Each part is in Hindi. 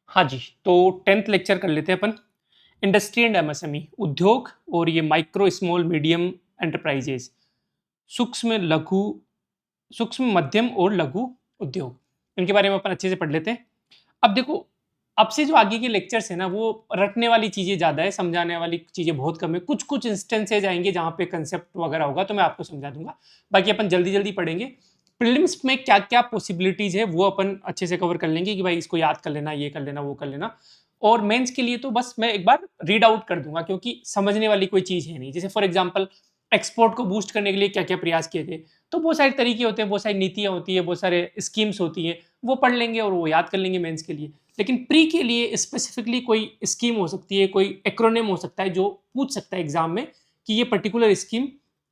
हाँ जी, तो 10th लेक्चर कर लेते हैं अपन। इंडस्ट्री एंड एमएसएमई, उद्योग और ये माइक्रो, स्मॉल, मीडियम एंटरप्राइजेज़, सूक्ष्म, लघु सूक्ष्म, मध्यम और लघु उद्योग, इनके बारे में अपन अच्छे से पढ़ लेते हैं। अब देखो, अब से जो आगे के लेक्चर्स हैं ना, वो रटने वाली चीज़ें ज़्यादा है, समझाने वाली चीज़ें बहुत कम है। कुछ-कुछ इंस्टेंसेस आएँगे जहाँ पे कांसेप्ट वगैरह होगा, तो मैं आपको समझा दूँगा। बाकी अपन जल्दी-जल्दी पढ़ेंगे। प्रीलिम्स में क्या-क्या पॉसिबिलिटीज़ है, वो अपन अच्छे से कवर कर लेंगे कि भाई इसको याद कर लेना, ये कर लेना, वो कर लेना। और मेंस के लिए तो बस मैं एक बार रीड आउट कर दूँगा, क्योंकि समझने वाली कोई चीज़ है नहीं। जैसे फॉर एग्ज़ाम्पल, एक्सपोर्ट को बूस्ट करने के लिए क्या-क्या प्रयास किए थे। तो बहुत सारे तरीके होते हैं, बहुत सारी नीतियाँ होती हैं, बहुत सारे स्कीम्स होती हैं, वो पढ़ लेंगे और वो याद कर लेंगे मेंस के लिए। लेकिन प्री के लिए स्पेसिफिकली कोई स्कीम हो सकती है, कोई एक्रोनिम हो सकता है जो पूछ सकता है एग्जाम में कि ये पर्टिकुलर स्कीम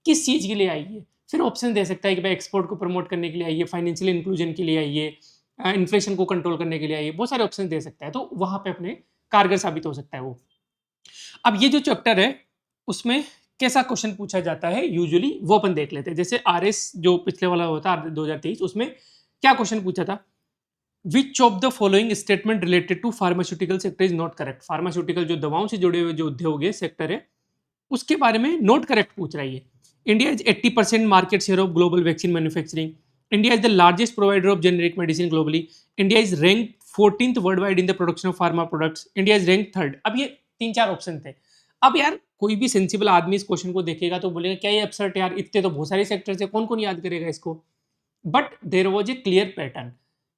किस चीज़ के लिए आई है। फिर ऑप्शन दे सकता है कि भाई एक्सपोर्ट को प्रमोट करने के लिए आई है, फाइनेंशियल इंक्लूजन के लिए आई है, इन्फ्लेशन को कंट्रोल करने के लिए आई है, बहुत सारे ऑप्शन दे सकता है, तो वहाँ पे अपने कारगर साबित हो सकता है वो। अब ये जो चैप्टर है, उसमें कैसा क्वेश्चन पूछा जाता है यूजुअली, वो अपन देख लेते हैं। जैसे आरएस जो पिछले वाला होता है 2023, उसमें क्या क्वेश्चन पूछा था? Which of the following statement related to pharmaceutical sector is not correct? Pharmaceutical जो दवाओं से जुड़े हुए जो उद्योग है, सेक्टर है, उसके बारे में नॉट करेक्ट पूछ रही है। India is 80% market share of global vaccine manufacturing. India is the largest provider of generic medicine globally. India is rank 14th world wide in the production of pharma products. India is rank third. अब ये तीन चार ऑप्शन थे। अब यार कोई भी सेंसिबल आदमी इस क्वेश्चन को देखेगा तो बोलेगा क्या ये अपसेट यार, इतने तो बहुत सारे सेक्टर है, कौन कौन याद करेगा इसको। But there was a clear pattern.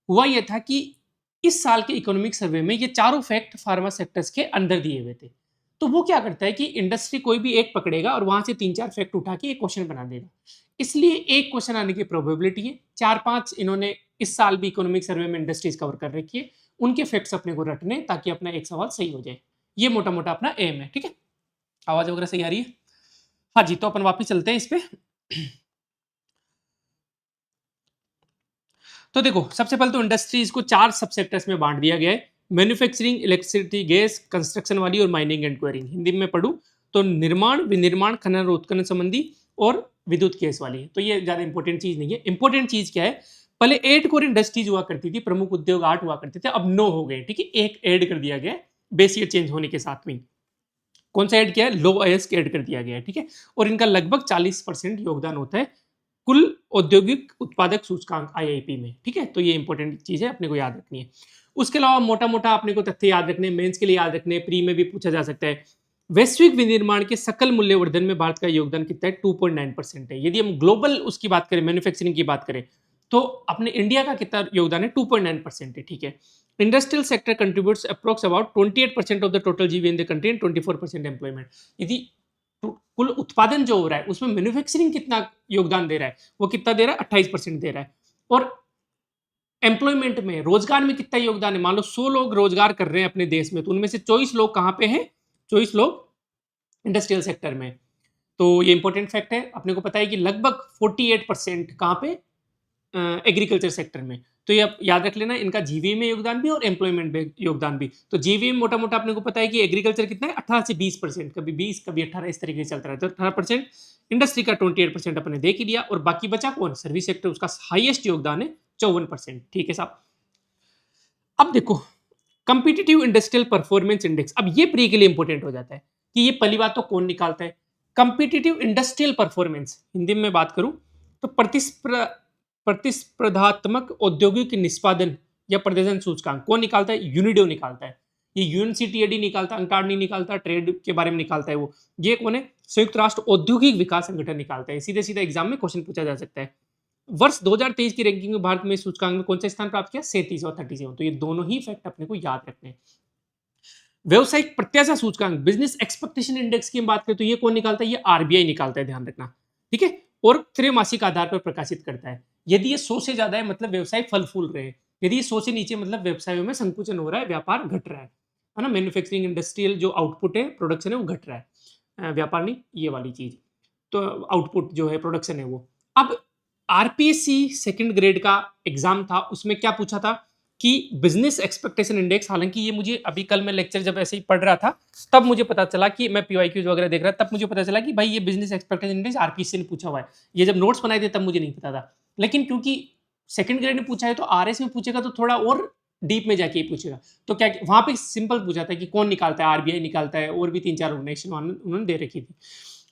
हुआ यह था कि इस साल के इकोनॉमिक सर्वे में ये चारों फैक्ट फार्मा सेक्टर्स के अंदर दिए हुए थे। तो वो क्या करता है कि इंडस्ट्री कोई भी एक पकड़ेगा और वहां से तीन चार फैक्ट उठा के एक क्वेश्चन बना देगा। इसलिए एक क्वेश्चन आने की प्रोबेबिलिटी है। चार पांच इन्होंने इस साल भी इकोनॉमिक सर्वे में इंडस्ट्रीज कवर कर रखी है, उनके फैक्ट्स अपने को रटने ताकि अपना एक सवाल सही हो जाए। ये मोटा मोटा अपना एम है, ठीक है। आवाज वगैरह सही आ रही है? हाँ जी, तो अपन वापिस चलते हैं इस पे। तो देखो, सबसे पहले तो इंडस्ट्रीज को चार सब सेक्टर्स में बांट दिया गया है। मैन्युफैक्चरिंग, इलेक्ट्रिसिटी, गैस, कंस्ट्रक्शन वाली और माइनिंग एंड क्वेरिंग। हिंदी में पढ़ूं तो निर्माण, विनिर्माण, खनन और उत्खनन संबंधी और विद्युत गैस वाली है। तो ये ज्यादा इंपॉर्टेंट चीज नहीं है। इंपॉर्टेंट चीज क्या है? पहले 8 कोर इंडस्ट्रीज हुआ करती थी, प्रमुख उद्योग 8 हुआ करते थे, अब 9 हो गए, ठीक है। एक ऐड कर दिया गया बेस ईयर चेंज होने के साथ में। कौन सा ऐड किया है? लो अयस्क ऐड कर दिया गया है, ठीक है। और इनका लगभग 40% योगदान होता है कुल औद्योगिक उत्पादक सूचकांक आईआईपी में, ठीक है। तो ये इंपॉर्टेंट चीज है, अपने को याद रखनी है। उसके अलावा मोटा मोटा अपने को तथ्य याद रखने, मेंस के लिए याद रखने, प्री में भी पूछा जा सकता है। वैश्विक विनिर्माण के सकल मूल्यवर्धन में भारत का योगदान कितना है? 2.9% है। यदि हम ग्लोबल उसकी बात करें, मैन्युफैक्चरिंग की बात करें, तो अपने इंडिया का कितना योगदान है? 2.9% है, ठीक है। Industrial sector contributes approx about 28% of the total GV in the country and 24% employment. यदि कुल उत्पादन जो हो रहा है उसमें मैन्युफैक्चरिंग कितना योगदान दे रहा है? वो कितना दे रहा है? 28% दे रहा है। और एम्प्लॉयमेंट में, रोजगार में कितना योगदान है? मान लो 100 लोग रोजगार कर रहे हैं अपने देश में, तो उनमें से 24 लोग कहां पे हैं? 24 लोग इंडस्ट्रियल सेक्टर में। तो ये इंपॉर्टेंट फैक्ट है। अपने को पता है कि लगभग 48% कहां पे? एग्रीकल्चर सेक्टर में। तो ये आप याद रख लेना, इनका जीवीए में योगदान भी और एम्प्लॉयमेंट में योगदान भी। तो जीवीए में मोटा मोटा अपने को पता है कि एग्रीकल्चर कितना है? 18 से 20%, कभी 20 कभी 18, इस तरीके से चलता रहता है। तो 18%, इंडस्ट्री का 28% अपने देख ही लिया, और बाकी बचा कौन? सर्विस सेक्टर, उसका हाईएस्ट योगदान है 54%, ठीक है साहब। अब देखो, कंपिटिटिव इंडस्ट्रियल परफॉर्मेंस इंडेक्स, अब ये प्री के लिए इंपॉर्टेंट हो जाता है कि ये पहली बात तो कौन निकालता है? कंपिटिटिव इंडस्ट्रियल परफॉर्मेंस, हिंदी में बात करूं तो प्रतिस्पर्धात्मक औद्योगिक निष्पादन या प्रदर्शन सूचकांक कौन निकालता है? यूनिडो निकालता है। ये यूएनसीटीएडी निकालता, अंटाड नहीं निकालता, ट्रेड के बारे में निकालता है वो। ये कौन है? संयुक्त राष्ट्र औद्योगिक विकास संगठन निकालता है। सीधे सीधे एग्जाम में क्वेश्चन पूछा जा सकता है। वर्ष 2023 की रैंकिंग में भारत में सूचकांक में कौन सा स्थान प्राप्त किया? 37 और 37। तो ये दोनों ही फैक्ट अपने को याद रखने हैं। व्यवसायिक प्रत्याशा सूचकांक, बिजनेस एक्सपेक्टेशन इंडेक्स की हम बात करें तो ये कौन निकालता है? ये आरबीआई निकालता है, ध्यान रखना, ठीक है। और त्रैमासिक आधार पर प्रकाशित करता है। यदि ये 100 से ज्यादा है मतलब व्यवसाय फल फूल रहे हैं। यदि ये 100 से नीचे मतलब व्यवसायों में संकुचन हो रहा है, व्यापार घट रहा है ना। मैन्युफैक्चरिंग इंडस्ट्रियल जो आउटपुट है, प्रोडक्शन है, वो घट रहा है। व्यापार नहीं, ये वाली चीज। तो आउटपुट जो है, प्रोडक्शन है वो। अब आरपीएससी सेकंड ग्रेड का एग्जाम था, उसमें क्या पूछा था कि बिजनेस एक्सपेक्टेशन इंडेक्स, हालांकि ये मुझे अभी कल मैं लेक्चर जब ऐसे ही पढ़ रहा था तब मुझे पता चला कि मैं पीवाईक्यूज वगैरह देख रहा था, तब मुझे पता चला कि भाई ये बिजनेस एक्सपेक्टेशन इंडेक्स आरपीएससी ने पूछा हुआ है। ये जब नोट्स बनाए थे तब मुझे नहीं पता था। लेकिन क्योंकि सेकंड ग्रेड में पूछा है तो आरएस में पूछेगा तो थोड़ा और डीप में जाके ही पूछेगा। तो क्या वहां पे सिंपल पूछा था कि कौन निकालता है, आरबीआई निकालता है, और भी 3-4 ऑर्गेनाइजेशन उन्होंने दे रखी थी।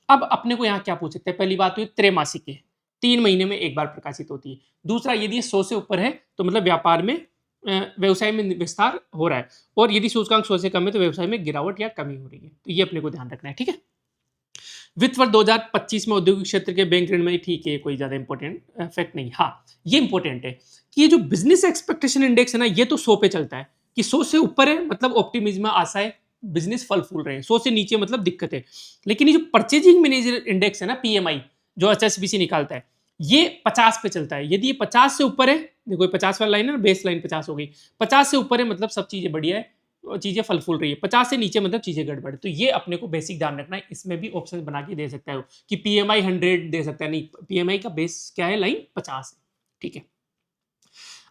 अब अपने को यहाँ क्या पूछ सकते हैं, पहली बात हुई त्रैमासिक है, 3 महीने में एक बार प्रकाशित होती है। दूसरा, यदि 100 से ऊपर है तो मतलब व्यापार में व्यवसाय में विस्तार हो रहा है, और यदि सूचकांक 100 से कम है तो व्यवसाय में गिरावट या कमी हो रही है। तो ये अपने को ध्यान रखना है, ठीक है। वित्त वर्ष 2025 में औद्योगिक क्षेत्र के बैंक ऋण में, ठीक है, कोई ज्यादा इंपॉर्टेंट फैक्ट नहीं। हाँ, ये इंपॉर्टेंट है कि ये जो बिजनेस एक्सपेक्टेशन इंडेक्स है ना, ये तो 100 पे चलता है, कि 100 से ऊपर है मतलब ऑप्टिमिज्म, आशा है, बिजनेस फल फूल रहे हैं, 100 से नीचे मतलब दिक्कत है। लेकिन ये जो परचेजिंग मैनेजर इंडेक्स है ना, पीएमआई, जो एचएसबीसी निकालता है, ये 50 पे चलता है। यदि ये 50 से ऊपर है, देखो 50 वाला लाइन है ना, बेस लाइन 50 हो गई, 50 से ऊपर है मतलब सब चीजें बढ़िया है, चीजें फल फूल रही है, 50 से नीचे मतलब चीजें गड़बड़ है। तो ये अपने को बेसिक ध्यान रखना है। इसमें भी ऑप्शन बना के दे सकता है कि पीएमआई 100 दे सकता है, नहीं, पीएमआई का बेस क्या है, लाइन 50 है, ठीक है।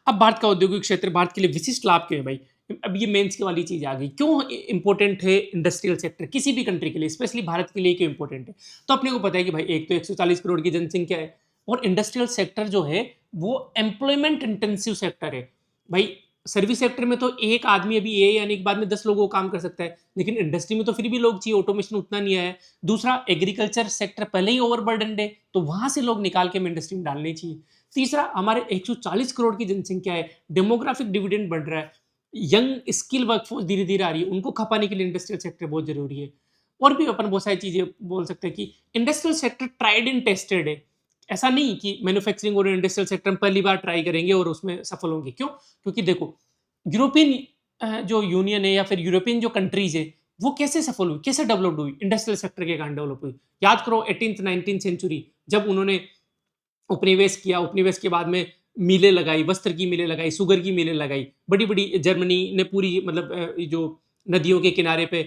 अब भारत का औद्योगिक क्षेत्र भारत के लिए विशिष्ट लाभ क्यों है भाई? अब ये मेंस की वाली चीज आ गई, क्यों इंपॉर्टेंट है इंडस्ट्रियल सेक्टर किसी भी कंट्री के लिए, स्पेशली भारत के लिए क्यों इंपॉर्टेंट है? तो अपने को पता है कि भाई एक तो 140 करोड़ की जनसंख्या है, और इंडस्ट्रियल सेक्टर जो है वो एम्प्लॉयमेंट इंटेंसिव सेक्टर है भाई। सर्विस सेक्टर में तो एक आदमी अभी ए आने के बाद में 10 लोगों को काम कर सकता है, लेकिन इंडस्ट्री में तो फिर भी लोग चाहिए, ऑटोमेशन उतना नहीं आया है। दूसरा, एग्रीकल्चर सेक्टर पहले ही ओवरबर्डन है, तो वहां से लोग निकाल के इंडस्ट्री में डालने चाहिए। तीसरा, हमारे 140 करोड़ की जनसंख्या है, डेमोग्राफिक डिविडेंड बढ़ रहा है, यंग स्किल वर्कफोर्स धीरे धीरे आ रही है, उनको खपाने के लिए इंडस्ट्रियल सेक्टर बहुत जरूरी है। और भी अपन बहुत सारी चीजें बोल सकते हैं कि industrial sector tried and tested है। ऐसा नहीं कि मैन्युफैक्चरिंग और इंडस्ट्रियल सेक्टर में पहली बार ट्राई करेंगे और उसमें सफल होंगे। क्यों? क्योंकि देखो, यूरोपियन जो यूनियन है या फिर यूरोपियन जो कंट्रीज है, वो कैसे सफल हुई, कैसे डेवलप्ड हुई? इंडस्ट्रियल सेक्टर के कारण डेवलप हुई। याद करो 18th 19th सेंचुरी, जब उन्होंने उपनिवेश किया, उपनिवेश के बाद में मिलें लगाई, वस्त्र की मिलें लगाई, शुगर की मिलें लगाई, बड़ी बड़ी जर्मनी ने पूरी मतलब जो नदियों के किनारे पे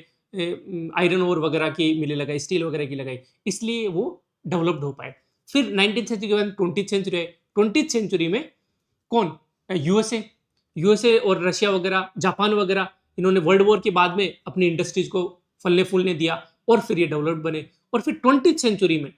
आयरन ओर वगैरह की मिलें लगाई, स्टील वगैरह की लगाई, इसलिए वो डेवलप्ड हो पाए। फिर 19th सेंचुरी के बाद 20th सेंचुरी है, 20th सेंचुरी में कौन? यूएसए, यूएसए और रशिया वगैरह, जापान वगैरह, इन्होंने वर्ल्ड वॉर के बाद में अपनी इंडस्ट्रीज को फलने फूलने दिया, और फिर ये डेवलप्ड बने। और फिर 20th सेंचुरी में,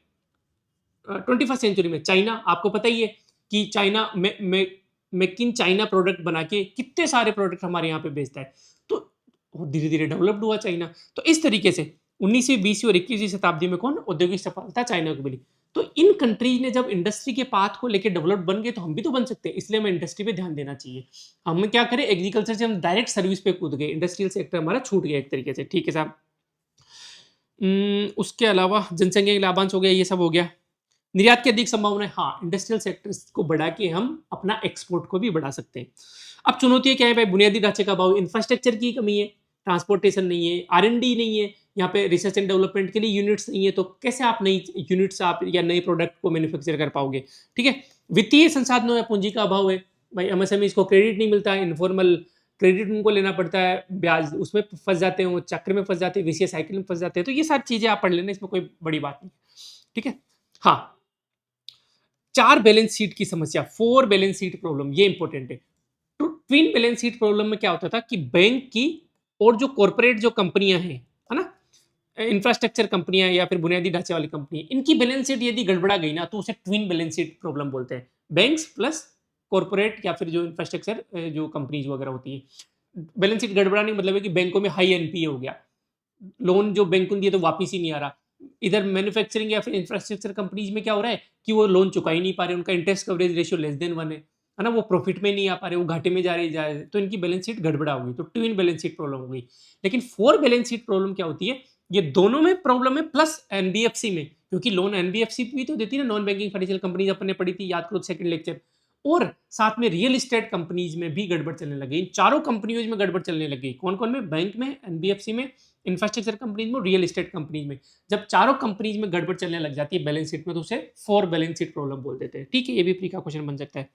21st सेंचुरी में चाइना, आपको पता ही है कि China make in China product बना के कितने सारे प्रोडक्ट हमारे यहाँ पे बेचता है, तो धीरे धीरे डेवलप्ड हुआ चाइना। तो इस तरीके से 19वीं 20वीं और 21वीं शताब्दी में कौन औद्योगिक सफलता चाइना को मिली। तो इन कंट्रीज ने जब इंडस्ट्री के पाथ को लेकर डेवलप बन गए, तो हम भी तो बन सकते हैं। इसलिए हमें इंडस्ट्री पे ध्यान देना चाहिए। हम क्या करें, एग्रीकल्चर से हम डायरेक्ट सर्विस पे कूद गए, इंडस्ट्रियल सेक्टर हमारा छूट गया एक तरीके से, ठीक है साहब। उसके अलावा जनसंख्या के लाभांश हो गया, ये सब हो गया। निर्यात की अधिक संभावना है, हाँ, इंडस्ट्रियल सेक्टर्स को बढ़ा के हम अपना एक्सपोर्ट को भी बढ़ा सकते हैं। अब चुनौतियां क्या है भाई? बुनियादी ढांचे का अभाव, इंफ्रास्ट्रक्चर की कमी है, ट्रांसपोर्टेशन नहीं है, R&D नहीं है, यहाँ पे रिसर्च एंड डेवलपमेंट के लिए यूनिट्स नहीं है, तो कैसे आप नई यूनिट्स आप या नए प्रोडक्ट को मैन्युफैक्चर कर पाओगे? ठीक है। वित्तीय संसाधनों में पूंजी का अभाव है भाई, एमएसएमई को क्रेडिट नहीं मिलता है, इनफॉर्मल क्रेडिट उनको लेना पड़ता है, ब्याज उसमें फंस जाते हैं, वो चक्र में फंस जाते हैं, विसीए साइकिल में फंस जाते हैं। तो ये सारी चीजें आप पढ़ लेना, इसमें कोई बड़ी बात नहीं, ठीक है। हाँ, 4 बैलेंस शीट की समस्या, 4 बैलेंस शीट प्रॉब्लम, ये इंपॉर्टेंट है। तो ट्विन बैलेंस शीट प्रॉब्लम में क्या होता था कि बैंक की और जो कॉर्पोरेट जो कंपनियां हैं, है ना, इंफ्रास्ट्रक्चर कंपनियां या फिर बुनियादी ढांचे वाली कंपनी, इनकी बैलेंस शीट यदि गड़बड़ा गई ना, तो उसे ट्विन बैलेंस शीट प्रॉब्लम बोलते हैं। बैंक्स प्लस कॉर्पोरेट या फिर जो इंफ्रास्ट्रक्चर जो कंपनीज वगैरह होती है, बैलेंस शीट गड़बड़ाने का मतलब है कि बैंकों में हाई एनपीए हो गया, लोन जो बैंक को दिए तो वापिस ही नहीं आ रहा। इधर मैन्युफैक्चरिंग या फिर इंफ्रास्ट्रक्चर कंपनीज में क्या हो रहा है कि वो लोन चुका ही नहीं पा रहे, उनका interest coverage ratio less than 1 है ना, वो प्रॉफिट में नहीं आ पा रहे, वो घाटे में जा रहे, तो इनकी बैलेंस शीट गड़बड़ा होगी, तो ट्विन बैलेंस शीट प्रॉब्लम हो गई। लेकिन 4 बैलेंस शीट प्रॉब्लम क्या होती है? ये दोनों में प्रॉब्लम है, प्लस एनबीएफसी में, क्योंकि लोन एनबीएफसी भी तो देती है ना, नॉन बैंकिंग फाइनेंशियल कंपनीज, अपन ने पढ़ी थी, याद करो सेकंड लेक्चर। और साथ में रियल एस्टेट कंपनीज में भी गड़बड़ चलने लगी, इन चारों कंपनियों में गड़बड़ चलने लगी। कौन कौन में? बैंक में, एनबीएफसी में, इंफ्रास्ट्रक्चर कंपनीज में, रियल एस्टेट कंपनीज में। जब चारों कंपनीज में गड़बड़ चलने लग जाती है बैलेंस शीट में, तो उसे 4 बैलेंस शीट प्रॉब्लम बोल देते हैं, ठीक है। ये भी प्री का क्वेश्चन बन सकता है।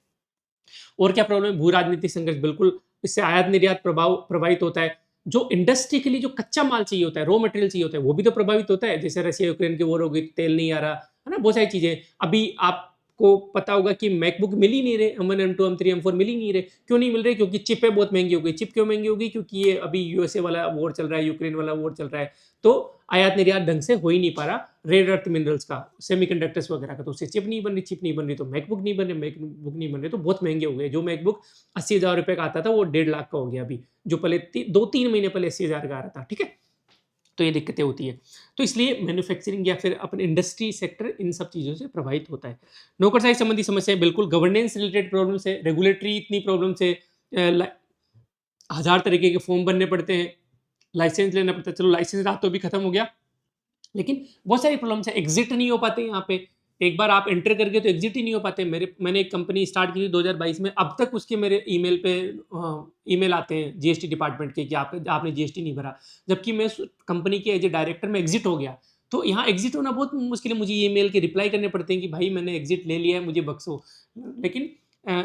और क्या प्रॉब्लम है? भू राजनीतिक संघर्ष, बिल्कुल, इससे आयात निर्यात प्रभावित होता है। जो इंडस्ट्री के लिए जो कच्चा माल चाहिए होता है, रॉ मटेरियल चाहिए होता है, वो भी तो प्रभावित होता है। जैसे रशिया यूक्रेन की वॉर हो गई, तेल नहीं आ रहा, है ना, बहुत सारी चीजें। अभी आपको आपको पता होगा कि मैकबुक मिल ही नहीं रहे, M1 M2 M3 M4 मिल ही नहीं रहे। क्यों नहीं मिल रहे? क्योंकि चिपें बहुत महंगी हो गई। चिप क्यों महंगी हो गई? क्योंकि ये अभी यूएसए वाला वॉर चल रहा है, यूक्रेन वाला वॉर चल रहा है, तो आयात निर्यात ढंग से हो ही नहीं पा रहा रेयर अर्थ मिनरल्स का, सेमीकंडक्टर्स वगैरह का, तो उससे चिप नहीं बन रही, चिप नहीं बन रही तो मैकबुक नहीं बन रहे, मैकबुक नहीं बन रहे तो बहुत महंगे हो गए। जो मैकबुक 80,000 रुपए का आता था वो 1.5 लाख का हो गया अभी, जो पहले 2-3 महीने पहले 80,000 का आ रहा था। ठीक है, तो ये दिक्कतें होती है। तो इसलिए मैन्युफैक्चरिंग या फिर अपन इंडस्ट्री सेक्टर इन सब चीज़ों से प्रभावित होता है। नौकरशाही संबंधी समस्याएं बिल्कुल, गवर्नेंस रिलेटेड प्रॉब्लम्स है, रेगुलेटरी इतनी प्रॉब्लम्स है, हजार तरीके के फॉर्म भरने पड़ते हैं, लाइसेंस लेना पड़ता है। चलो लाइसेंस रातों भी खत्म हो गया, लेकिन बहुत सारी प्रॉब्लम्स है, एग्जिट नहीं हो पाते यहाँ पे। एक बार आप एंटर कर गए तो एग्जिट ही नहीं हो पाते। मैंने एक कंपनी स्टार्ट की थी 2022 में, अब तक उसके मेरे ईमेल पे ईमेल आते हैं जीएसटी डिपार्टमेंट के कि आपने जीएसटी नहीं भरा, जबकि मैं कंपनी के एज ए डायरेक्टर में एग्जिट हो गया। तो यहाँ एग्जिट होना बहुत मुश्किल है, मुझे ईमेल के रिप्लाई करने पड़ते हैं कि भाई मैंने एग्जिट ले लिया है, मुझे बख्शो। लेकिन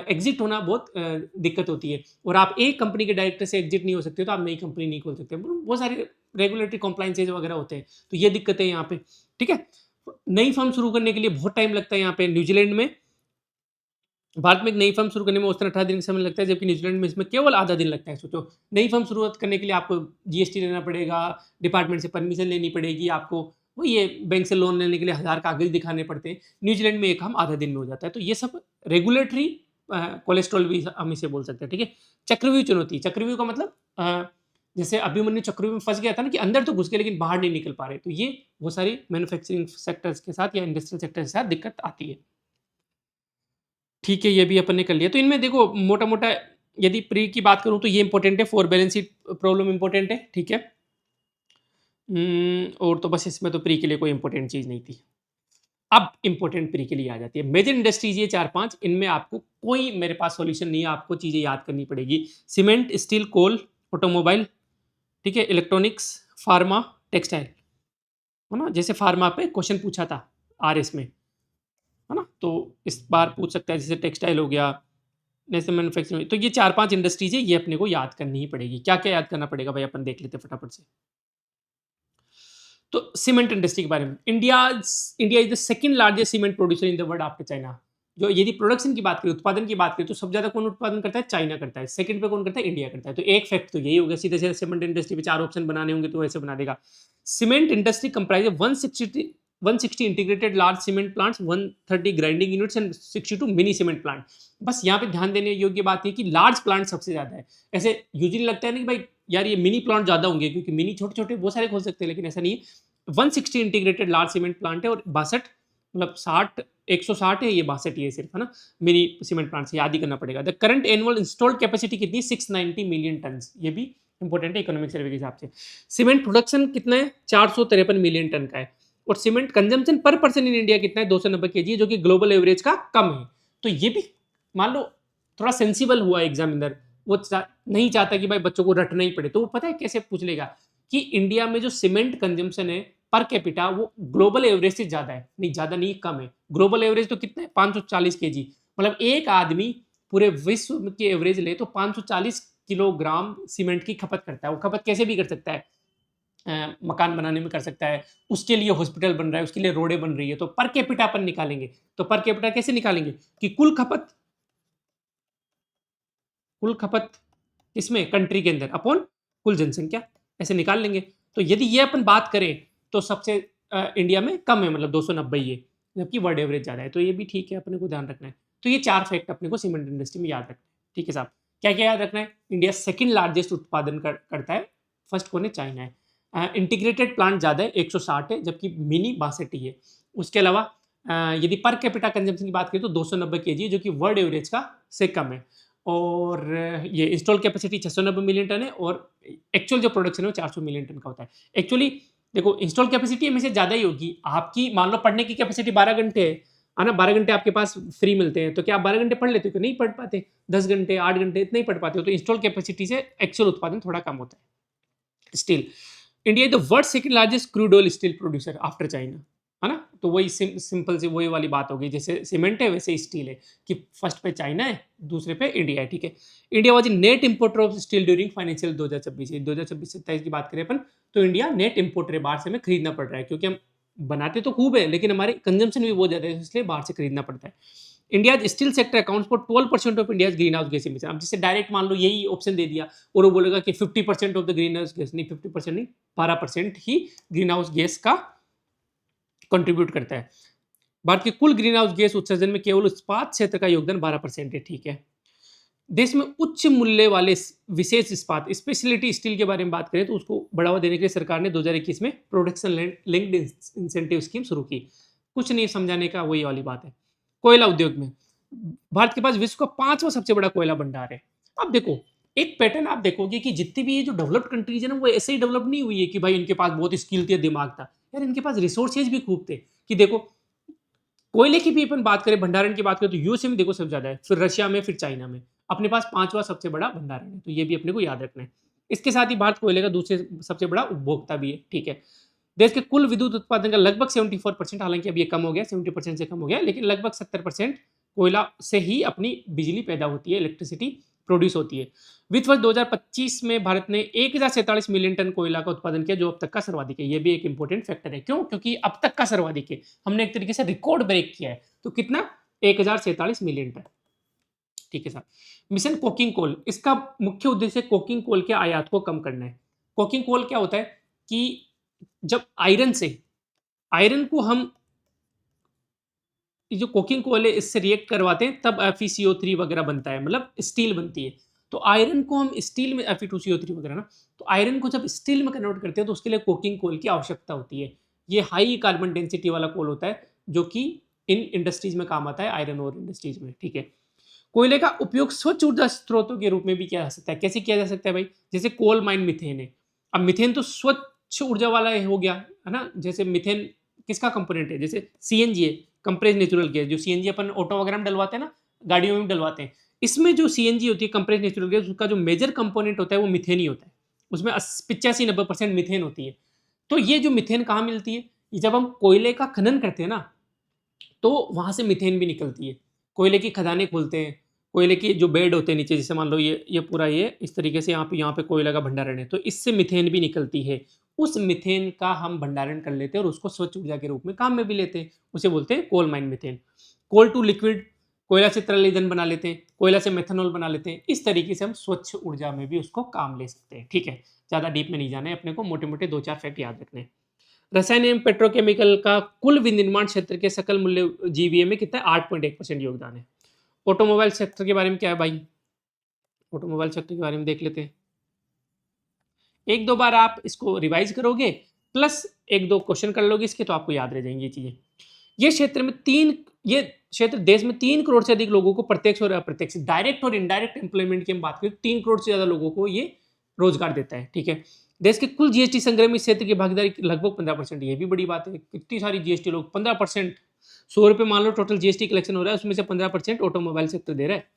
एग्जिट होना बहुत दिक्कत होती है, और आप एक कंपनी के डायरेक्टर से एग्जिट नहीं हो सकते तो आप नई कंपनी नहीं खोल सकते। बहुत सारे रेगुलेटरी कॉम्प्लाइंसेज वगैरह होते हैं, तो ये दिक्कतें यहाँ पे। ठीक है, नई फर्म शुरू करने के लिए बहुत टाइम लगता है यहाँ पे न्यूजीलैंड में। भारत में एक नई फर्म शुरू करने में औसतन 18 दिन का समय लगता है, जबकि न्यूजीलैंड में इसमें केवल आधा दिन लगता है। सोचो, नई फर्म शुरुआत करने के लिए आपको जीएसटी लेना पड़ेगा, डिपार्टमेंट से परमिशन लेनी पड़ेगी आपको, वो ये बैंक से लोन लेने के लिए 1000 कागज दिखाने पड़ते हैं। न्यूजीलैंड में एक काम आधा दिन में हो जाता है। तो ये सब रेगुलेटरी कोलेस्ट्रॉल भी हम इसे बोल सकते हैं। ठीक है, चक्रव्यूह चुनौती, चक्रव्यूह का मतलब जैसे अभिमन्यु चक्रव्यूह में फंस गया था ना, कि अंदर तो घुस गए लेकिन बाहर नहीं निकल पा रहे, तो ये वो सारी मैन्युफैक्चरिंग सेक्टर्स के साथ या इंडस्ट्रियल सेक्टर के साथ दिक्कत आती है। ठीक है, ये भी अपन ने कर लिया। तो इनमें देखो मोटा-मोटा यदि प्री की बात करूँ तो ये इंपॉर्टेंट है, for balance sheet problem important है, ठीक है। और तो बस इसमें तो प्री के लिए कोई इंपॉर्टेंट चीज़ नहीं थी। अब इंपॉर्टेंट प्री के लिए आ जाती है। मेजर इंडस्ट्रीज़ ये 4-5, इनमें आपको कोई मेरे पास सॉल्यूशन नहीं है, आपको चीज़ें याद करनी पड़ेगी। सीमेंट, स्टील, कोल, ऑटोमोबाइल, ठीक है, इलेक्ट्रॉनिक्स, फार्मा, टेक्सटाइल, है ना? जैसे फार्मा पे क्वेश्चन पूछा था आरएस में, है ना? तो इस बार पूछ सकता है, जैसे टेक्सटाइल हो गया, जैसे मैन्युफैक्चरिंग। तो ये 4-5 इंडस्ट्रीज़ है, ये अपने को याद करनी ही पड़ेगी। क्या-क्या याद करना पड़ेगा भाई, अपन देख लेते हैं फटाफट से। तो सीमेंट इंडस्ट्री के बारे में, India is the second largest cement producer in the world after China. जो यदि प्रोडक्शन की बात करें, उत्पादन की बात करें, तो सबसे ज्यादा कौन उत्पादन करता है? चाइना करता है। सेकंड पे कौन करता है? इंडिया करता है। तो एक फैक्ट तो यही हो गया। सीधे सीधे सीमेंट इंडस्ट्री पे 4 ऑप्शन बनाने होंगे तो ऐसे बना देगा। Cement industry comprise 160 integrated large cement plants, 130 grinding units and 62 mini cement plant. बस यहाँ पे ध्यान देने योग्य बात है कि लार्ज प्लांट सबसे ज्यादा है। ऐसे यूजुअली लगता है ना कि भाई यार ये मिनी प्लांट ज्यादा होंगे, क्योंकि मिनी छोटे छोटे बहुत सारे खोल सकते हैं, लेकिन ऐसा नहीं है। 160 इंटीग्रेटेड लार्ज सीमेंट प्लांट है, और 62 मतलब 160 है, ये 62 है सिर्फ, है ना, मिनी सीमेंट प्लांट से। याद ही करना पड़ेगा। The current annual installed capacity कितनी? 690 मिलियन टन। ये भी इंपॉर्टेंट है इकोनॉमिक सर्वे के हिसाब से। सीमेंट प्रोडक्शन कितना है? 453 मिलियन टन का है। और सीमेंट कंजम्पशन पर पर्सन इन इंडिया कितना है? 290 केजी है, जो कि ग्लोबल एवरेज का कम है। तो ये भी मान लो थोड़ा सेंसिबल हुआ एग्जामिनर, वो नहीं चाहता कि भाई बच्चों को रटना ही पड़े, तो वो पता है कैसे पूछ लेगा कि इंडिया में जो सीमेंट कंजम्पशन है पर कैपिटा, वो ग्लोबल एवरेज से ज्यादा है। नहीं, ज्यादा नहीं, कम है। ग्लोबल एवरेज तो कितना है? 540 केजी। मतलब एक आदमी पूरे विश्व की एवरेज ले तो 540 किलोग्राम सीमेंट की खपत करता है। वो खपत कैसे भी कर सकता है, मकान बनाने में कर सकता है, उसके लिए हॉस्पिटल बन रहा है, उसके लिए रोडें बन रही है। तो पर कैपिटा अपन निकालेंगे, तो पर कैपिटा कैसे निकालेंगे कि कुल खपत इसमें कंट्री के अंदर अपॉन कुल जनसंख्या, ऐसे निकाल लेंगे। तो यदि ये अपन बात करें तो सबसे इंडिया में कम है, मतलब 290 ये, जबकि वर्ल्ड एवरेज ज़्यादा है। तो ये भी ठीक है, अपने को ध्यान रखना है। तो ये 4 फैक्ट अपने को सीमेंट इंडस्ट्री में याद रखना है। ठीक है साहब, क्या क्या याद रखना है? इंडिया सेकंड लार्जेस्ट उत्पादन करता है, फर्स्ट कौन है? चाइना है। इंटीग्रेटेड प्लांट ज़्यादा है, 160 है, जबकि मिनी 62 है। उसके अलावा यदि पर कैपिटा कंजम्पशन की बात करें तो 290 केजी है, जो कि वर्ल्ड एवरेज का से कम है। और ये इंस्टॉल कैपेसिटी 690 मिलियन टन है, और एक्चुअल जो प्रोडक्शन है वो 400 मिलियन टन का होता है। एक्चुअली देखो, इंस्टॉल कैपेसिटी हमेशा ज़्यादा ही होगी आपकी। मान लो पढ़ने की कैपेसिटी 12 घंटे है ना, 12 घंटे आपके पास फ्री मिलते हैं, तो क्या आप 12 घंटे पढ़ लेते हो? नहीं पढ़ पाते। 10 घंटे 8 घंटे इतना ही पढ़ पाते हो। तो इंस्टॉल कैपेसिटी से एक्चुअल उत्पादन थोड़ा कम होता है। Steel, India is the world second largest crude oil steel producer after China, है ना। तो वही सिंपल सी वही वाली बात होगी, जैसे सीमेंट है वैसे स्टील है, कि फर्स्ट पे चाइना है, दूसरे पे इंडिया है। ठीक है, India was net importer of steel during financial 2026 की बात करें अपन, तो इंडिया नेट इंपोर्टर है, बाहर से हमें खरीदना पड़ रहा है, क्योंकि हम बनाते तो खूब है लेकिन हमारे कंजम्पशन भी बहुत ज़्यादा है, इसलिए बाहर से खरीदना पड़ता है। India steel sector accounts for 12% of India green house gas emission. अब जैसे डायरेक्ट मान लो यही ऑप्शन दे दिया और वो बोलेगा कि 50% of the green house gas, नहीं 50% नहीं, 12% ही ग्रीन हाउस गैस का कंट्रीब्यूट करता है। भारत के कुल ग्रीन हाउस गैस उत्सर्जन में केवल इस्पात क्षेत्र का योगदान 12% है। ठीक है, देश में उच्च मूल्य वाले विशेष इस्पात स्पेशलिटी स्टील के बारे में बात करें तो उसको बढ़ावा देने के लिए सरकार ने 2021 में प्रोडक्शन लिंक्ड इंसेंटिव स्कीम शुरू की। कुछ नहीं समझाने का, वही वाली बात है। कोयला उद्योग में भारत के पास विश्व का 5वां सबसे बड़ा कोयला भंडार है। अब देखो, एक पैटर्न आप देखोगे कि जितनी भी ये जो डेवलप्ड कंट्रीज है ना, वो ऐसे ही डेवलप नहीं हुई है कि भाई इनके पास बहुत स्किल थी, दिमाग था। यार इनके पास रिसोर्सेज भी खूब थे। कि देखो, कोयले की भी अपन बात करें, भंडारण की बात करें तो यूएसए में देखो सबसे ज्यादा है, फिर रशिया में, फिर चाइना में। अपने पास 5वां सबसे बड़ा भंडारण है, तो ये भी अपने को याद रखना है। इसके साथ ही भारत कोयले का दूसरे सबसे बड़ा उपभोक्ता भी है। ठीक है, देश के कुल विद्युत उत्पादन का लगभग 74%, हालांकि अब ये कम हो गया, 70% से कम हो गया, लेकिन लगभग 70% कोयला से ही अपनी बिजली पैदा होती है, इलेक्ट्रिसिटी प्रोड्यूस होती है। वित्त वर्ष 2025 में भारत ने 1047 मिलियन टन कोयला का उत्पादन किया, जो अब तक का सर्वाधिक है। ये भी एक इंपॉर्टेंट फैक्टर है। क्यों? क्योंकि अब तक का सर्वाधिक है, हमने एक तरीके से रिकॉर्ड ब्रेक किया है। तो कितना? 1047 मिलियन टन। ठीक है साहब। मिशन कोकिंग कोल, इसका मुख्य उद्देश्य कोकिंग कोल के आयात को कम करना है। कोकिंग कोल क्या होता है कि जब आयरन को हम, ये जो कोकिंग कोल है इससे रिएक्ट करवाते हैं, तब FeCO3 वगैरह बनता है, मतलब स्टील बनती है। तो आयरन को हम स्टील में, Fe2CO3 वगैरह ना, तो आयरन को जब स्टील में कन्वर्ट करते हैं तो उसके लिए कोकिंग कोल की आवश्यकता होती है। ये हाई कार्बन डेंसिटी वाला कोल होता है, जो कि इन इंडस्ट्रीज में काम आता है, आयरन और इंडस्ट्रीज में। ठीक है, कोयले का उपयोग स्वच्छ ऊर्जा स्रोतों के रूप में भी किया जा सकता है। कैसे किया जा सकता है भाई? जैसे कोल माइन मिथेन है। अब मिथेन तो स्वच्छ ऊर्जा वाला हो गया है ना। जैसे मिथेन किसका कंपोनेंट है? जैसे सीएनजी है, कंप्रेस नेचुरल गैस। जो सीएनजी अपन ऑटो वगैरह में डलवाते हैं ना, गाड़ियों में डलवाते हैं, इसमें जो सीएनजी होती है, कंप्रेस नेचुरल गैस, उसका जो मेजर कंपोनेंट होता है वो मिथेन ही होता है। उसमें 85-90% मिथेन होती है। तो ये जो मिथेन कहाँ मिलती है? जब हम कोयले का खनन करते हैं ना, तो वहां से मिथेन भी निकलती है। कोयले की खदानें खोलते हैं, कोयले की जो बेड होते हैं नीचे, जैसे मान लो ये पूरा, ये इस तरीके से यहाँ पे कोयला का भंडारण है, तो इससे मिथेन भी निकलती है। उस मिथेन का हम भंडारण कर लेते हैं और उसको स्वच्छ ऊर्जा के रूप में काम में भी लेते हैं। उसे बोलते हैं coal mine methane. Coal to liquid, कोयला से तरल ईंधन बना लेते हैं, कोयला से मेथनॉल बना लेते हैं। इस तरीके से हम स्वच्छ ऊर्जा में भी उसको काम ले सकते हैं। ठीक है, ज़्यादा डीप में नहीं जाना है अपने को, मोटे मोटे 2-4 फैक्ट याद रखने हैं। रसायन एवं पेट्रोकेमिकल का कुल विनिर्माण क्षेत्र के सकल मूल्य जीवीए में कितना? 8.1% योगदान है। ऑटोमोबाइल सेक्टर के बारे में क्या है भाई? ऑटोमोबाइल सेक्टर के बारे में देख लेते हैं। एक दो बार आप इसको रिवाइज करोगे, प्लस एक दो क्वेश्चन कर लोगे इसके, तो आपको याद रह जाएंगी ये चीजें। ये क्षेत्र देश में 3 करोड़ से अधिक लोगों को प्रत्यक्ष और अप्रत्यक्ष, डायरेक्ट और इनडायरेक्ट एम्प्लॉयमेंट की हम बात करें, 3 करोड़ से ज्यादा लोगों को ये रोजगार देता है। ठीक है, देश के कुल जीएसटी संग्रह में इस क्षेत्र की भागीदारी लगभग 15%। ये भी बड़ी बात है, कितनी सारी जीएसटी लोग 15%, 100 रुपये मान लो टोटल जीएसटी कलेक्शन हो रहा है, उसमें से 15% ऑटोमोबाइल सेक्टर दे रहा है।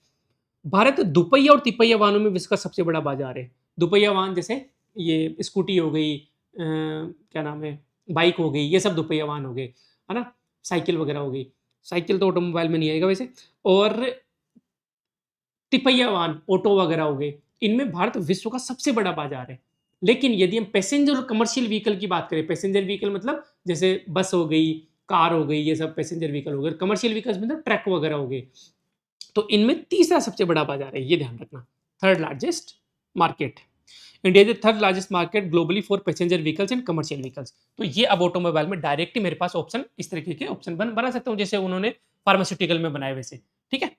भारत दुपहिया और तिपहिया वाहनों में विश्व का सबसे बड़ा बाजार है। दुपहिया वाहन जैसे ये स्कूटी हो गई, क्या नाम है, बाइक हो गई, ये सब दुपहिया वाहन हो गए, है ना। साइकिल वगैरह हो गई, साइकिल तो ऑटोमोबाइल में नहीं आएगा वैसे। और तिपहिया वाहन, ऑटो वगैरह हो गए, इनमें भारत विश्व का सबसे बड़ा बाजार है। लेकिन यदि हम पैसेंजर और कमर्शियल व्हीकल की बात करें, पैसेंजर व्हीकल मतलब जैसे बस हो गई, कार हो गई, ये सब पैसेंजर व्हीकल हो गए। कमर्शियल व्हीकल्स मतलब ट्रक वगैरह हो गए, तो इनमें तीसरा सबसे बड़ा बाजार है, ये ध्यान रखना। Third largest market, India is the third largest market globally for passenger vehicles and commercial vehicles. तो ये अब ऑटोमोबाइल में डायरेक्ट ही मेरे पास ऑप्शन, इस तरीके के ऑप्शन बना सकता हूं, जैसे उन्होंने फार्मास्यूटिकल में बनाए वैसे। ठीक है,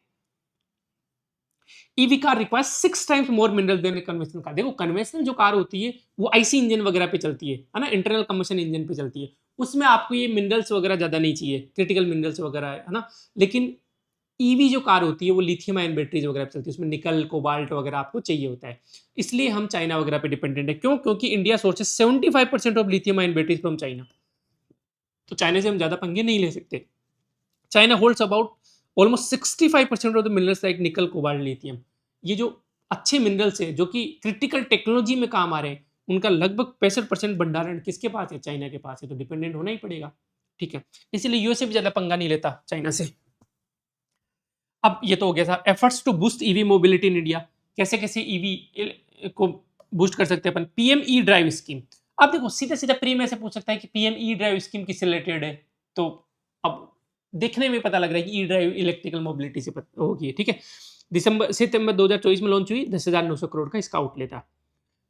EV car requires 6 times more mineral than conventional car. देखो, कन्वेंशनल जो कार होती है वो आईसी इंजन वगैरह पे चलती है ना, इंटरनल कंबशन इंजन पे चलती है, उसमें आपको ये मिनरल्स वगैरह ज्यादा नहीं चाहिए, क्रिटिकल मिनरल्स वगैरह है ना। लेकिन ईवी जो कार होती है वो लिथियम आयन बैटरीज वगैरह पे चलती है, उसमें निकल, कोबाल्ट वगैरह आपको चाहिए होता है। इसलिए हम चाइना वगैरह पे डिपेंडेंट है। क्यों? क्योंकि India sources 75% of lithium ion batteries from China. तो चाइना से हम ज्यादा पंगे नहीं ले सकते। China holds about almost 65% of the minerals like निकल, कोबाल्ट, लिथियम। ये जो अच्छे मिनरल्स है जो कि क्रिटिकल टेक्नोलॉजी में काम आ रहे हैं, उनका लगभग 65% भंडारण किसके पास है? चाइना के पास है। तो डिपेंडेंट होना ही पड़ेगा। ठीक है, इसलिए यूएसए भी ज्यादा पंगा नहीं लेता चाइना से। अब ये तो हो गया था efforts to boost EV mobility in India. कैसे कैसे ईवी को बूस्ट कर सकते हैं अपन? PM E drive scheme. अब देखो, सीधा सीधा प्री में से पूछ सकता है कि पीएम ई ड्राइव स्कीम किससे रिलेटेड है। तो अब देखने में पता लग रहा है कि ई ड्राइव इलेक्ट्रिकल मोबिलिटी से होगी है, ठीक है। सितंबर 2024 में लॉन्च हुई, 10,900 करोड़ का इसका आउटले था।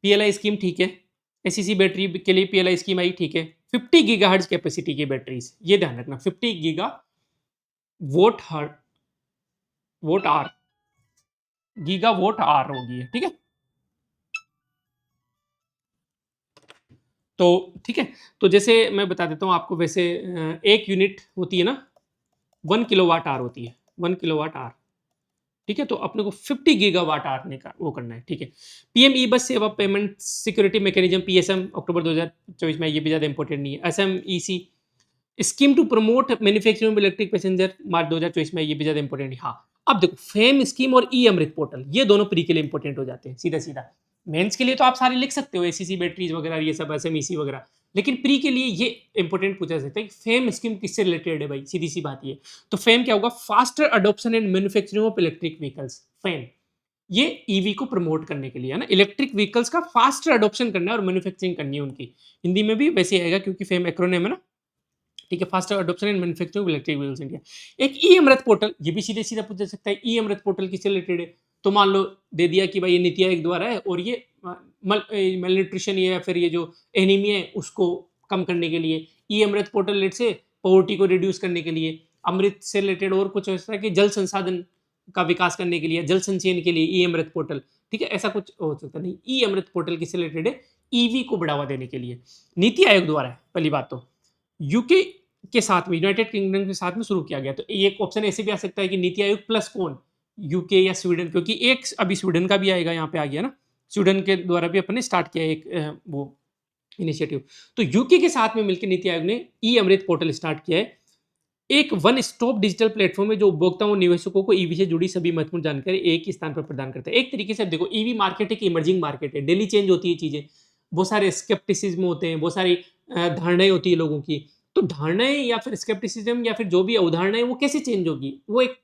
पीएलआई स्कीम ठीक है, एससीसी बैटरी के लिए पीएलआई स्कीम आई, ठीक है। 50 गीगाहर्ट्ज कैपेसिटी की बैटरीज, ये ध्यान रखना, 50 गीगा वोट हर watt hour giga watt hour होगी है, ठीक है। तो ठीक है, तो जैसे मैं बता देता हूँ आपको, वैसे एक यूनिट होती है ना, 1 किलोवाट आर होती है, 1 किलोवाट आर, ठीक है। तो अपने को 50 गीगावाट आर ने का वो करना है, ठीक है। PM E bus Sewa payment security mechanism PSM October 2024 में, ये भी ज़्यादा इंपॉर्टेंट नहीं है। SMEC scheme to promote manufacturing electric passenger, March 2024 में, ये भी ज़्यादा इंपॉर्टेंट है। हाँ, अब देखो, फेम स्कीम और ई अमृत पोर्टल, ये दोनों प्री के लिए इंपॉर्टेंट हो जाते हैं सीधा सीधा। मेंस के लिए तो आप सारे लिख सकते हो, एसीसी बैटरीज वगैरह ये सब, एसएमईसी वगैरह, लेकिन प्री के लिए ये इंपॉर्टेंट पूछा जा सकता है कि फेम स्कीम किससे रिलेटेड है भाई, सीधी सी बात ये। तो फेम क्या होगा, faster adoption and manufacturing of electric vehicles, fame. ये ईवी को प्रमोट करने के लिए है ना, इलेक्ट्रिक व्हीकल्स का फास्टर अडॉप्शन करना है और मैन्युफैक्चरिंग करनी है उनकी। हिंदी में भी वैसे आएगा क्योंकि फेम एक्रोनिम है ना, ठीक है। Faster adoption and manufacturing electric vehicles India. एक ई अमृत पोर्टल, ये भी सीधे सीधा पूछा जा सकता है, ई अमृत पोर्टल किससे रिलेटेड है। तो मान लो दे दिया कि भाई ये नीति आयोग द्वारा है, और ये मल न्यूट्रिशन या फिर ये जो एनीमिया है उसको कम करने के लिए। ई अमृत पोर्टल लेट से पॉवर्टी को रिड्यूस करने के लिए। अमृत से रिलेटेड और कुछ ऐसा है कि जल संसाधन का विकास करने के लिए, जल संचयन के लिए ई अमृत पोर्टल, ठीक है। ऐसा कुछ हो सकता नहीं। ई अमृत पोर्टल किससे रिलेटेड है, ईवी को बढ़ावा देने के लिए, नीति आयोग द्वारा है पहली बात तो। यूके के साथ में, यूनाइटेड किंगडम के साथ में शुरू किया गया। तो एक ऑप्शन ऐसे भी आ सकता है कि नीति आयोग प्लस कौन, यूके या स्वीडन, क्योंकि एक अभी स्वीडन का भी आएगा, यहाँ पे आ गया ना, स्वीडन के द्वारा भी अपन ने स्टार्ट किया एक वो इनिशिएटिव। तो यूके के साथ में मिलकर नीति आयोग ने ई अमृत पोर्टल स्टार्ट किया है, एक वन स्टॉप डिजिटल प्लेटफॉर्म है जो उपभोक्ताओं और निवेशकों को ईवी से जुड़ी सभी महत्वपूर्ण जानकारी एक ही स्थान पर प्रदान करता है। एक तरीके से देखो, ईवी मार्केट एक इमर्जिंग मार्केट है, डेली चेंज होती है चीजें, बहुत सारे स्केप्टिसिज्म होते हैं, बहुत सारी धारणाएं होती है लोगों की। तो धारणाएं या फिर स्केप्टिसिज्म या फिर जो भी अवधारणाएं, वो कैसे चेंज होगी, वो एक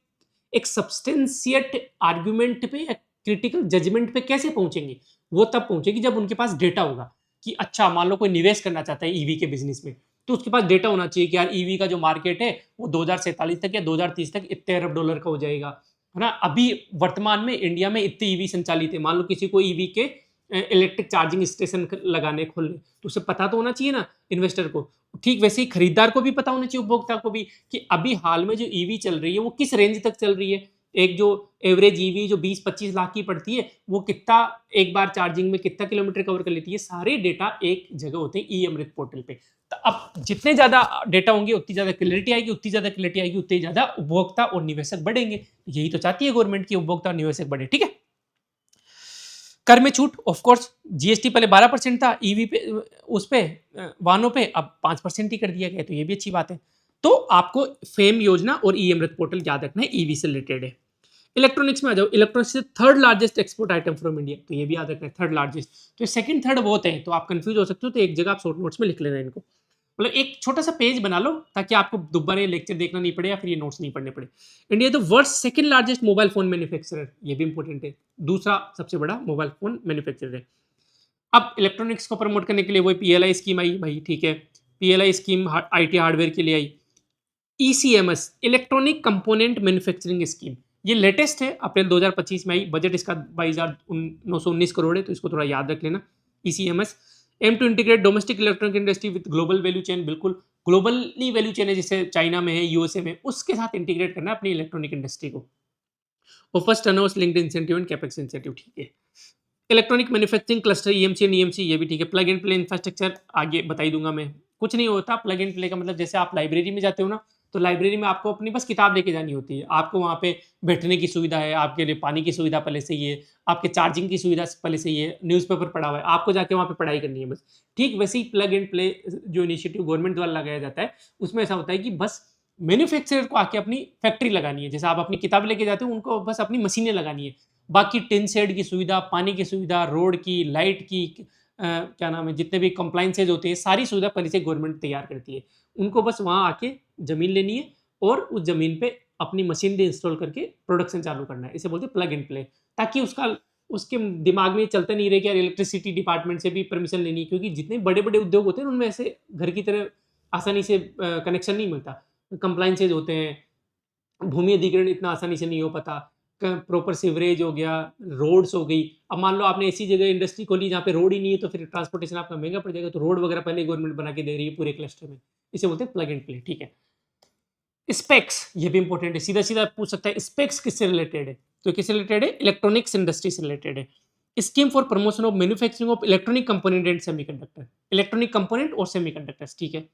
एक सब्सटेंशिएट आर्ग्यूमेंट पे या क्रिटिकल जजमेंट पे कैसे पहुंचेंगे, वो तब पहुंचेगी जब उनके पास डेटा होगा। कि अच्छा, मान लो कोई निवेश करना चाहता है ईवी के बिजनेस में, तो उसके पास डेटा होना चाहिए कि यार ईवी का जो मार्केट है वो 2047 तक या 2030 तक इतने अरब डॉलर का हो जाएगा, है ना। अभी वर्तमान में इंडिया में इतने ईवी संचालित है, मान लो किसी को ईवी के इलेक्ट्रिक चार्जिंग स्टेशन लगाने खोलने, तो उसे पता तो होना चाहिए ना इन्वेस्टर को। ठीक वैसे ही खरीदार को भी पता होना चाहिए, उपभोक्ता को भी, कि अभी हाल में जो ईवी चल रही है वो किस रेंज तक चल रही है। एक जो एवरेज ईवी जो 20-25 लाख की पड़ती है, वो कितना एक बार चार्जिंग में कितना किलोमीटर कवर कर लेती है, सारे डेटा एक जगह होते हैं ई अमृत पोर्टल पे। तो अब जितने ज्यादा डेटा होंगे उतनी ज्यादा क्लैरिटी आएगी, उतनी ज्यादा क्लैरिटी आएगी, उतनी ज्यादा उपभोक्ता और निवेशक बढ़ेंगे। यही तो चाहती है गवर्नमेंट की, उपभोक्ता और निवेशक बढ़े, ठीक है। कर में छूट, ऑफ कोर्स जीएसटी पहले 12% था ईवी पे, उस पे वाहनों पे, अब 5% ही कर दिया गया, तो ये भी अच्छी बात है। तो आपको फेम योजना और ई अमृत पोर्टल याद रखना है, ईवी से रिलेटेड है। इलेक्ट्रॉनिक्स में आ जाओ, इलेक्ट्रॉनिक्स से third largest export item from India, तो ये भी याद रखना है, थर्ड लार्जेस्ट। तो सेकंड थर्ड बहुत है, तो आप कंफ्यूज हो सकते हो, तो एक जगह आप शॉर्ट नोट्स में लिख लेना इनको, मतलब एक छोटा सा पेज बना लो ताकि आपको दोबारा लेक्चर देखना नहीं पड़े या फिर ये नोट्स नहीं पढ़ने पड़े। इंडिया तो world second largest mobile phone manufacturer, ये भी इंपॉर्टेंट है, दूसरा सबसे बड़ा मोबाइल फोन मैन्युफैक्चरर है। अब इलेक्ट्रॉनिक्स को प्रमोट करने के लिए वही पीएलआई स्कीम आई भाई, ठीक है। पीएलआई स्कीम आईटी हार्डवेयर के लिए आई। ECMS, electronic component manufacturing scheme, ये लेटेस्ट है, अप्रैल 2025 में आई। बजट इसका 22,919 करोड़ है, तो इसको थोड़ा याद रख लेना। ECMS aim to integrate domestic electronic industry with global value chain, बिल्कुल ग्लोबली वैल्यू चेन है, जैसे चाइना में है, यूएसए में, उसके साथ इंटीग्रेट करना है अपनी इलेक्ट्रॉनिक इंडस्ट्री को। Offers turnovers linked incentive and capex incentive, ठीक है। Electronic manufacturing cluster EMC and EMC, ये भी ठीक है। प्लग एंड प्ले इंफ्रास्ट्रक्चर आगे बता ही दूंगा मैं। कुछ नहीं होता प्लग एंड प्ले का मतलब, जैसे आप लाइब्रेरी में जाते हो ना, तो लाइब्रेरी में आपको अपनी बस किताब लेके जानी होती है, आपको वहाँ पे बैठने की सुविधा है, आपके लिए पानी की सुविधा पहले से ही है, आपके चार्जिंग की सुविधा पहले से ही है, न्यूज़पेपर पढ़ा हुआ है, आपको जाके वहाँ पे पढ़ाई करनी है बस। ठीक वैसे ही प्लग एंड प्ले जो इनिशिएटिव गवर्नमेंट द्वारा लगाया जाता है, उसमें ऐसा होता है कि बस मैन्युफैक्चरर को आके अपनी फैक्ट्री लगानी है, जैसे आप अपनी किताब लेके जाते हो, उनको बस अपनी मशीनें लगानी है। बाकी टिन शेड की सुविधा, पानी की सुविधा, रोड की, लाइट की, क्या नाम है, जितने भी कंप्लाइंसेज होते हैं, सारी सुविधा पहले से गवर्नमेंट तैयार करती है। उनको बस वहाँ आके ज़मीन लेनी है और उस ज़मीन पे अपनी मशीनरी इंस्टॉल करके प्रोडक्शन चालू करना है, इसे बोलते हैं प्लग एंड प्ले। ताकि उसके दिमाग में चलते नहीं रहे कि यार इलेक्ट्रिसिटी डिपार्टमेंट से भी परमिशन लेनी है, क्योंकि जितने बड़े बड़े उद्योग होते हैं उनमें ऐसे घर की तरह आसानी से कनेक्शन नहीं मिलता। कंप्लाइंसेज होते हैं, भूमि अधिग्रहण इतना आसानी से नहीं हो पाता, प्रॉपर सीवरेज हो गया, रोड्स हो गई। अब मान लो आपने ऐसी जगह इंडस्ट्री खोली जहाँ पे रोड ही नहीं है, तो फिर ट्रांसपोर्टेशन आपका महंगा पड़ जाएगा। तो रोड वगैरह पहले गवर्नमेंट बना के दे रही है पूरे क्लस्टर में, इसे बोलते हैं प्लग एंड प्ले। ठीक है, स्पेक्स ये भी इंपॉर्टेंट है, सीधा सीधा पूछ सकता है स्पेक्स किससे रिलेटेड है, तो किससे रिलेटेड है, इलेक्ट्रॉनिक्स इंडस्ट्री से रिलेटेड है। Scheme for promotion of manufacturing of electronic component and semiconductor, electronic component और सेमीकंडक्टर्स। ठीक है,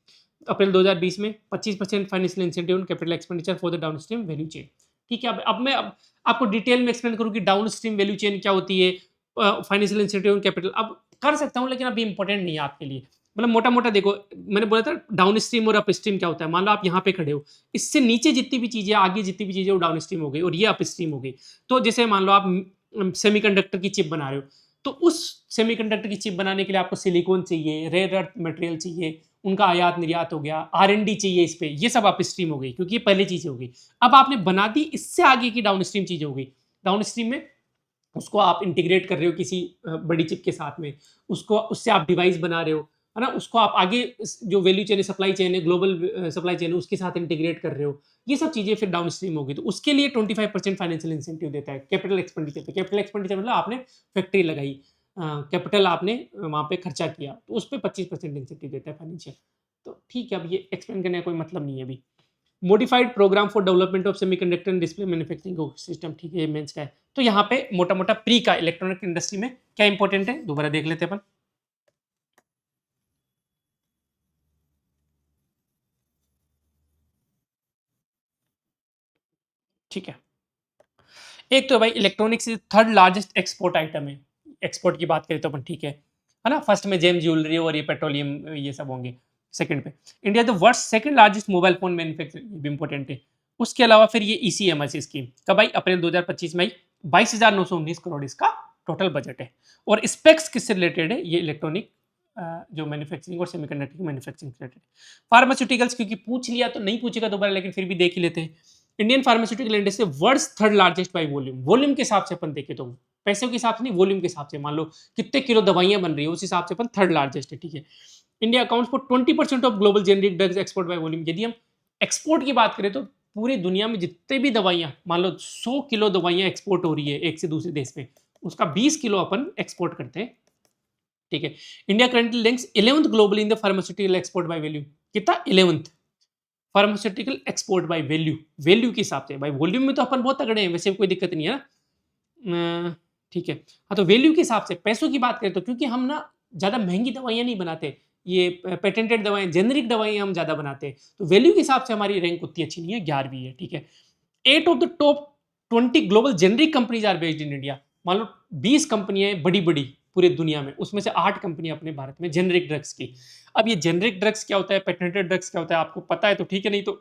अप्रैल 2020 में 25% financial incentive on capital expenditure for the downstream value chain. ठीक है, अब मैं अब आपको डिटेल में एक्सप्लेन करूँ कि डाउनस्ट्रीम वैल्यू चेन क्या होती है, फाइनेंशियल इंसेंटिव ऑन कैपिटल, अब कर सकता हूँ लेकिन अभी इंपॉर्टेंट नहीं है आपके लिए। मतलब मोटा मोटा देखो, मैंने बोला था डाउन स्ट्रीम और अप स्ट्रीम क्या होता है। मान लो आप यहाँ पे खड़े हो, इससे नीचे जितनी भी चीजें, आगे जितनी भी चीजें, वो डाउन स्ट्रीम हो गई और ये अप स्ट्रीम हो गई। तो जैसे मान लो आप सेमीकंडक्टर की चिप बना रहे हो, तो उस सेमीकंडक्टर की चिप बनाने के लिए आपको सिलिकॉन चाहिए, रेयर अर्थ मटेरियल चाहिए, उनका आयात निर्यात हो गया, R&D चाहिए इस पे, ये सब अप स्ट्रीम हो गई क्योंकि ये पहले चीजें हो गई। अब आपने बना दी, इससे आगे की डाउन स्ट्रीम चीजें हो गई। डाउन स्ट्रीम में उसको आप इंटीग्रेट कर रहे हो किसी बड़ी चिप के साथ में, उसको उससे आप डिवाइस बना रहे हो, है ना, उसको आप आगे जो वैल्यू चेन है, सप्लाई चेन है, ग्लोबल सप्लाई चेन है, उसके साथ इंटीग्रेट कर रहे हो। ये सब चीजें फिर डाउन स्ट्रीम होगी। तो उसके लिए 25% फाइनेंशियल इंसेंटिव देता है कैपिटल एक्सपेंडिचर पे। कैपिटल एक्सपेंडिचर मतलब आपने फैक्ट्री लगाई, कैपिटल आपने वहाँ पे खर्चा किया, तो उस पर 25% इंसेंटिव देता है फाइनेंशियल। तो ठीक है, अब ये एक्सप्लेन करने का कोई मतलब नहीं है अभी। Modified programme for development of semiconductor and display manufacturing system. ठीक है, ये मेंस का है। तो यहाँ पे मोटा मोटा प्री का इलेक्ट्रॉनिक इंडस्ट्री में क्या इंपॉर्टेंट है, दोबारा देख लेते हैं अपन। ठीक है, एक तो भाई electronics third largest export item है, एक्सपोर्ट की बात करें तो अपन। ठीक है ना, फर्स्ट में जेम ज्वेलरी और ये पेट्रोलियम ये सब होंगे। सेकंड पे India the world second largest mobile phone manufacturing, ये भी इंपॉर्टेंट है। उसके अलावा फिर ये ईसीएमएस स्कीम कब आई, अप्रैल 2025 में आई। 22,919 करोड़ इसका टोटल बजट है। और स्पेक्स किससे रिलेटेड है, ये इलेक्ट्रॉनिक जो मैन्युफैक्चरिंग और सेमीकंडक्टर की मैन्युफैक्चरिंग से रिलेटेड। फार्मास्यूटिकल्स क्योंकि पूछ लिया तो नहीं पूछेगा दोबारा, लेकिन फिर भी देख ही लेते हैं। Indian pharmaceutical industry world's third largest by volume. Volume के हिसाब से अपन देखें तो, पैसों के हिसाब से नहीं, वॉल्यूम के हिसाब से। मान लो कितने किलो दवाइयां बन रही है, उस हिसाब से अपन थर्ड लार्जेस्ट है। ठीक है, India accounts for 20% of global generic drugs export by volume. यदि हम एक्सपोर्ट की बात करें तो पूरी दुनिया में जितने भी दवाइयां, मान लो 100 किलो दवाइयां एक्सपोर्ट हो रही है एक से दूसरे देश में, उसका 20 किलो अपन एक्सपोर्ट करते हैं। ठीक है, India currently ranks 11th globally in the pharmaceutical export by value. कितना, 11th pharmaceutical export by value. Value के हिसाब से, भाई वॉल्यूम में तो अपन बहुत तगड़े हैं, वैसे कोई दिक्कत नहीं है ना। ठीक है, हाँ, तो वैल्यू के हिसाब से पैसों की बात करें तो, क्योंकि हम ना ज़्यादा महंगी दवाइयाँ नहीं बनाते, ये पेटेंटेड दवाएं, जेनरिक दवाइयाँ हम ज़्यादा बनाते हैं, तो वैल्यू के हिसाब से हमारी रैंक उतनी अच्छी नहीं है, 11वीं है। ठीक है, 8 of the top 20 global generic companies are based in India. मान लो 20 कंपनियां बड़ी बड़ी पूरे दुनिया में, उसमें से 8 कंपनियां अपने भारत में जेनरिक ड्रग्स की। अब ये जेनरिक ड्रग्स क्या होता है, पेटेंटेड ड्रग्स क्या होता है, आपको पता है तो ठीक है, नहीं तो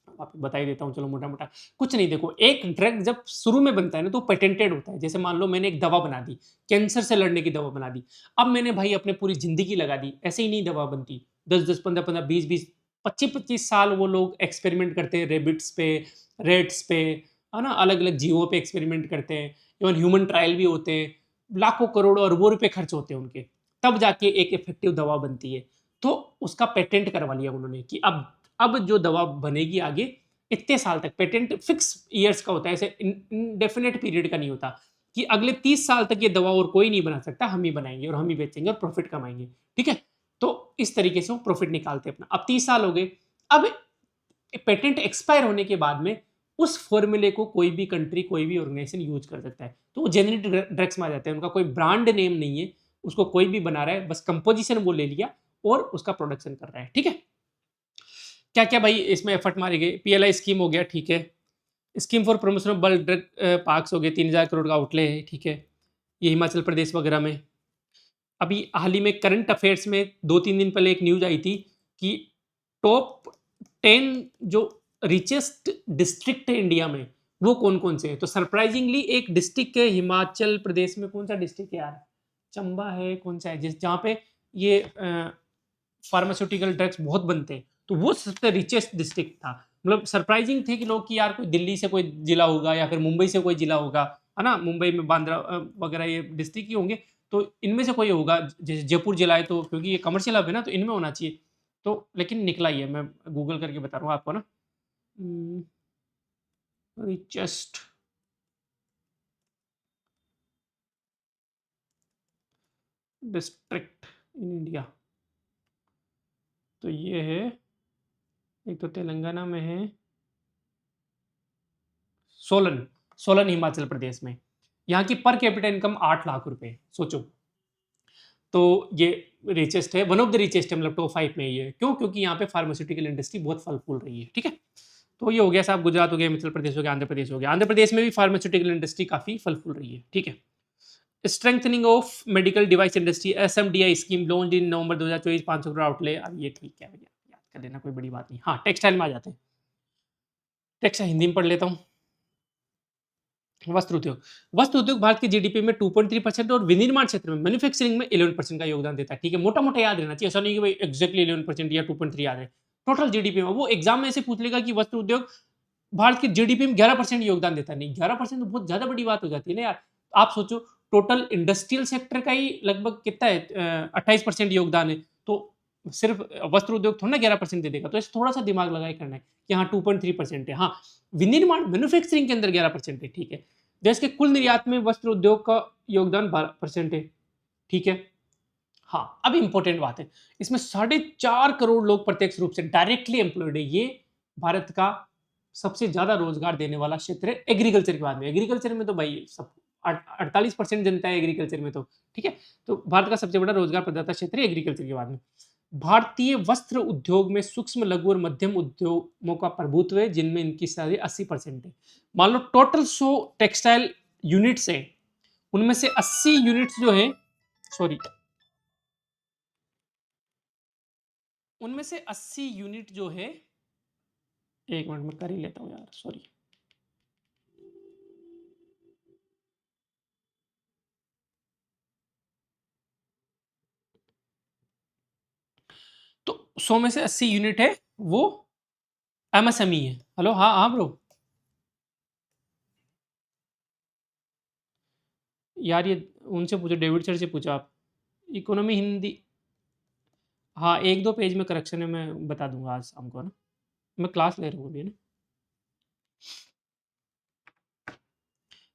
आपको बता ही देता हूँ। चलो मोटा मोटा कुछ नहीं, देखो एक ड्रग जब शुरू में बनता है ना तो पेटेंटेड होता है। जैसे मान लो मैंने एक दवा बना दी, कैंसर से लड़ने की दवा बना दी, अब मैंने भाई अपने पूरी जिंदगी लगा दी, ऐसे ही नहीं दवा बनती। 10-10, 15-15, 20-20, 25-25 साल वो लोग एक्सपेरिमेंट करते हैं, रेबिट्स पे, रेट्स पे, है ना, अलग अलग जीवों पे एक्सपेरिमेंट करते हैं, इवन ह्यूमन ट्रायल भी होते हैं, लाखों करोड़ों अरबों रुपए खर्च होते हैं उनके, तब जाके एक इफेक्टिव दवा बनती है। तो उसका पेटेंट करवा लिया उन्होंने कि अब जो दवा बनेगी आगे इतने साल तक, पेटेंट फिक्स ईयर्स का होता है, ऐसे इंडेफिनेट पीरियड का नहीं होता कि अगले 30 साल तक ये दवा और कोई नहीं बना सकता, हम ही बनाएंगे और हम ही बेचेंगे और प्रॉफिट कमाएंगे। ठीक है, तो इस तरीके से वो प्रॉफिट निकालते हैं अपना। अब 30 साल हो गए, अब पेटेंट एक्सपायर होने के बाद में उस फॉर्मूले को कोई भी कंट्री, कोई भी ऑर्गेनाइजेशन यूज कर सकता है, तो वो जेनरिक ड्रग्स में आ जाते हैं। उनका कोई ब्रांड नेम नहीं है, उसको कोई भी बना रहा है, बस कंपोजिशन वो ले लिया और उसका प्रोडक्शन कर रहा है। ठीक है, क्या क्या भाई इसमें एफर्ट मारे गए, पीएलआई स्कीम हो गया। ठीक है, scheme for promotion of bulk drug parks हो गए, 3,000 करोड़ का आउटले है। ठीक है, ये हिमाचल प्रदेश वगैरह में। अभी हाल ही में करंट अफेयर्स में 2-3 दिन पहले एक न्यूज आई थी कि टॉप 10 जो रिचेस्ट डिस्ट्रिक्ट है इंडिया में, वो कौन कौन से हैं। तो सरप्राइजिंगली एक डिस्ट्रिक्ट है हिमाचल प्रदेश में, कौन सा डिस्ट्रिक्ट है यार, चंबा है, कौन सा है, जिस जहाँ पे ये फार्मास्यूटिकल ड्रग्स बहुत बनते हैं, तो वो सबसे रिचेस्ट डिस्ट्रिक्ट था। मतलब सरप्राइजिंग थे कि लोग कि यार कोई दिल्ली से कोई जिला होगा या फिर मुंबई से कोई जिला होगा, है ना, मुंबई में बांद्रा वगैरह ये डिस्ट्रिक्ट ही होंगे, तो इनमें से कोई होगा। जैसे जयपुर जिला है तो क्योंकि ये कमर्शियल हब है ना, तो इनमें होना चाहिए। तो लेकिन निकला ही है, मैं गूगल करके बता रहा हूँ आपको ना। रिचेस्ट डिस्ट्रिक्ट इन इंडिया, तो ये है, एक तो तेलंगाना में है, सोलन, सोलन हिमाचल प्रदेश में। यहाँ की पर कैपिटा इनकम 8 लाख रुपए, सोचो। तो ये रिचेस्ट है, वन ऑफ द रिचेस्ट है, मतलब टॉप 5 में ये, क्यों? क्योंकि यहाँ पे फार्मास्यूटिकल इंडस्ट्री बहुत फल फूल रही है, ठीक है। तो ये हो गया साहब, गुजरात हो गया, हिमाचल प्रदेश हो गया, आंध्र प्रदेश हो गया। आंध्र प्रदेश में भी फार्मास्यूटिकल इंडस्ट्री काफी फल फूल रही है, ठीक है। Strengthening of medical device industry, SMDI scheme launch in November 2024, 500 crore outlay. अब ये ठीक है भैया, याद कर लेना, कोई बड़ी बात नहीं। हाँ, टेक्सटाइल में आ जाते हैं। टेक्सटाइल हिंदी में पढ़ लेता हूँ। वस्त्र उद्योग, वस्त्र उद्योग भारत की जीडीपी में 2.3% और विनिर्माण क्षेत्र में मैन्युफैक्चरिंग में 11% का योगदान देता है, ठीक है। मोटा मोटा याद रहना चाहिए, ऐसा नहीं कि भाई एग्जैक्टली 11% या 2.3 याद है। टोटल जीडीपी में, वो एग्जाम में ऐसे पूछ लेगा कि वस्त्र उद्योग भारत की जीडीपी में 11% योगदान देता है, नहीं 11% तो बहुत ज्यादा बड़ी बात हो जाती है ना यार। आप सोचो, टोटल इंडस्ट्रियल सेक्टर का ही लगभग कितना है, 28% योगदान है। तो सिर्फ वस्त्र उद्योग थोड़ा ना 11% दे देगा, तो ऐसे थोड़ा सा दिमाग लगाए करना है कि हाँ 2.3% है। हाँ, विनिर्माण मैन्युफैक्चरिंग के अंदर 11% है, ठीक है। देश के कुल निर्यात में वस्त्र उद्योग का योगदान 12% है, ठीक है। हाँ, अब इंपॉर्टेंट बात है, इसमें 4.5 करोड़ लोग प्रत्यक्ष रूप से डायरेक्टली एम्प्लॉयड है। ये भारत का सबसे ज्यादा रोजगार देने वाला क्षेत्र है एग्रीकल्चर के बाद में। एग्रीकल्चर में तो भाई सब 48% जनता है एग्रीकल्चर में, तो ठीक है। तो भारत का सबसे बड़ा रोजगार प्रदाता क्षेत्र है एग्रीकल्चर के बाद में। भारतीय वस्त्र उद्योग में सूक्ष्म लघु और मध्यम उद्योगों का प्रभुत्व है, जिनमें इनकी सारी 80% है। मान लो टोटल 100 टेक्सटाइल यूनिट्स है, उनमें से 80 यूनिट्स जो है, सॉरी, उनमें से 80 यूनिट जो है, एक मिनट में कर ही लेता हूँ यार, सॉरी। तो 100 में से 80 यूनिट है वो एमएसएमई है। हेलो, हाँ हाँ ब्रो। यार ये उनसे पूछो, डेविड सर से पूछो आप। इकोनॉमी हिंदी, हाँ एक दो पेज में करेक्शन है, मैं बता दूंगा आज शाम को ना, मैं क्लास ले रहा हूँ अभी ना।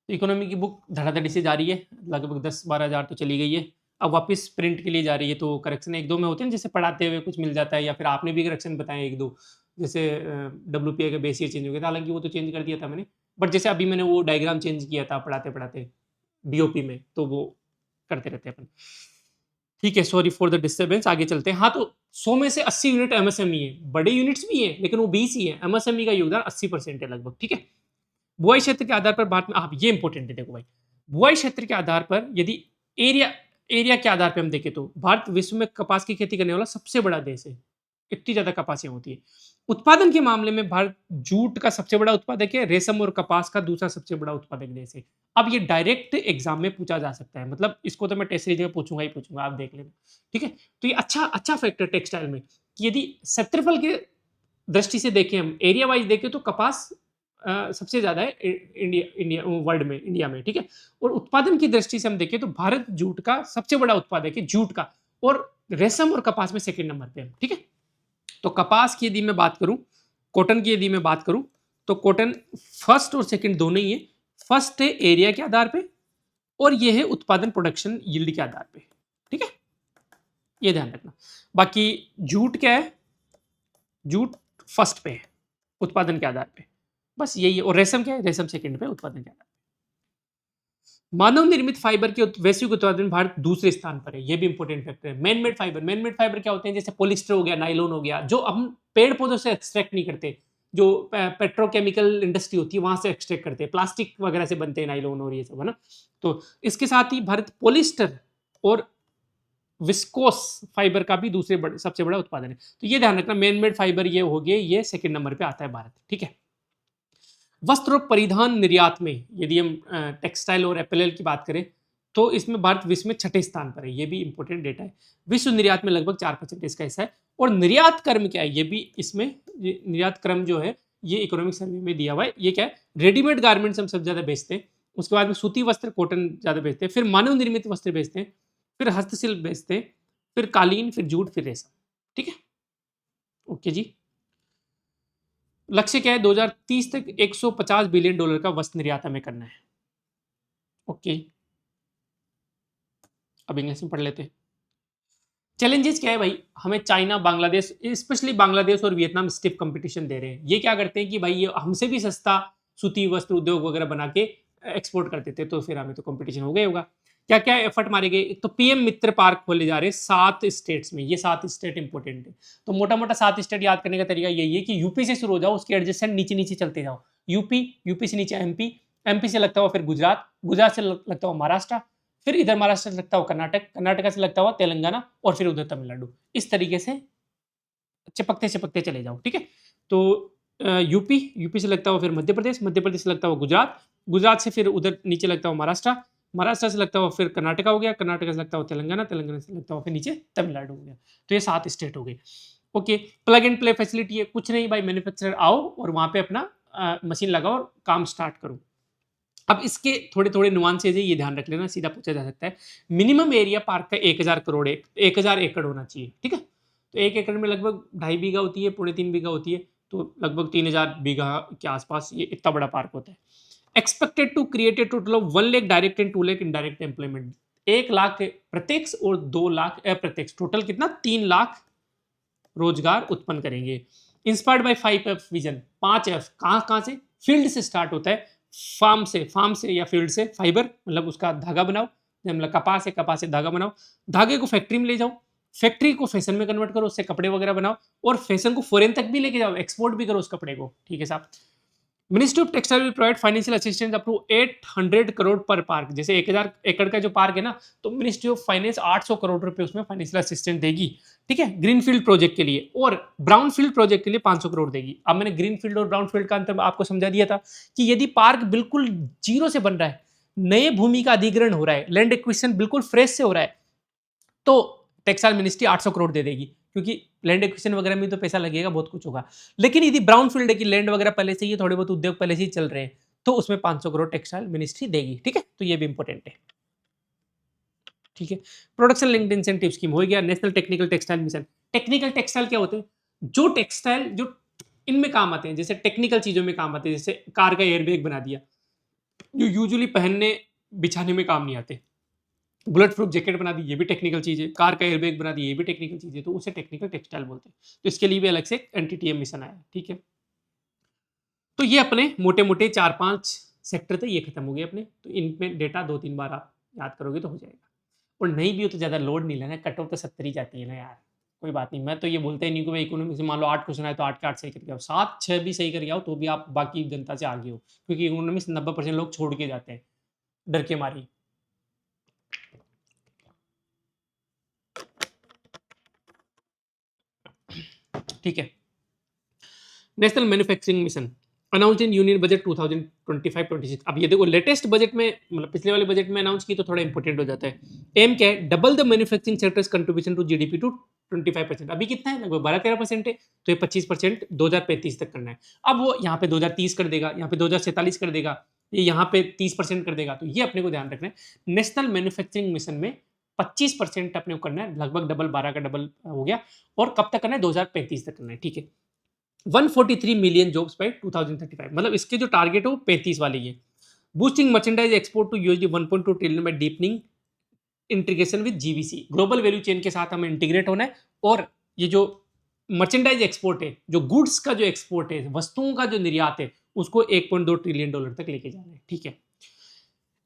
इकोनॉमी की बुक धड़ाधड़ी से जा रही है, लगभग 10-12 हज़ार तो चली गई है। अब वापस प्रिंट के लिए जा रही है, तो करेक्शन एक दो में होते हैं, जैसे पढ़ाते हुए कुछ मिल जाता है, या फिर आपने भी करेक्शन बताए एक दो, जैसे WPI का बेस ईयर चेंज हो गया था, हालांकि वो तो चेंज कर दिया था मैंने। बट जैसे अभी मैंने वो डायग्राम चेंज किया था पढ़ाते पढ़ाते BOP में, तो वो करते रहते हैं अपन। ठीक है, सॉरी फॉर द डिस्टर्बेंस, आगे चलते हैं। हाँ, तो 100 में से 80 यूनिट एमएसएमई है, बड़े यूनिट्स भी हैं लेकिन वो 20 ही है। एमएसएमई का योगदान 80% है लगभग, ठीक है। बुआई क्षेत्र के आधार पर भारत में, आप ये इंपॉर्टेंट है, देखो भाई, बुआई क्षेत्र के आधार पर यदि एरिया एरिया के आधार पर हम देखें तो भारत विश्व में कपास की खेती करने वाला सबसे बड़ा देश है। इतनी ज्यादा कपासियां होती है। उत्पादन के मामले में भारत जूट का सबसे बड़ा उत्पादक है, रेशम और कपास का दूसरा सबसे बड़ा उत्पादक देश है। अब ये डायरेक्ट एग्जाम में पूछा जा सकता है, मतलब इसको तो मैं टेस्ट सीरीज में पूछूंगा ही पूछूंगा, आप देख लेना, ठीक है। तो ये अच्छा अच्छा फैक्टर टेक्सटाइल में, कि यदि क्षेत्रफल के दृष्टि से देखें, हम एरिया वाइज देखें, तो कपास सबसे ज्यादा है इंडिया इंडिया वर्ल्ड में, इंडिया में, ठीक है। और उत्पादन की दृष्टि से हम देखें तो भारत जूट का सबसे बड़ा उत्पादक है, जूट का। और रेशम और कपास में सेकंड नंबर पे है, ठीक है। तो कपास की यदि मैं बात करूं, कॉटन की यदि मैं बात करूं, तो कॉटन फर्स्ट और सेकंड दोनों ही है। फर्स्ट है एरिया के आधार पे, और ये है उत्पादन प्रोडक्शन यील्ड के आधार पे, ठीक है। ये ध्यान रखना। बाकी जूट क्या है, जूट फर्स्ट पे है उत्पादन के आधार पे, बस यही है। और रेशम क्या है, रेशम सेकंड पे उत्पादन के आधार पे। मानव निर्मित फाइबर के वैश्विक उत्पादन में भारत दूसरे स्थान पर है, ये भी इंपॉर्टेंट फैक्टर है। Man made fibre, man made fibre क्या होते हैं, जैसे पॉलिस्टर हो गया, नाइलॉन हो गया, जो हम पेड़ पौधों से एक्सट्रैक्ट नहीं करते, जो पेट्रोकेमिकल इंडस्ट्री होती है वहां से एक्सट्रैक्ट करते हैं, प्लास्टिक वगैरह से बनते हैं नाइलॉन और ये सब, है ना। तो इसके साथ ही भारत पॉलिस्टर और विस्कोस फाइबर का भी दूसरे सबसे बड़ा उत्पादन है। तो ये ध्यान रखना, मैन मेड फाइबर ये हो गए, ये सेकंड नंबर पे आता है भारत, ठीक है। वस्त्र और परिधान निर्यात में यदि हम टेक्सटाइल और अपैरेल की बात करें, तो इसमें भारत विश्व में छठे स्थान पर है, ये भी इंपॉर्टेंट डेटा है। विश्व निर्यात में लगभग 4% इसका हिस्सा है। और निर्यात क्रम क्या है, ये भी इसमें, निर्यात क्रम जो है ये इकोनॉमिक सर्वे में दिया हुआ है। ये क्या है, रेडीमेड गारमेंट्स हम सब ज्यादा बेचते हैं, उसके बाद में सूती वस्त्र कॉटन ज्यादा बेचते हैं, फिर मानव निर्मित वस्त्र बेचते हैं, फिर हस्तशिल्प बेचते हैं, फिर कालीन, फिर जूट, फिर रेशम, ठीक है। ओके जी। लक्ष्य क्या है? 2030 तक $150 बिलियन का वस्त्र निर्यात हमें करना है। ओके, अब इंग्लिश में पढ़ लेते हैं। चैलेंजेस क्या है भाई? हमें चाइना, बांग्लादेश, स्पेशली बांग्लादेश और वियतनाम स्टिफ कंपटीशन दे रहे हैं। ये क्या करते हैं कि भाई ये हमसे भी सस्ता सूती वस्त्र उद्योग वगैरह बना के एक्सपोर्ट कर देते, तो फिर हमें तो कंपटीशन हो गया होगा। क्या क्या एफर्ट मारे गए? एक तो पीएम मित्र पार्क खोले जा रहे हैं 7 स्टेट्स में। ये 7 स्टेट इंपॉर्टेंट है। तो मोटा मोटा 7 स्टेट याद करने का तरीका यही है कि यूपी से शुरू हो जाओ, उसके एडजेसेंट नीचे नीचे चलते जाओ। यूपी, यूपी से नीचे एमपी, एमपी से लगता हुआ फिर गुजरात, गुजरात से लगता हुआ महाराष्ट्र, फिर इधर महाराष्ट्र से लगता हुआ कर्नाटक, कर्नाटक से लगता हुआ तेलंगाना, और फिर उधर तमिलनाडु। इस तरीके से चिपकते चिपकते चले जाओ, ठीक है। तो यूपी, यूपी से लगता हुआ फिर मध्य प्रदेश, मध्य प्रदेश से लगता हुआ गुजरात, गुजरात से फिर उधर नीचे लगता हुआ महाराष्ट्र, महाराष्ट्र से लगता हुआ फिर कर्नाटका हो गया, कर्नाटक से लगता हुआ तेलंगाना, तेलंगाना से लगता हुआ फिर नीचे तमिलनाडु हो गया। तो ये 7 स्टेट हो गए। Okay, plug and play facility है, कुछ नहीं भाई, मैन्युफैक्चरर आओ और वहां पे अपना मशीन लगाओ और काम स्टार्ट करो। अब इसके थोड़े थोड़े नुआंसेज है, ये ध्यान रख लेना, सीधा पूछा जा सकता है। मिनिमम एरिया पार्क का 1000 एकड़ होना चाहिए, ठीक है। तो 1 एकड़ में लगभग 2.5 बीघा होती है, 3.5 बीघा होती है, तो लगभग 3000 बीघा के आसपास ये इतना बड़ा पार्क होता है। Expected to create a total of 1 lakh direct and 2 lakh indirect employment. 1 lakh प्रत्यक्ष और 2 लाख अप्रत्यक्ष, टोटल कितना? 3 लाख रोजगार उत्पन्न करेंगे। Inspired by 5F vision, 5F कहाँ कहाँ से? फील्ड से स्टार्ट होता है, फार्म से या फील्ड से, फाइबर मतलब उसका धागा बनाओ, मतलब कपास है, कपास से धागा बनाओ, धागे को फैक्ट्री में ले जाओ, फैक्ट्री को फैशन में कन्वर्ट करो, उससे कपड़े वगैरह बनाओ, और फैशन को फॉरेन तक भी लेके जाओ, एक्सपोर्ट भी करो उस कपड़े को, ठीक है साहब। Ministry of textile will provide financial assistance up to 800 crore पर पार्क। जैसे 1000 एकड़ का जो पार्क है ना, तो मिनिस्ट्री ऑफ फाइनेंस 800 करोड़ रुपए उसमें फाइनेंशियल असिस्टेंस देगी, ठीक है, ग्रीन फील्ड प्रोजेक्ट के लिए, और ब्राउन फील्ड प्रोजेक्ट के लिए 500 करोड़ देगी। अब मैंने ग्रीन फील्ड और ब्राउन फील्ड का अंतर आपको समझा दिया था कि यदि पार्क बिल्कुल जीरो से बन रहा है, नए भूमि का अधिग्रहण हो रहा है, लैंड एक्विजिशन बिल्कुल फ्रेश से हो रहा है, तो टेक्सटाइल मिनिस्ट्री 800 करोड़ दे देगी, क्योंकि लैंड एक्विजिशन वगैरह में तो पैसा लगेगा, बहुत कुछ होगा। लेकिन यदि ब्राउन फील्ड है कि लैंड वगैरह पहले से ही, थोड़े बहुत उद्योग पहले से ही चल रहे हैं, तो उसमें 500 करोड़ टेक्सटाइल मिनिस्ट्री देगी, ठीक है। तो ये भी इंपॉर्टेंट है, ठीक है। प्रोडक्शन लिंक्ड इंसेंटिव स्कीम हो गया। National technical textile mission. Technical textile क्या होते हैं? जो टेक्सटाइल जो इनमें काम आते हैं, जैसे टेक्निकल चीजों में काम आते हैं, जैसे कार का एयरबैग बना दिया, जो यूजुअली पहनने बिछाने में काम नहीं आते। बुलेट प्रूफ जैकेट बना दी, ये भी टेक्निकल चीज है। कार का एयरबैग बना दी, ये भी टेक्निकल चीज है, तो उसे टेक्निकल टेक्सटाइल बोलते हैं। तो इसके लिए भी अलग से एनटीटीएम मिशन आया, ठीक है। तो ये अपने मोटे मोटे 4-5 सेक्टर थे, ये खत्म हो गए अपने। तो इनमें डेटा 2-3 बार आप याद करोगे तो हो जाएगा। और नहीं भी हो तो ज़्यादा लोड नहीं लेना, कट ऑफ तो 70 ही जाती है ना यार, कोई बात नहीं। मैं तो ये बोलता ही नहीं कि भाई इकोनॉमी से मान लो 8 क्वेश्चन आए तो 8 के 8 सही करके आओ, 7-6 भी सही करके आओ, तो भी आप बाकी जनता से आगे हो, क्योंकि इकोनॉमी से 90% लोग छोड़ के जाते हैं डर के मारे। ठीक है। National manufacturing mission announce in union budget 2025-26। अब ये देखो, लेटेस्ट बजट में, मतलब पिछले वाले बजट में अनाउंस की, तो थोड़ा इंपॉर्टेंट हो जाता है। एम क्या है? Double the manufacturing sector's contribution to GDP to 25%। अभी कितना है? लगभग 12-13% है, तो ये 25% 2035 तक करना है। अब वो यहाँ पे 2030 कर देगा, यहाँ पे 2047 कर देगा, ये यहाँ पे 30% कर देगा, तो ये अपने को ध्यान रखना है। नेशनल मैन्युफैक्चरिंग मिशन में 25% अपने को करना है, लगभग डबल, 12 का डबल हो गया। और कब तक करना है? 2035 तक करना है, ठीक है। 143 मिलियन जॉब्स बाय 2035, मतलब इसके जो टारगेट है वो 35 वाली है। Boosting merchandise export to USD 1.2 trillion by deepening integration with GVC. Global value chain के साथ हमें इंटीग्रेट होना है, और ये जो मर्चेंडाइज एक्सपोर्ट है, जो गुड्स का जो एक्सपोर्ट है, वस्तुओं का जो निर्यात है, उसको 1.2 ट्रिलियन डॉलर तक लेके जाना है, ठीक है।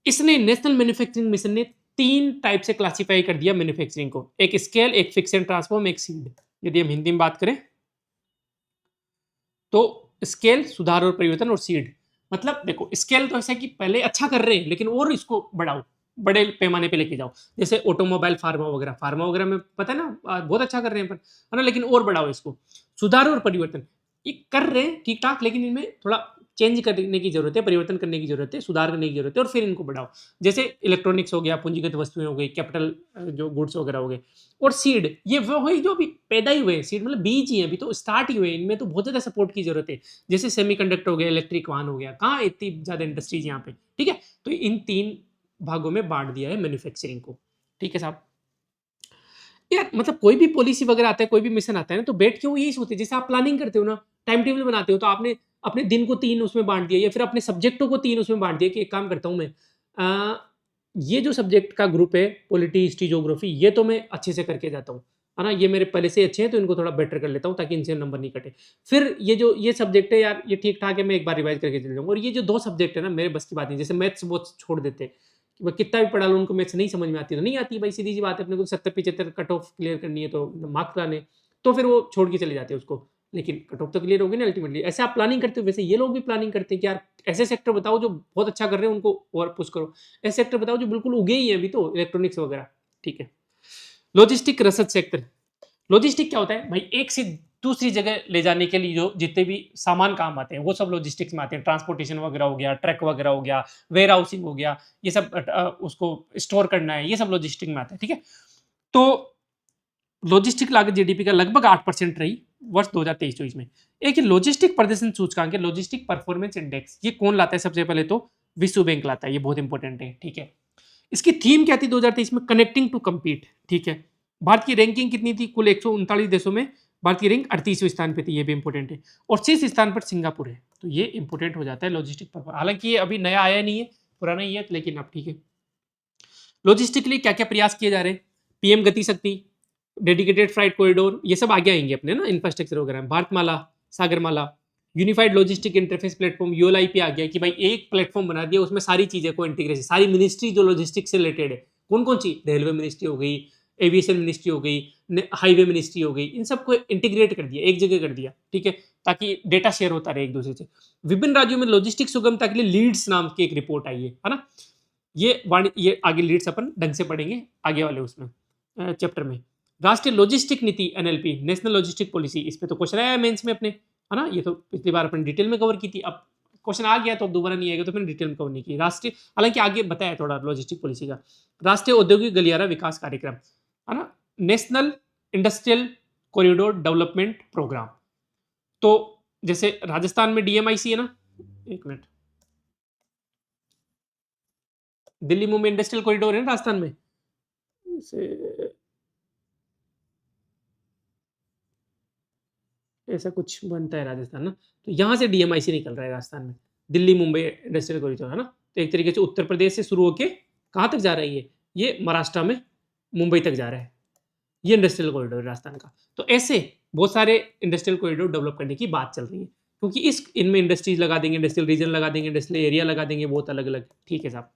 इसने नेशनल मैन्युफैक्चरिंग मिशन ने 3 टाइप से क्लासिफाई कर दिया मैन्युफैक्चरिंग को, एक स्केल, एक फिक्स एंड ट्रांसफॉर्म, एक सीड। यदि हम हिंदी में बात करें तो स्केल सुधार और परिवर्तन, और सीड मतलब देखो, स्केल तो ऐसा कि पहले अच्छा कर रहे हैं लेकिन और इसको बढ़ाओ, बड़े पैमाने पे लेके जाओ। जैसे ऑटोमोबाइल, फार्मा वगैरह में पता है ना, बहुत अच्छा कर रहे हैं पर, है ना, लेकिन और बढ़ाओ इसको। सुधार और परिवर्तन, ये कर रहे हैं ठीक ठाक, लेकिन इनमें थोड़ा चेंज करने की जरूरत है, परिवर्तन करने की जरूरत है, सुधार करने की जरूरत है, और फिर इनको बढ़ाओ। जैसे इलेक्ट्रॉनिक्स हो गया, पूंजीगत वस्तुएं हो गई, कैपिटल जो गुड्स वगैरह हो गए। और सीड, ये वो है जो अभी पैदा ही हुए, सीड मतलब बीज ही है, अभी तो स्टार्ट ही हुए, इनमें तो बहुत ज़्यादा सपोर्ट की जरूरत है। जैसे सेमीकंडक्टर हो गया, इलेक्ट्रिक वाहन हो गया, कहाँ इतनी ज़्यादा इंडस्ट्रीज यहाँ पे, ठीक है। तो इन 3 भागों में बांट दिया है मैन्युफैक्चरिंग को, ठीक है साहब। यार मतलब कोई भी पॉलिसी वगैरह आता है, कोई भी मिशन आता है ना, तो बैठ के वो यही सोचते हैं, जैसे आप प्लानिंग करते हो ना, टाइम टेबल बनाते हो, तो आपने अपने दिन को 3 उसमें बाँट दिया या फिर अपने सब्जेक्टों को 3 उसमें बाँट दिया कि एक काम करता हूँ मैं, अ, ये जो सब्जेक्ट का ग्रुप है, पॉलिटी, हिस्ट्री, ज्योग्राफी, ये तो मैं अच्छे से करके जाता हूँ, है ना? ये मेरे पहले से ही अच्छे हैं, तो इनको थोड़ा बेटर कर लेता हूँ ताकि इनसे नंबर नहीं कटे। फिर ये जो ये सब्जेक्ट है यार, ये ठीक-ठाक है, मैं एक बार रिवाइज़ करके चले जाऊँगा, और ये जो 2 सब्जेक्ट है ना, मेरे बस की बात नहीं। जैसे मैथ्स बहुत छोड़ देते हैं, कि मैं कितना भी पढ़ा लूँ, उनको मैथ्स नहीं समझ में आती, तो नहीं आती भाई, सीधी सी बात है। अपने को 70-75 कट ऑफ क्लियर करनी है, तो मार्क्स लाने, तो फिर वो छोड़ के चले जाते हैं उसको। लेकिन कट ऑफ तो क्लियर होगी ना अल्टीमेटली। ऐसे आप प्लानिंग करते हो, वैसे ये लोग भी प्लानिंग करते हैं कि यार ऐसे सेक्टर बताओ जो बहुत अच्छा कर रहे हैं, उनको और पुश करो। ऐसे सेक्टर बताओ जो बिल्कुल उगे ही हैं अभी, तो इलेक्ट्रॉनिक्स वगैरह, ठीक है। लॉजिस्टिक रिसर्च सेक्टर, लॉजिस्टिक क्या होता है भाई? एक से दूसरी जगह ले जाने के लिए जो जितने भी सामान काम आते हैं, वो सब लॉजिस्टिक्स में आते हैं। ट्रांसपोर्टेशन वगैरह हो गया, ट्रक वगैरह हो गया, वेयर हाउसिंग हो गया, ये सब उसको स्टोर करना है, ये सब लॉजिस्टिक में आता है, ठीक है। तो लॉजिस्टिक लागत जीडीपी का लगभग 8% रही वर्ष 2023-24 में। एक लॉजिस्टिक प्रदर्शन सूचकांक है, लॉजिस्टिक परफॉर्मेंस इंडेक्स, ये कौन लाता है? सबसे पहले तो विश्व बैंक लाता है, ये बहुत इंपॉर्टेंट है, ठीक है। इसकी थीम क्या थी 2023 में? कनेक्टिंग टू कम्पीट, ठीक है। भारत की रैंकिंग कितनी थी? कुल 139 देशों में भारत की रैंक 38वें स्थान पे थी, ये भी इंपॉर्टेंट है। और शीर्ष स्थान पर सिंगापुर है, तो ये इंपॉर्टेंट हो जाता है लॉजिस्टिक पर। हालांकि ये अभी नया आया नहीं है, पुराना ही है, लेकिन अब ठीक है। लॉजिस्टिक के लिए क्या क्या प्रयास किए जा रहे हैं? पीएम गति शक्ति, डेडिकेटेड फ्लाइट कॉरिडोर, ये सब आगे आएंगे अपने ना, इंफ्रास्ट्रक्चर वगैरह। Bharatmala, Sagarmala, unified logistic interface platform, ULI पे आ गया कि भाई एक प्लेटफॉर्म बना दिया, उसमें सारी चीजें को इंटीग्रेशन, सारी मिनिस्ट्री जो लॉजिस्टिक से रिलेटेड है, कौन कौन सी? रेलवे मिनिस्ट्री हो गई, एविएशन मिनिस्ट्री हो गई, हाईवे मिनिस्ट्री हो गई, इन सबको इंटीग्रेट कर दिया, एक जगह कर दिया, ठीक है, ताकि डेटा शेयर होता रहे एक दूसरे से। विभिन्न राज्यों में लॉजिस्टिक सुगमता के लिए लीड्स नाम की एक रिपोर्ट आई है ना। ये आगे लीड्स अपन ढंग से पढ़ेंगे आगे वाले उसमें चैप्टर में। राष्ट्रीय लॉजिस्टिक नीति एनएलपी, नेशनल लॉजिस्टिक पॉलिसी, इस पे तो क्वेश्चन आया मेंस में अपने, है ना। ये तो पिछली बार अपन डिटेल में कवर की थी, अब क्वेश्चन आ गया तो अब दोबारा नहीं आएगा, तो फिर डिटेल में कवर नहीं की। राष्ट्रीय, हालांकि आगे बताया थोड़ा लॉजिस्टिक पॉलिसी का। राष्ट्रीय औद्योगिक गलियारा विकास कार्यक्रम, है ना। National industrial corridor development programme. तो जैसे राजस्थान में डीएमआईसी है ना, एक minute, Delhi Mumbai industrial corridor है ना राजस्थान में, से ऐसा कुछ बनता है राजस्थान ना, तो यहाँ से डीएमआईसी निकल रहा है राजस्थान में, दिल्ली मुंबई इंडस्ट्रियल कॉरिडोर, है ना। तो एक तरीके से उत्तर प्रदेश से शुरू होके कहाँ तक जा रही है? ये महाराष्ट्र में मुंबई तक जा रहा है, ये इंडस्ट्रियल कॉरिडोर है राजस्थान का। तो ऐसे बहुत सारे इंडस्ट्रियल कॉरिडोर डेवलप करने की बात चल रही है, क्योंकि इस इनमें इंडस्ट्रीज लगा देंगे, इंडस्ट्रियल रीजन लगा देंगे, इंडस्ट्रियल एरिया लगा देंगे, बहुत अलग अलग, ठीक है साहब।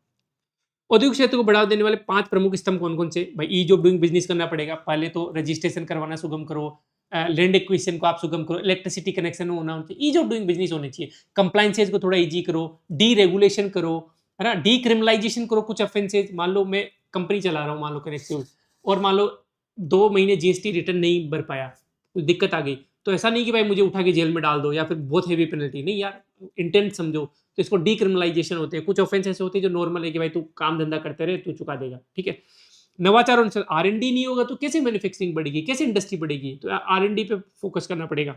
औद्योगिक क्षेत्र को बढ़ावा देने वाले 5 प्रमुख स्तंभ कौन-कौन से? भाई ईज़ ऑफ डूइंग बिज़नेस करना पड़ेगा। पहले तो रजिस्ट्रेशन करवाना सुगम करो, लैंड एक्विजिशन को आप सुगम करो, इलेक्ट्रिसिटी कनेक्शन होना चाहिए, ईज़ ऑफ डूइंग बिज़नेस होनी चाहिए। कंप्लायंसेस को थोड़ा ईज़ी करो, डीरेगुलेशन करो, है ना? डीक्रिमिनलाइजेशन करो कुछ ऑफेंसेस। मान लो मैं कंपनी चला रहा हूँ, मान लो कनेक्टिव, और मान लो 2 महीने जीएसटी रिटर्न नहीं भर पाया, कुछ दिक्कत आ गई, तो ऐसा नहीं कि भाई मुझे उठा के जेल में डाल दो या फिर बहुत हेवी पेनल्टी, नहीं यार, इंटेंट समझो, तो इसको डीक्रिमिनलाइजेशन होते हैं। कुछ ऑफेंस ऐसे होते हैं जो नॉर्मल है कि भाई तू काम धंधा करते रहे, तू चुका देगा, ठीक है। नवाचार अनुसार आर एन डी नहीं होगा तो कैसे मैन्युफैक्चरिंग बढ़ेगी, कैसे इंडस्ट्री बढ़ेगी? तो आर एन डी पे फोकस करना पड़ेगा।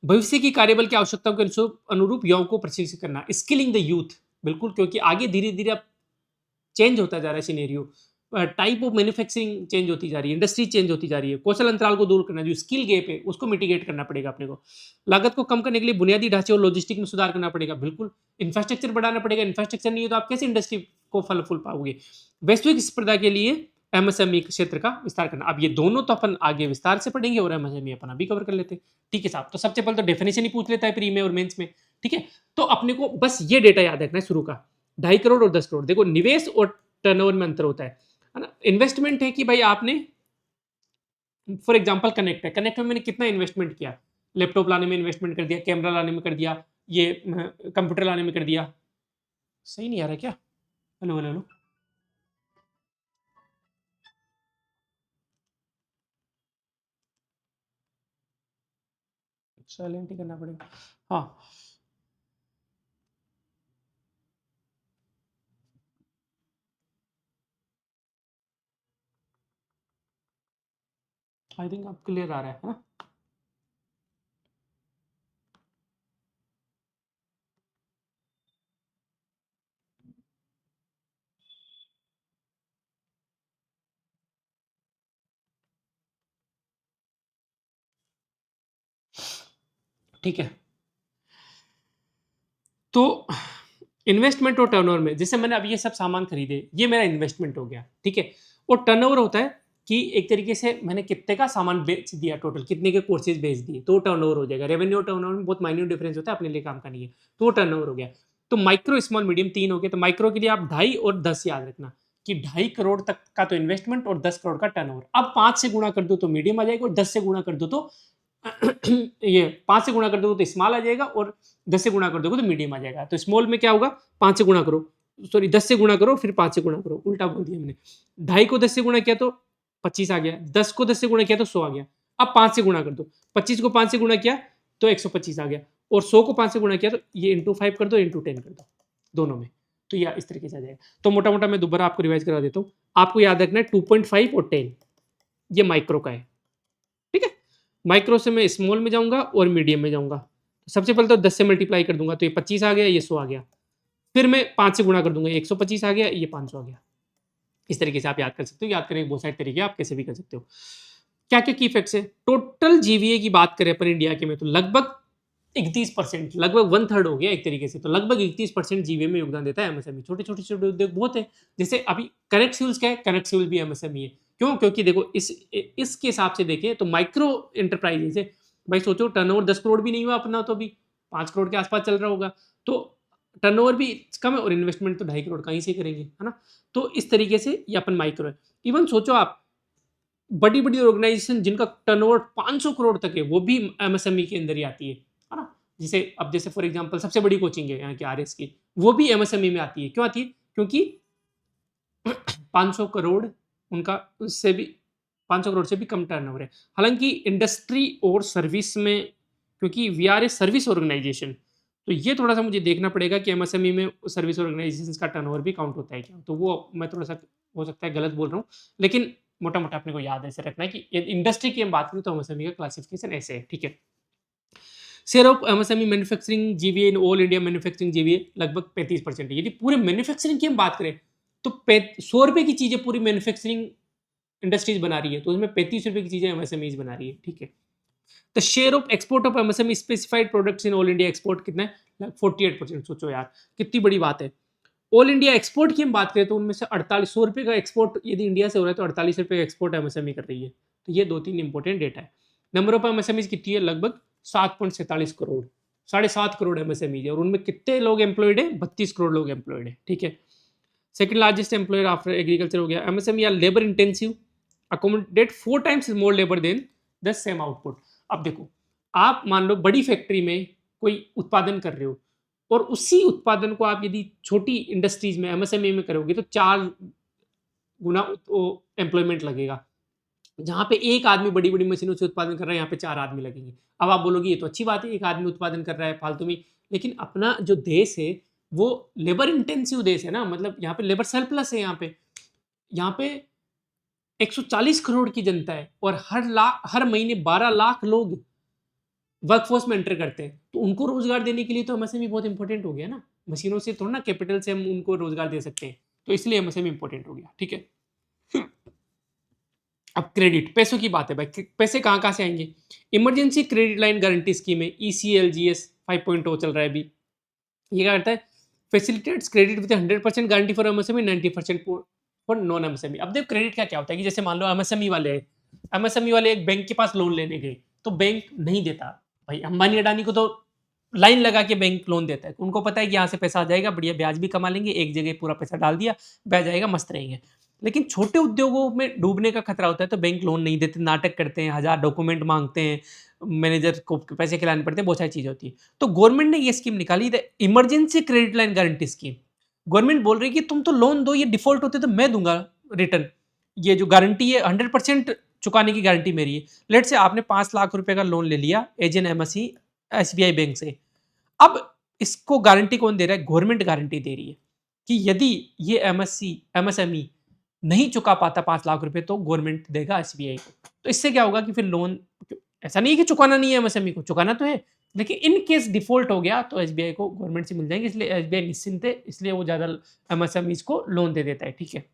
भविष्य की कार्यबल की आवश्यकताओं के अनुरूप युवाओं को प्रशिक्षित करना, स्किलिंग द यूथ, बिल्कुल, क्योंकि आगे धीरे धीरे अब चेंज होता जा रहा है scenario, type of manufacturing change होती जा रही है, इंडस्ट्री चेंज होती जा रही है। कौशल अंतराल को दूर करना, जो स्किल गैप है उसको मिटिगेट करना पड़ेगा अपने को। लागत को कम करने के लिए बुनियादी ढांचे और लॉजिस्टिक में सुधार करना पड़ेगा, बिल्कुल। इंफ्रास्ट्रक्चर बढ़ाना पड़ेगा, इंफ्रास्ट्रक्चर नहीं है तो आप कैसे इंडस्ट्री को फल फूल पाओगे? वैश्विक स्पर्धा के लिए एमएसएमई क्षेत्र का विस्तार करना। अब ये दोनों तो अपन आगे विस्तार से पढ़ेंगे, और एमएसएमई अपन अभी कवर कर लेते हैं, ठीक है साहब। तो सबसे पहले तो डेफिनेशन ही पूछ लेता है प्री में और मेंस में, ठीक है। तो अपने को बस ये डेटा याद रखना है शुरू का, 2.5 करोड़ और 10 करोड़। देखो, निवेश और टर्नओवर में अंतर होता है ना। इन्वेस्टमेंट है कि भाई आपने, फॉर एग्जांपल कनेक्ट है, कनेक्ट में मैंने कितना इन्वेस्टमेंट किया, लैपटॉप लाने में इन्वेस्टमेंट कर दिया, कैमरा लाने में कर दिया, ये कंप्यूटर लाने में कर दिया। सही नहीं आ रहा क्या? हेलो हेलो हेलो, साइलेंट ही करना पड़ेगा। हाँ, आई थिंक अब क्लियर आ रहा है ना। ठीक है। तो इन्वेस्टमेंट और टर्नओवर में जैसे मैंने अब ये सब सामान खरीदे, ये मेरा इन्वेस्टमेंट हो गया, ठीक है। और टर्नओवर होता है कि एक तरीके से मैंने कितने का सामान बेच दिया, टोटल कितने के कोर्सेज बेच दिए, तो टर्नओवर हो जाएगा। रेवेन्यू और टर्नओवर में बहुत माइन्यूट डिफरेंस होता है, अपने लिए काम का नहीं है, तो वो टर्नओवर हो गया। तो माइक्रो, स्मॉल, मीडियम 3 हो गए। तो माइक्रो के लिए आप 2.5 और 10 याद रखना कि 2.5 करोड़ तक का तो इन्वेस्टमेंट और 10 करोड़ का टर्नओवर। अब 5 से गुणा कर दो तो मीडियम आ जाएगा, और 10 से गुणा कर दो तो ये 5 से गुणा कर दोगे तो स्मॉल आ जाएगा, और 10 से गुणा कर दोगे तो मीडियम आ जाएगा। तो स्मॉल में क्या होगा, 5 से गुणा करो, सॉरी 10 से गुणा करो फिर 5 से गुणा करो, उल्टा बोल दिया मैंने। 2.5 को 10 से गुणा किया तो 25 आ गया, 10 को 10 से गुणा किया तो 100 आ गया। अब 5 से गुणा कर दो, 25 को 5 से गुणा किया तो 125 आ गया, और 100 को 5 से गुणा किया तो ये इंटू 5 कर दो, इंटू 10 कर दो दोनों में, तो यह इस तरीके से आ जाएगा। तो मोटा मोटा मैं दोबारा आपको रिवाइज करा देता हूँ। आपको याद रखना है 2.5 और 10 ये माइक्रो का है, ठीक है। माइक्रो से मैं स्मॉल में जाऊंगा और मीडियम में जाऊंगा। सबसे पहले तो 10 से मल्टीप्लाई कर दूंगा तो ये 25 आ गया, ये 100 आ गया। फिर मैं 5 से गुणा कर दूंगा, 125 आ गया, ये 500 आ गया। इस तरीके से आप याद कर सकते हो। याद करने के बहुत सारे तरीके आप कैसे भी कर सकते हो। क्या क्या की इफेक्ट्स है, टोटल जीवीए की बात करें अपन इंडिया के में तो लगभग 31%, लगभग 1/3 हो गया एक तरीके से। तो लगभग 31% जीवीए में योगदान देता है एमएसएमई। छोटे छोटे छोटे उद्योग बहुत है, जैसे अभी कनेक्ट फ्यूल्स क्या है, कनेक्ट फ्यूल भी एमएसएमई है। क्यों, क्योंकि देखो इसके हिसाब से देखें तो माइक्रो एंटरप्राइजेज है। भाई सोचो टर्नओवर 10 करोड़ भी नहीं हुआ अपना, तो अभी 5 करोड़ के आसपास चल रहा होगा, तो टर्नओवर भी कम है और इन्वेस्टमेंट तो 2.5 करोड़ कहीं से करेंगे, है ना। तो इस तरीके से ये अपन माइक्रो है। इवन सोचो आप, बड़ी बड़ी ऑर्गेनाइजेशन जिनका टर्नओवर 500 करोड़ तक है वो भी एमएसएमई के अंदर ही आती है ना। जैसे अब जैसे फॉर एग्जांपल सबसे बड़ी कोचिंग है यहाँ की आरएस की, वो भी एमएसएमई में आती है। क्यों आती है, क्योंकि 500 करोड़ उनका, उससे भी 500 करोड़ से भी कम टर्नओवर है। हालांकि इंडस्ट्री और सर्विस में, क्योंकि we are a service organisation, तो ये थोड़ा सा मुझे देखना पड़ेगा कि एमएसएमई में सर्विस ऑर्गेनाइजेशन का टर्नओवर भी काउंट होता है क्या। तो वो मैं थोड़ा सा हो सकता है गलत बोल रहा हूँ, लेकिन मोटा मोटा अपने को याद ऐसे रखना है कि इंडस्ट्री की हम बात करें तो एमएसएमई का क्लासिफिकेशन ऐसे है, ठीक है। Share of MSME manufacturing GVA in all India manufacturing GVA लगभग 35% है। यदि पूरे मैन्युफैक्चरिंग की हम बात करें तो 100 रुपए की चीजें पूरी मैन्युफैक्चरिंग इंडस्ट्रीज बना रही है, तो उसमें 35 रुपए की चीजें एमएसएमईज बना रही है, ठीक है। The share of export of MSME specified products in all India export कितना है, 48%। सोचो यार कितनी बड़ी बात है। ऑल इंडिया एक्सपोर्ट की हम बात करें तो उनमें से 4800 रुपए का एक्सपोर्ट यदि इंडिया से हो रहा है तो 48 रुपए का एक्सपोर्ट एमएसएमई कर रही है। तो ये 2-3 इंपॉर्टेंट डेटा है। नंबर ऑफ एमएसएमईज कितनी है, लगभग 7.47 करोड़, 7.5 करोड़ एमएसएमईज है, और उनमें कितने लोग एम्प्लॉयड है, 32 करोड़ लोग एम्प्लॉयड है, ठीक है। Second largest employer after agriculture हो गया। MSME are labour intensive, accommodate 4 times more labour than the same output. अब देखो, आप मान लो बड़ी फैक्ट्री में कोई उत्पादन कर रहे हो, और उसी उत्पादन को आप यदि छोटी इंडस्ट्रीज में एमएसएमई में करोगे तो 4 गुना एम्प्लॉयमेंट लगेगा। जहाँ पे एक आदमी बड़ी बड़ी मशीनों से उत्पादन कर रहा है, यहाँ पे 4 आदमी लगेंगे। अब आप बोलोगे ये तो अच्छी बात है, एक आदमी उत्पादन कर रहा है फालतू में, लेकिन अपना जो देश है वो लेबर इंटेंसिव देश है ना, मतलब यहाँ पे लेबर सरप्लस है। यहाँ पे 140 करोड़ की जनता है, और हर महीने 12 लाख लोग वर्कफोर्स में एंटर करते हैं, तो उनको रोजगार देने के लिए तो एमएसएमई बहुत इंपॉर्टेंट हो गया ना। मशीनों से थोड़ा ना, कैपिटल से हम उनको रोजगार दे सकते हैं, तो इसलिए एमएसएमई इंपॉर्टेंट हो गया, ठीक है। अब क्रेडिट, पैसों की बात है भाई, पैसे कहाँ कहाँ से आएंगे। Emergency credit line guarantee scheme है, ईसीएलजीएस 5.0 चल रहा है अभी। ये क्या करता है, facilitates credit with 100% guarantee for MSME, 90% for non MSME. अब देखो क्रेडिट क्या क्या होता है कि जैसे मान लो एमएसएमई वाले एक बैंक के पास लोन लेने गए, तो बैंक नहीं देता। भाई अंबानी अडानी को तो लाइन लगा के बैंक लोन देता है, उनको पता है कि यहाँ से पैसा आ जाएगा, बढ़िया ब्याज भी कमा लेंगे, एक जगह पूरा पैसा डाल दिया, ब्याज आएगा, मस्त रहेंगे। लेकिन छोटे उद्योगों में डूबने का खतरा होता है, तो बैंक लोन नहीं देते, नाटक करते हैं, 1000 डॉक्यूमेंट मांगते हैं, मैनेजर को पैसे खिलाने पड़ते हैं, बहुत सारी चीज़ें होती है। तो गवर्नमेंट ने ये स्कीम निकाली, the emergency credit line guarantee scheme. Government बोल रही है कि तुम तो लोन दो, ये डिफॉल्ट होते तो मैं दूंगा रिटर्न, ये जो गारंटी है 100% चुकाने की गारंटी मेरी है। लेट से आपने 5 लाख रुपए का लोन ले लिया as an MSE SBI bank से। अब इसको गारंटी कौन दे रहा है, गवर्नमेंट गारंटी दे रही है कि यदि ये एमएसएमई नहीं चुका पाता 5 लाख रुपए तो गवर्नमेंट देगा एसबीआई को। तो इससे क्या होगा कि फिर लोन, ऐसा नहीं है कि चुकाना नहीं है एमएसएमई को, चुकाना तो है, लेकिन इन केस डिफॉल्ट हो गया तो एसबीआई को गवर्नमेंट से मिल जाएंगे, इसलिए एसबीआई निश्चिंत है, इसलिए वो ज्यादा एमएसएमई को लोन दे देता है, ठीक है।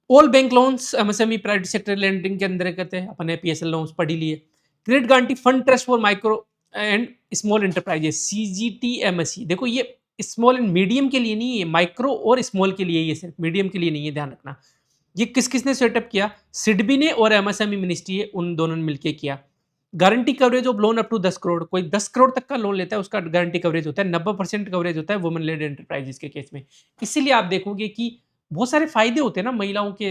All bank loans MSME private sector lending के अंदर कहते हैं, अपने पीएसएल लोन्स पढ़ ही लिए। Credit guarantee fund trust for micro and small enterprises, CGTMSE। देखो ये स्मॉल एंड मीडियम के लिए नहीं है, माइक्रो और स्मॉल के लिए, ये सिर्फ मीडियम के लिए नहीं है, ध्यान रखना। ये किसने सेटअप किया? सिडबी ने और एमएसएमई मिनिस्ट्री है, उन दोनों ने मिलकर किया। Guarantee coverage of loan up to 10 crore, कोई 10 करोड़ तक का लोन लेता है उसका गारंटी कवरेज होता है 90% कवरेज होता है वुमेन लेड एंटरप्राइजेस के केस में। इसीलिए आप देखोगे कि बहुत सारे फायदे होते हैं ना महिलाओं के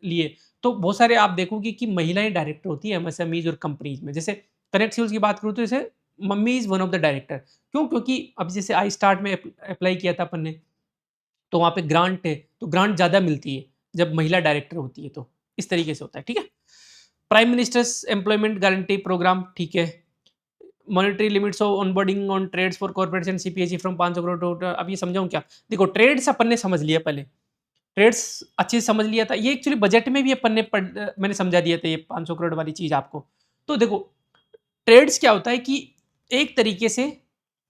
लिए। तो बहुत सारे आप देखोगे कि महिलाएं डायरेक्टर होती है एमएसएमईज और कंपनीज में। जैसे कनेक्ट सेल्स की बात करूँ तो जैसे mummy is one of the director. क्यों? क्योंकि अब जैसे आई स्टार्ट में अप्लाई किया था अपन ने, तो वहाँ पे ग्रांट है, तो ग्रांट ज़्यादा मिलती है जब महिला डायरेक्टर होती है, तो इस तरीके से होता है। ठीक है। Prime minister's employment guarantee programme, ठीक है। Monetary limits of onboarding on trades for corporates and CPSE from 500 crore to, अब ये समझाऊं क्या? देखो ट्रेड्स अपन ने समझ लिया, पहले ट्रेड्स अच्छे से समझ लिया था, ये एक्चुअली बजट में भी अपन ने मैंने समझा दिया था ये 500 करोड़ वाली चीज आपको। तो देखो ट्रेड्स क्या होता है कि एक तरीके से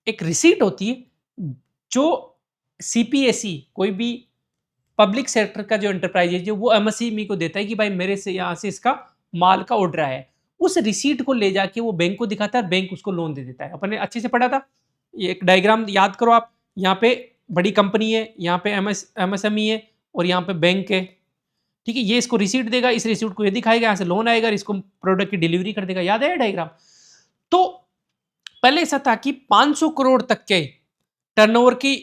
एक रिसीट होती है जो सीपीएसई कोई भी पब्लिक सेक्टर का जो एंटरप्राइज है जो वो एमएसएमई को देता है कि भाई मेरे से यहाँ से इसका माल का ऑर्डर आया है। उस रिसीट को ले जाके वो बैंक को दिखाता है, बैंक उसको लोन दे देता है। अपन ने अच्छे से पढ़ा था, ये एक डायग्राम याद करो आप। यहाँ पे बड़ी कंपनी है, यहाँ पे एमएसएमई है और यहाँ पे बैंक है। ठीक है, ये इसको रिसीट देगा, इस रिसीट को ये दिखाएगा, यहाँ से लोन आएगा, इसको प्रोडक्ट की डिलीवरी कर देगा। याद है डायग्राम? तो पहले ऐसा था कि 500 करोड़ तक के टर्नओवर की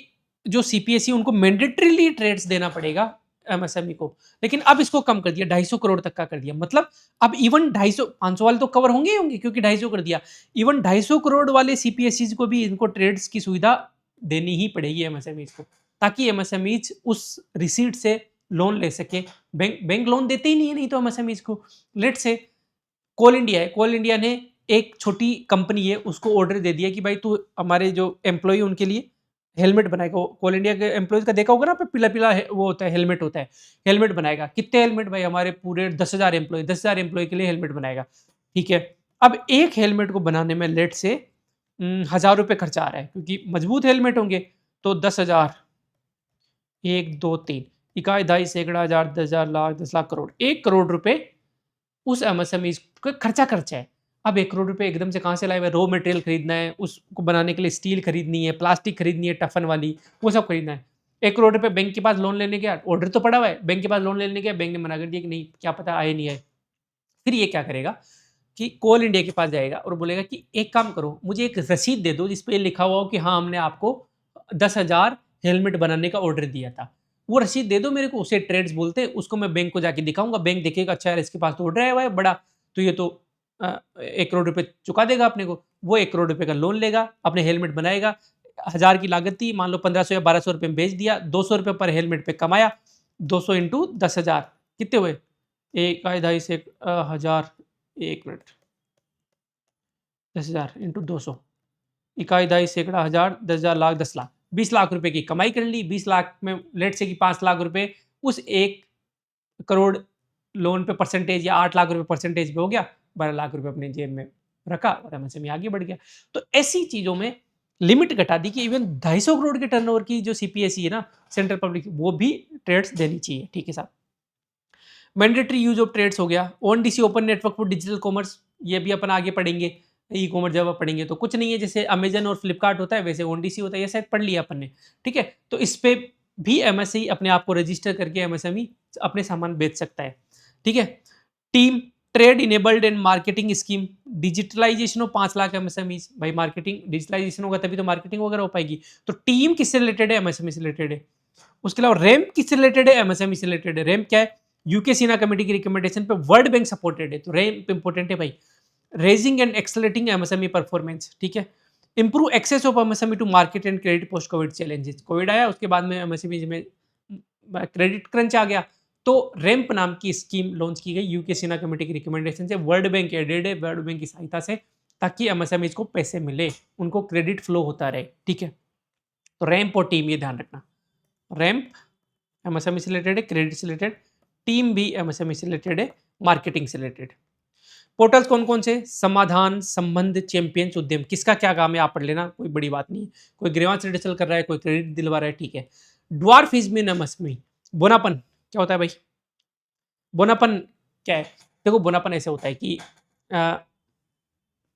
जो सीपीएसई उनको मैंडेटरीली ट्रेड्स देना पड़ेगा एमएसएमई को, लेकिन अब इसको कम कर दिया, 250 करोड़ तक का कर दिया। मतलब अब इवन 250, 500 वाले तो कवर होंगे ही होंगे क्योंकि 250 कर दिया, इवन 250 करोड़ वाले सीपीएसई को भी इनको ट्रेड्स की सुविधा देनी ही पड़ेगी एमएसएमई को, ताकि एमएसएमई उस रिसीट से लोन ले सके। बैंक लोन देते ही नहीं है, नहीं तो एमएसएमई को। लेट से कोल इंडिया है, कोल इंडिया ने एक छोटी कंपनी है उसको ऑर्डर दे दिया कि भाई तू हमारे जो एम्प्लॉय उनके लिए हेलमेट बनाएगा। कोल इंडिया के एम्प्लॉयज का देखा होगा ना, पीला पीला वो होता है, हेलमेट होता है। हेलमेट बनाएगा, कितने हेलमेट भाई? हमारे पूरे 10,000 एम्प्लॉय, 10,000 एम्प्लॉय के लिए हेलमेट बनाएगा। ठीक है, अब एक हेलमेट को बनाने में लेट से 1,000 रुपये खर्चा आ रहा है, क्योंकि मजबूत हेलमेट होंगे। तो 10,000, 1, 2, 3, इकाई, ढाई, सैकड़ा, हजार, 10,000, लाख, 10 लाख, करोड़, 1 करोड़ रुपए उस एमएसएमई का खर्चा है। अब 1 करोड़ रुपए एकदम से कहाँ से लाए? रॉ मटेरियल खरीदना है, उसको बनाने के लिए स्टील खरीदनी है, प्लास्टिक खरीदनी है टफन वाली, वो सब खरीदना है। 1 करोड़ रुपए बैंक के पास लोन लेने गया, ऑर्डर तो पड़ा हुआ है, बैंक के पास लोन लेने गया, बैंक ने मना कर दिया कि नहीं, क्या पता आए नहीं आए। फिर ये क्या करेगा कि कोल इंडिया के पास जाएगा और बोलेगा कि एक काम करो, मुझे एक रसीद दे दो जिस पे लिखा हुआ हो कि हाँ हमने आपको 10,000 हेलमेट बनाने का ऑर्डर दिया था। वो रसीद दे दो मेरे को, उसे ट्रेड्स बोलते हैं, उसको मैं बैंक को जाके दिखाऊंगा, बैंक देखेगा अच्छा यार इसके पास तो ऑर्डर आया हुआ है बड़ा, तो ये तो 1 करोड़ रुपए चुका देगा अपने को। वो 1 करोड़ रुपए का लोन लेगा, अपने हेलमेट बनाएगा। 1,000 की लागत थी, मान लो 1,500 या 1,200 रुपये में बेच दिया, 200 रुपये पर हेलमेट पे कमाया। 200 इंटू 10,000 कितने हुए? एक, ढाई से 1,000, 1 मिनट, 10,000 इंटू 200, इकाई, ढाई, सैकड़ा, हजार, 10,000, लाख, 10 लाख, 20 लाख रुपए की कमाई कर ली। 20 लाख में लेट से कि 5 लाख रुपए उस 1 करोड़ लोन पे परसेंटेज या 8 लाख रुपए परसेंटेज पे हो गया, 12 लाख रुपए अपने जेब में रखा और एमएसएमई आगे बढ़ गया। तो ऐसी चीजों में लिमिट घटा दी कि इवन 250 करोड़ के टर्नओवर की जो सीपीएसई है ना, सेंट्रल पब्लिक, वो भी ट्रेड्स देनी चाहिए। ठीक है साहब। मैंडेटरी यूज ऑफ ट्रेड्स हो गया। ONDC open network for digital commerce, ये भी अपन आगे पढ़ेंगे, ई कॉमर्स जब पढ़ेंगे तो कुछ नहीं है, जैसे अमेजन और फ्लिपकार्ट होता है वैसे ओएनडीसी होता है, ये शायद पढ़ लिया अपन ने। ठीक है, तो इस पे भी एमएसई अपने आप को रजिस्टर करके एमएसएमई अपने सामान बेच सकता है। ठीक है। Team trade enabled and marketing scheme, digitalisation of 5 lakh MSME. भाई मार्केटिंग डिजिटलाइजेशन होगा तभी तो मार्केटिंग वगैरह हो पाएगी। तो टीम किससे रिलेटेड है? एमएसएमई से रिलेटेड है। उसके अलावा रैम्प किससे रिलेटेड है? एमएसएमई से रिलेटेड है। रैम्प क्या है? यूके सीना कमेटी की रिकमेंडेशन पे वर्ल्ड बैंक सपोर्टेड है, तो रैम्प इंपॉर्टेंट है भाई। Raising and accelerating MSME performance. ठीक है। Improve access of MSME to market and credit post covid challenges. Covid आया उसके बाद में एमएसएमई में क्रेडिट क्रंच आ गया, तो रैम्प नाम की स्कीम लॉन्च की गई यूके सीना कमेटी की रिकमेंडेशन से। वर्ल्ड बैंक एडेड है, वर्ल्ड बैंक की सहायता से, ताकि एमएसएमई को पैसे मिले, उनको क्रेडिट फ्लो होता रहे। ठीक है, तो रैम्प और टीम ये ध्यान रखना। रैम्प एमएसएमई से रिलेटेड है, क्रेडिट से रिलेटेड। टीम भी एमएसएमई से रिलेटेड है, मार्केटिंग से रिलेटेड। पोर्टल्स कौन कौन से? समाधान, संबंध, चैंपियंस, उद्यम। किसका क्या काम है आप पढ़ लेना, कोई बड़ी बात नहीं है। कोई ग्रीवांस रिडर्सल कर रहा है, कोई क्रेडिट दिलवा रहा है। ठीक है। ड्वार्फिज्म इन एमएसएमई, बोनापन क्या होता है भाई? बोनापन क्या है? देखो बोनापन ऐसे होता है कि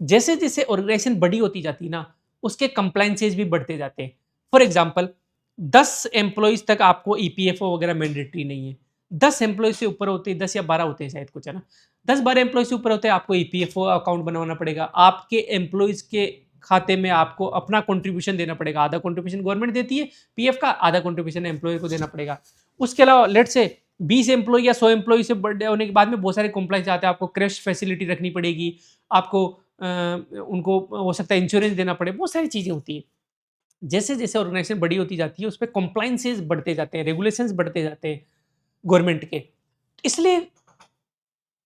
जैसे जैसे ऑर्गेनाइजेशन बड़ी होती जाती है ना, उसके कंप्लायंसेस भी बढ़ते जाते हैं। फॉर एग्जांपल 10 एम्प्लॉइज तक आपको ईपीएफओ वगैरह मैंडेटरी नहीं है। 10 एम्प्लॉइज से ऊपर होते हैं, 10 या 12 होते हैं शायद, कुछ है ना। 10-12 एम्प्लॉइज से ऊपर होते हैं, आपको ईपीएफओ अकाउंट बनवाना पड़ेगा। आपके एम्प्लॉइज के खाते में आपको अपना कंट्रीब्यूशन देना पड़ेगा। आधा कंट्रीब्यूशन गवर्नमेंट देती है पीएफ का, आधा कंट्रीब्यूशन एम्प्लॉय को देना पड़ेगा। उसके अलावा लेट्स से 20 एम्प्लॉय या 100 एम्प्लॉय से बड़े होने के बाद में बहुत सारे कॉम्प्लाइंस आते हैं। आपको क्रैश फैसिलिटी रखनी पड़ेगी, आपको उनको हो सकता है इंश्योरेंस देना पड़े, बहुत सारी चीज़ें होती हैं। जैसे-जैसे ऑर्गेनाइज़ेशन बड़ी होती जाती है, उसपे कॉम्प्लायंसेस बढ़ते जाते हैं, रेगुलेशंस बढ़ते जाते हैं गवर्नमेंट के। इसलिए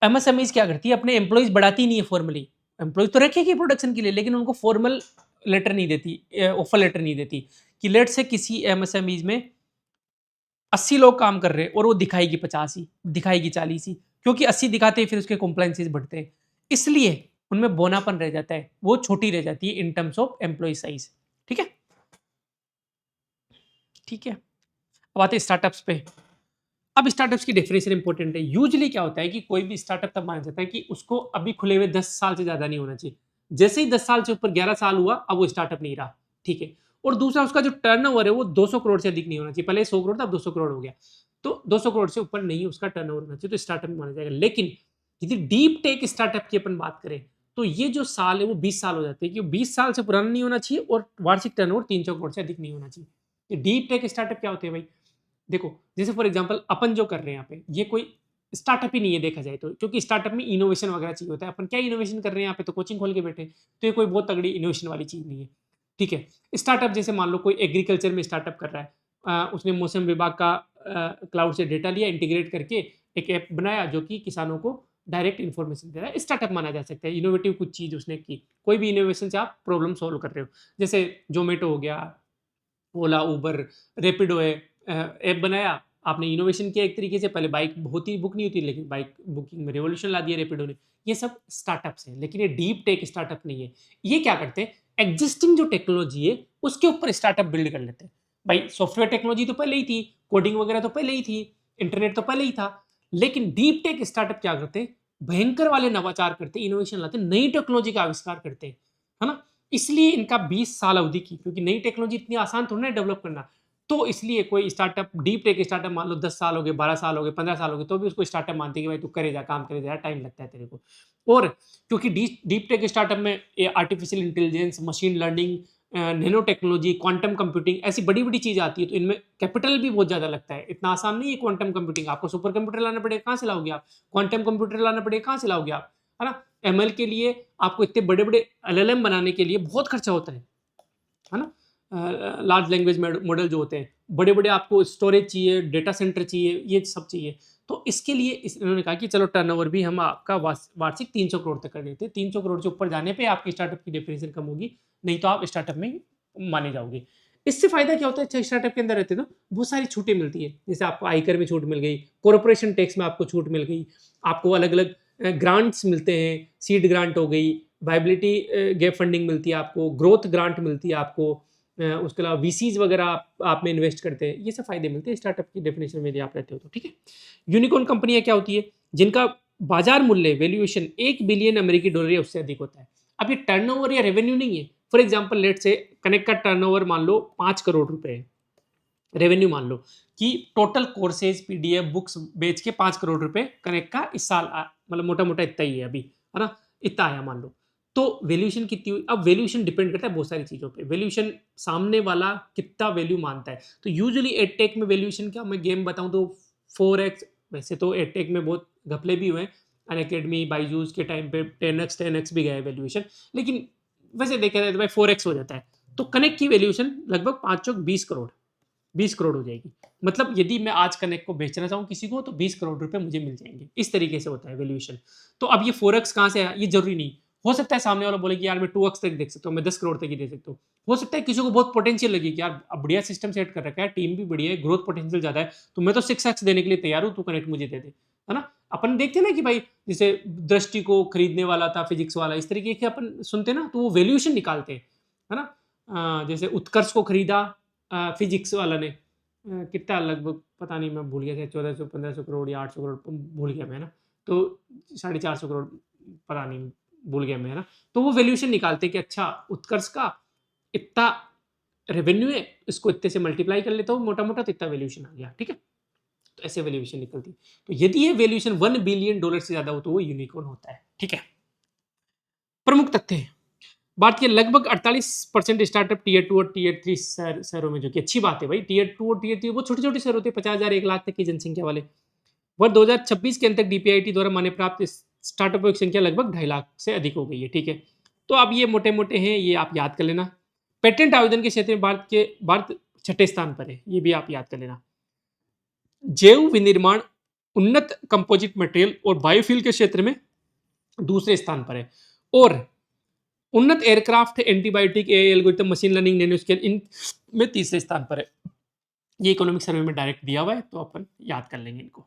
एमएसएमईज़ क्या करती है, अपने एम्प्लॉइज़ बढ़ाती नहीं है फॉर्मली। एम्प्लॉइज़ तो रखेगी प्रोडक्शन के लिए, लेकिन उनको फॉर्मल लेटर नहीं देती, ऑफर लेटर नहीं देती कि लेट्स से किसी एमएसएमईज़ में 80 लोग काम कर रहे हैं और वो दिखाएगी 50 ही, दिखाएगी 40 ही, क्योंकि 80 दिखाते हैं फिर उसके कॉम्प्लायंसेस बढ़ते हैं। इसलिए उनमें बौनापन रह जाता है, वो छोटी रह जाती है in terms of employee size. ठीक है? ठीक है। अब आते हैं स्टार्टअप्स पे। अब स्टार्टअप्स की डेफिनेशन इंपॉर्टेंट है। यूजुअली क्या होता है कि कोई भी स्टार्टअप तब माना जाता है कि उसको अभी खुले हुए 10 साल से ज़्यादा नहीं होना चाहिए। जैसे ही 10 साल से ऊपर 11 साल हुआ, अब वो स्टार्टअप नहीं रहा। ठीक है? और दूसरा, उसका जो टर्नओवर है वो 200 करोड़ से अधिक नहीं होना चाहिए। पहले 100 करोड़ था, अब 200 करोड़ हो गया। तो 200 करोड़ से ऊपर नहीं उसका टर्नओवर होना चाहिए, तो स्टार्टअप माना जाएगा। लेकिन यदि डीप टेक स्टार्टअप की अपन बात करें, तो ये जो साल है वो 20 साल हो जाते हैं, कि 20 साल से पुराना नहीं होना चाहिए और वार्षिक टर्नओवर 300 करोड़ से अधिक नहीं होना चाहिए। ये डीप टेक स्टार्टअप क्या होते हैं भाई? देखो, जैसे फॉर एग्जांपल अपन जो कर रहे हैं यहाँ पे, ये कोई स्टार्टअप ही नहीं है देखा जाए तो, क्योंकि स्टार्टअप में इनोवेशन वगैरह चाहिए होता है। अपन क्या इनोवेशन कर रहे हैं यहाँ पे, तो कोचिंग खोल के बैठे हैं, तो ये कोई बहुत तगड़ी इनोवेशन वाली चीज़ नहीं है। ठीक है? स्टार्टअप जैसे मान लो कोई एग्रीकल्चर में स्टार्टअप कर रहा है, उसने मौसम विभाग का क्लाउड से डेटा लिया, इंटीग्रेट करके एक ऐप बनाया जो कि किसानों को डायरेक्ट इन्फॉर्मेशन दे रहा है। स्टार्टअप माना जा सकता है, इनोवेटिव कुछ चीज़ उसने की। कोई भी इनोवेशन से आप प्रॉब्लम सॉल्व कर रहे हो। जैसे ज़ोमैटो हो गया, ओला, उबर, रैपिडो है, ऐप बनाया, आपने इनोवेशन किया एक तरीके से। पहले बाइक होती बुक नहीं होती, लेकिन बाइक बुकिंग में रिवॉल्यूशन ला दिया रैपिडो ने। ये सब स्टार्टअप्स हैं, लेकिन ये डीप टेक स्टार्टअप नहीं है। ये क्या करते हैं, एग्जिस्टिंग जो टेक्नोलॉजी है उसके ऊपर स्टार्टअप बिल्ड कर लेते हैं। भाई सॉफ्टवेयर टेक्नोलॉजी तो पहले ही थी, कोडिंग वगैरह तो पहले ही थी, इंटरनेट तो पहले ही था, लेकिन डीप टेक स्टार्टअप क्या करते हैं, भयंकर वाले नवाचार करते हैं, इनोवेशन लाते हैं, नई टेक्नोलॉजी का आविष्कार करते हैं, है ना? इसलिए इनका 20 साल अवधि की, क्योंकि नई टेक्नोलॉजी इतनी आसान थोड़ी ना डेवलप करना। तो इसलिए कोई स्टार्टअप, डीप टेक स्टार्टअप मान लो 10 साल हो गए, 12 साल हो गए, 15 साल हो गए, तो भी उसको स्टार्टअप मानते हैं कि भाई तू करे जा, काम करे जा, टाइम लगता है तेरे को। और क्योंकि डीप टेक स्टार्टअप में ये artificial intelligence, machine learning, nano technology, quantum computing, ऐसी बड़ी-बड़ी चीज़ें आती है, तो इनमें कैपिटल भी बहुत ज़्यादा लगता है। इतना आसान नहीं है क्वांटम कंप्यूटिंग। आपको सुपर कंप्यूटर लाना पड़ेगा, कहाँ से लाओगे आप? क्वांटम कंप्यूटर लाना पड़ेगा, कहाँ से लाओगे आप? है ना? एमएल के लिए आपको इतने बड़े-बड़े एलएलएम बनाने के लिए बहुत खर्चा होता है ना? लार्ज लैंग्वेज मॉडल जो होते हैं, बड़े-बड़े आपको स्टोरेज चाहिए, डेटा सेंटर चाहिए, ये सब चाहिए। तो इसके लिए इन्होंने कहा कि चलो टर्नओवर भी हम आपका वार्षिक 300 करोड़ तक कर देते हैं। 300 करोड़ से ऊपर जाने पे आपकी स्टार्टअप की डेफिनेशन कम होगी, नहीं तो आप स्टार्टअप में माने जाओगे। इससे फ़ायदा क्या होता है, अच्छा स्टार्टअप के अंदर रहते हैं तो बहुत सारी छूटें मिलती है। जैसे आपको आयकर में छूट मिल गई, कॉर्पोरेशन टैक्स में आपको छूट मिल गई, आपको अलग-अलग ग्रांट्स मिलते हैं, सीड ग्रांट हो गई, वायबिलिटी गैप फंडिंग मिलती है आपको, ग्रोथ ग्रांट मिलती है आपको, उसके अलावा वीसीज़ वगैरह आप में इन्वेस्ट करते हैं, ये सब फ़ायदे मिलते हैं स्टार्टअप की डेफिनेशन में यदि आप रहते हो तो, ठीक है? यूनिकॉर्न कंपनियाँ क्या होती है? जिनका बाज़ार मूल्य वैल्यूएशन 1 बिलियन अमेरिकी डॉलर या उससे अधिक होता है। अब ये टर्नओवर या रेवेन्यू नहीं है। For example let's say connect का टर्नओवर मान लो 5 करोड़ रुपए है। रेवेन्यू मान लो कि टोटल कोर्सेज़, पीडीएफ, बुक्स बेच के 5 करोड़ रुपए कनेक्ट का इस साल मतलब मोटा-मोटा इतना ही है अभी, है ना? इतना आया मान लो। तो वैल्यूएशन कितनी हुई? अब वैल्यूएशन डिपेंड करता है बहुत सारी चीज़ों पे। वैल्यूएशन सामने वाला कितना वैल्यू मानता है। तो यूजुअली एडटेक में वैल्यूएशन क्या, मैं गेम बताऊँ तो 4x, वैसे तो एडटेक में बहुत घपले भी हुए हैं। अनअकैडमी, बायजूस के टाइम पे 10x 10x भी गया है वैल्यूएशन। लेकिन वैसे देखा जाए तो भाई 4x हो जाता है। तो कनेक्ट की वैल्यूएशन लगभग 5 चौक 20 करोड़। 20 करोड़ हो जाएगी। मतलब यदि मैं आज कनेक्ट को बेचना चाहूँ किसी को, तो 20 करोड़ रुपए मुझे मिल जाएँगे। इस तरीके से होता है वैल्यूएशन। तो अब ये 4x कहाँ से आया? ये ज़रूरी नहीं। हो सकता है सामने वाला बोले कि यार मैं 2x तक देख सकता हूँ, मैं 10 करोड़ तक ही दे सकता हूँ। हो सकता है किसी को बहुत पोटेंशियल लगे कि यार अब बढ़िया सिस्टम सेट कर रखा है, टीम भी बढ़िया है, ग्रोथ पोटेंशियल ज़्यादा है, तो मैं तो 6x देने के लिए तैयार हूँ, तू कनेक्ट मुझे दे दे। है ना? अपन देखते हैं ना कि भाई जैसे दृष्टि को खरीदने वाला था, फिजिक्स वाला, इस तरीके के अपन सुनते हैं ना, तो वो वैल्यूएशन निकालते हैं। है ना? जैसे उत्कर्ष को खरीदा फिजिक्स वाला ने, कितना लगभग पता नहीं, मैं भूल गया था, 1400 1500 करोड़ या 800 करोड़, भूल गया मैं ना। तो 450 करोड़, पता नहीं, भूल गया मैं, है ना? तो वो वैल्यूएशन निकालते हैं कि अच्छा उत्कर्ष का इतना रेवेन्यू है, इसको इतने से मल्टीप्लाई कर लेता हूँ मोटा-मोटा तो इतना वैल्यूएशन आ गया, ठीक है? तो ऐसे वैल्यूएशन निकलती है। तो यदि ये वैल्यूएशन $1 बिलियन से ज़्यादा हो तो वो यूनिकॉर्न होता है, ठीक है? प्रमुख तथ्य बात की लगभग 48% स्टार्टअप टीयर 2 और टीयर 3 शहरों में, जो कि अच्छी बात है भाई। टीयर 2 और टीयर 3 वो छोटे-छोटे शहर होते हैं, 50,000 1 लाख तक की जनसंख्या वाले। वर्ष 2026 के अंत तक डीपीआईटी द्वारा मान्य प्राप्त स्टार्टअपों की संख्या लगभग 2.5 लाख से अधिक हो गई है, ठीक है? तो अब ये मोटे-मोटे हैं, ये आप याद कर लेना। पेटेंट आवेदन के क्षेत्र में भारत छठे स्थान पर है, ये भी आप याद कर लेना। जैव विनिर्माण, उन्नत कंपोजिट मटेरियल और बायोफ्यूल के क्षेत्र में दूसरे स्थान पर है, और उन्नत aircraft, antibiotic, AI algorithm, machine learning, nano scale in में तीसरे स्थान पर है। ये इकोनॉमिक सर्वे में डायरेक्ट दिया हुआ है, तो अपन याद कर लेंगे इनको।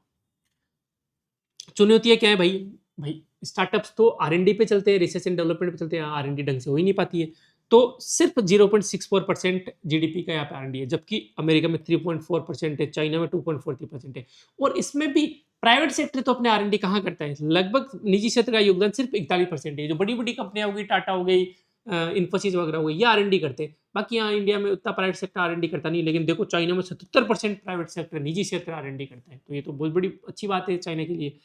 चुनौतियाँ क्या है भाई? भाई स्टार्टअप्स तो आर&डी पे चलते हैं, रिसर्च एंड डेवलपमेंट पे चलते हैं, आर&डी ढंग से हो ही नहीं पाती है। तो सिर्फ 0.64% जीडीपी का यहाँ पे आर&डी है, जबकि अमेरिका में 3.4% है, चाइना में 2.43% है। और इसमें भी प्राइवेट सेक्टर तो अपने आर&डी कहाँ करता है? लगभग निजी क्षेत्र का योगदान सिर्फ 41% है। जो बड़ी-बड़ी कंपनियाँ हो गई, टाटा हो गई, इन्फोसिस वगैरह हो गई, ये आर&डी करते हैं। बाकी यहाँ इंडिया में उतना प्राइवेट सेक्टर आर&डी करता नहीं, लेकिन देखो चाइना में 77% प्राइवेट सेक्टर, निजी क्षेत्र आर&डी करता है। तो ये तो बहुत बड़ी अच्छी बात है चाइना के लिए।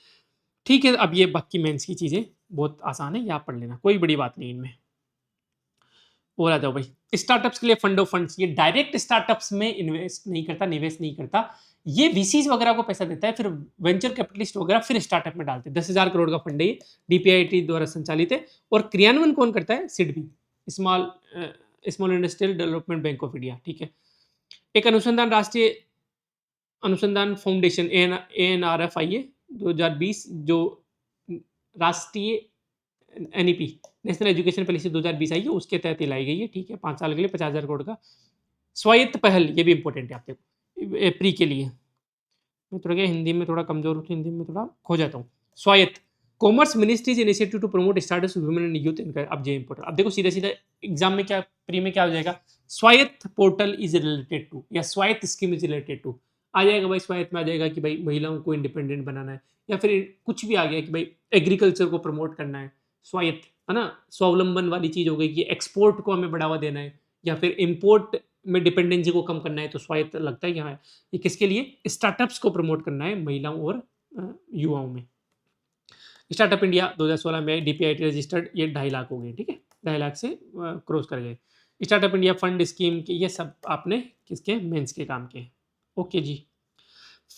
ठीक है, अब ये बाकी मेंस की चीज़ें बहुत आसान है, ये आप पढ़ लेना, कोई बड़ी बात नहीं इनमें। और आ जाओ भाई, स्टार्टअप्स के लिए फंड ऑफ फंड्स, ये डायरेक्ट स्टार्टअप्स में इन्वेस्ट नहीं करता, निवेश नहीं करता, ये वीसीज वगैरह को पैसा देता है, फिर वेंचर कैपिटलिस्ट वगैरह फिर स्टार्टअप में डालते हैं। 10,000 करोड़ का फंड है ये, डीपीआईटी द्वारा संचालित है, और क्रियान्वयन कौन करता है? SIDBI, small small industrial development bank of India, ठीक है? एक अनुसंधान राष्ट्रीय अनुसंधान फाउंडेशन एएनआरएफ आई है 2020, जो राष्ट्रीय एनईपी नेशनल एजुकेशन पॉलिसी 2020 आई है, उसके तहत ये लाई गई है, ठीक है? 5 साल के लिए 50,000 करोड़ का स्वायत्त पहल, ये भी इंपॉर्टेंट है आप देखो, प्री के लिए। मैं थोड़ा क्या हिंदी में थोड़ा कमजोर हूँ, तो हिंदी में थोड़ा खो जाता हूँ। स्वायत्त commerce ministries initiative to promote startups women and youth in, अब ये इंपॉर्टेंट। अब देखो सीधा सीधा एग्जाम में क्या, प्री में क्या हो जाएगा? स्वायत्त पोर्टल इज रिलेटेड टू, या स्वायत्त स्कीम इज रिलेटेड टू आ जाएगा भाई। स्वायत्त में आ जाएगा कि भाई महिलाओं को इंडिपेंडेंट बनाना है, या फिर कुछ भी आ गया कि भाई एग्रीकल्चर को प्रमोट करना है, स्वायत्त, है ना? स्वावलंबन वाली चीज हो गई कि एक्सपोर्ट को हमें बढ़ावा देना है, या फिर इम्पोर्ट में डिपेंडेंसी को कम करना है, तो स्वायत्त लगता है कि हाँ, ये किसके लिए? स्टार्टअप्स को प्रमोट करना है महिलाओं और युवाओं में। स्टार्टअप इंडिया 2016 में डीपीआईटी रजिस्टर्ड, ये 2.5 लाख हो गए, ठीक है? 2.5 लाख से क्रॉस कर गए। स्टार्टअप इंडिया फंड स्कीम के, ये सब आपने किसके? मेंस के काम के। ओके जी।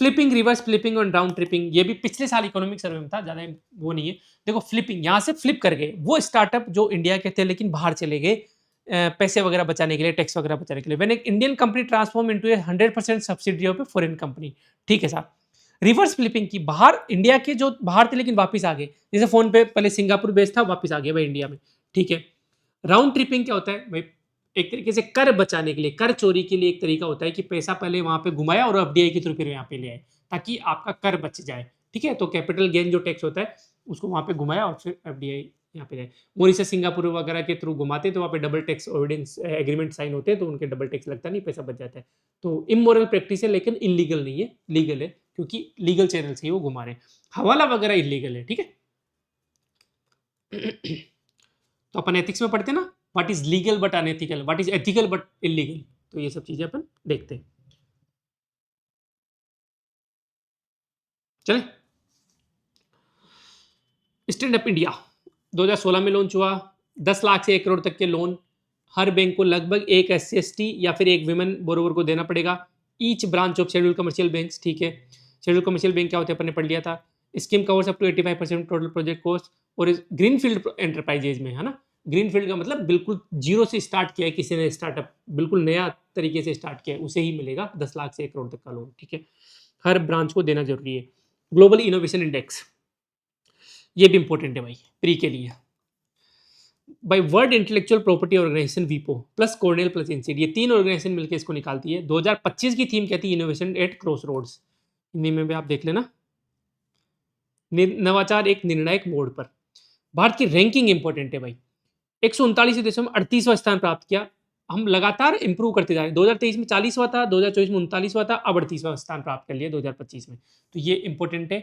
फ्लिपिंग, रिवर्स फ्लिपिंग और डाउन ट्रिपिंग, ये भी पिछले साल इकोनॉमिक सर्वे में था, ज़्यादा वो नहीं है। देखो फ्लिपिंग, यहाँ से फ्लिप कर गए वो स्टार्टअप जो इंडिया के थे लेकिन बाहर चले गए, पैसे वगैरह बचाने के लिए, टैक्स वगैरह बचाने के लिए। व्हेन एक Indian company transform into A 100% subsidy of a foreign company, ठीक है साहब? रिवर्स फ्लिपिंग की, बाहर इंडिया के जो बाहर थे लेकिन वापस आ गए, जैसे फोन पे पहले सिंगापुर बेस्ड था, वापस आ गया भाई इंडिया में, ठीक है? राउंड ट्रिपिंग क्या होता है भाई? एक तरीके से कर बचाने के लिए, कर चोरी के लिए एक तरीका होता है कि पैसा पहले वहां पे घुमाया और एफडीआई के थ्रू फिर यहाँ पे ले आए, ताकि आपका कर बच जाए, ठीक है? तो कैपिटल गेन जो टैक्स होता है उसको वहां पे घुमाया और फिर एफडीआई यहाँ पे जाए। मॉरिशस, सिंगापुर वगैरह के थ्रू घुमाते तो वहाँ पे double tax ordinance agreement sign होते हैं, तो उनके डबल टैक्स लगता नहीं, पैसा बच जाता है। तो इमोरल प्रैक्टिस है, लेकिन इलीगल नहीं है, लीगल है, क्योंकि लीगल चैनल से ही वो घुमा रहे हैं। हवाला वगैरह इलीगल है, ठीक है? तो अपन एथिक्स में पढ़ते हैं ना, what is legal but unethical, what is ethical but illegal, तो ये सब चीजें अपन देखते हैं। चले, स्टैंड अप इंडिया 2016 में लॉन्च हुआ। 10 लाख से 1 करोड़ तक के लोन हर बैंक को लगभग एक SC/ST या फिर एक विमेन बोरोवर को देना पड़ेगा, each branch of schedule commercial banks, ठीक है? शेड्यूल कमर्शियल बैंक क्या होते हैं अपन ने पढ़ लिया था। Scheme covers up to 85% total project cost, और ग्रीनफील्ड एंटरप्राइजेज में, है ना? ग्रीनफील्ड का मतलब बिल्कुल जीरो से स्टार्ट किया है किसी ने, स्टार्टअप बिल्कुल नया तरीके से स्टार्ट किया है, उसे ही मिलेगा 10 लाख से 1 करोड़ तक का लोन, ठीक है? हर ब्रांच को देना जरूरी है। ग्लोबल इनोवेशन इंडेक्स, ये भी इंपॉर्टेंट है भाई प्री के लिए। By world intellectual property organisation वीपो प्लस कॉर्नेल प्लस इंसीड, ये 3 ऑर्गेनाइजेशन मिलकर इसको निकालती है। 2025 की थीम कहती है innovation at crossroads, Hindi में भी आप देख लेना, नवाचार एक निर्णायक मोड़ पर। भारत की रैंकिंग इंपॉर्टेंट है भाई, 139 देशों में 38वां स्थान प्राप्त किया। हम लगातार इंप्रूव करते जा रहे हैं। 2023 में 40वां था, 2024 में 39वां था, अब 38वां स्थान प्राप्त कर लिया 2025 में। तो ये इंपॉर्टेंट है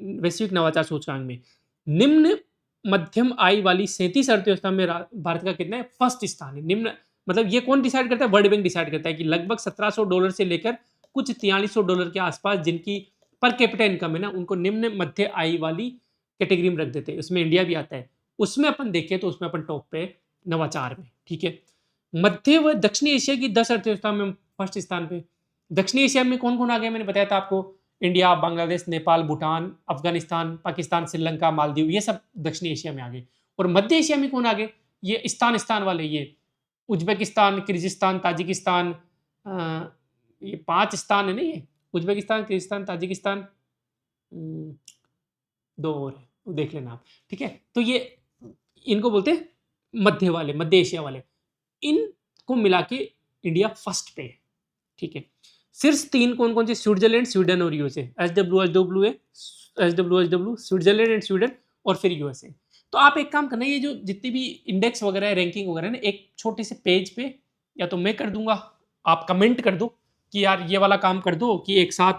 वैश्विक नवाचार सूचकांक में। निम्न मध्यम आय वाली 37 अर्थव्यवस्था में भारत का कितना है, फर्स्ट स्थान है। निम्न मतलब ये कौन डिसाइड करता है, वर्ल्ड बैंक डिसाइड करता है कि लगभग $1700 से लेकर कुछ $4300 के आसपास जिनकी पर कैपिटा इनकम है ना, उनको निम्न मध्य आय वाली कैटेगरी में रख देते हैं। उसमें इंडिया भी आता है। उसमें अपन देखें तो उसमें अपन टॉप पे नवाचार में, ठीक है। मध्य व दक्षिणी एशिया की 10 अर्थव्यवस्था में फर्स्ट स्थान पे। दक्षिणी एशिया में कौन कौन आ गया, मैंने बताया था आपको, इंडिया, बांग्लादेश, नेपाल, भूटान, अफगानिस्तान, पाकिस्तान, श्रीलंका, मालदीव, ये सब दक्षिणी एशिया में आ गए। और मध्य एशिया में कौन आ गए, ये स्थान वाले, ये उज्बेकिस्तान, किर्गिस्तान, ताजिकिस्तान, ये 5 स्थान है ना, ये उज्बेकिस्तान, किर्गिस्तान, ताजिकिस्तान, 2 और है, वो देख लेना आप, ठीक है। तो ये इनको बोलते हैं मध्य वाले, मध्य एशिया वाले। इनको मिला के इंडिया फर्स्ट पे है, ठीक है। शीर्ष 3 कौन-कौन से, स्विट्जरलैंड, स्वीडन और USA. SW, Switzerland and Sweden और फिर यूएसए। तो आप एक काम करना, ये जो जितने भी इंडेक्स वगैरह है, रैंकिंग वगैरह है ना, एक छोटे से पेज पे या तो मैं कर दूंगा, आप कमेंट कर दो कि यार ये वाला काम कर दो कि एक साथ,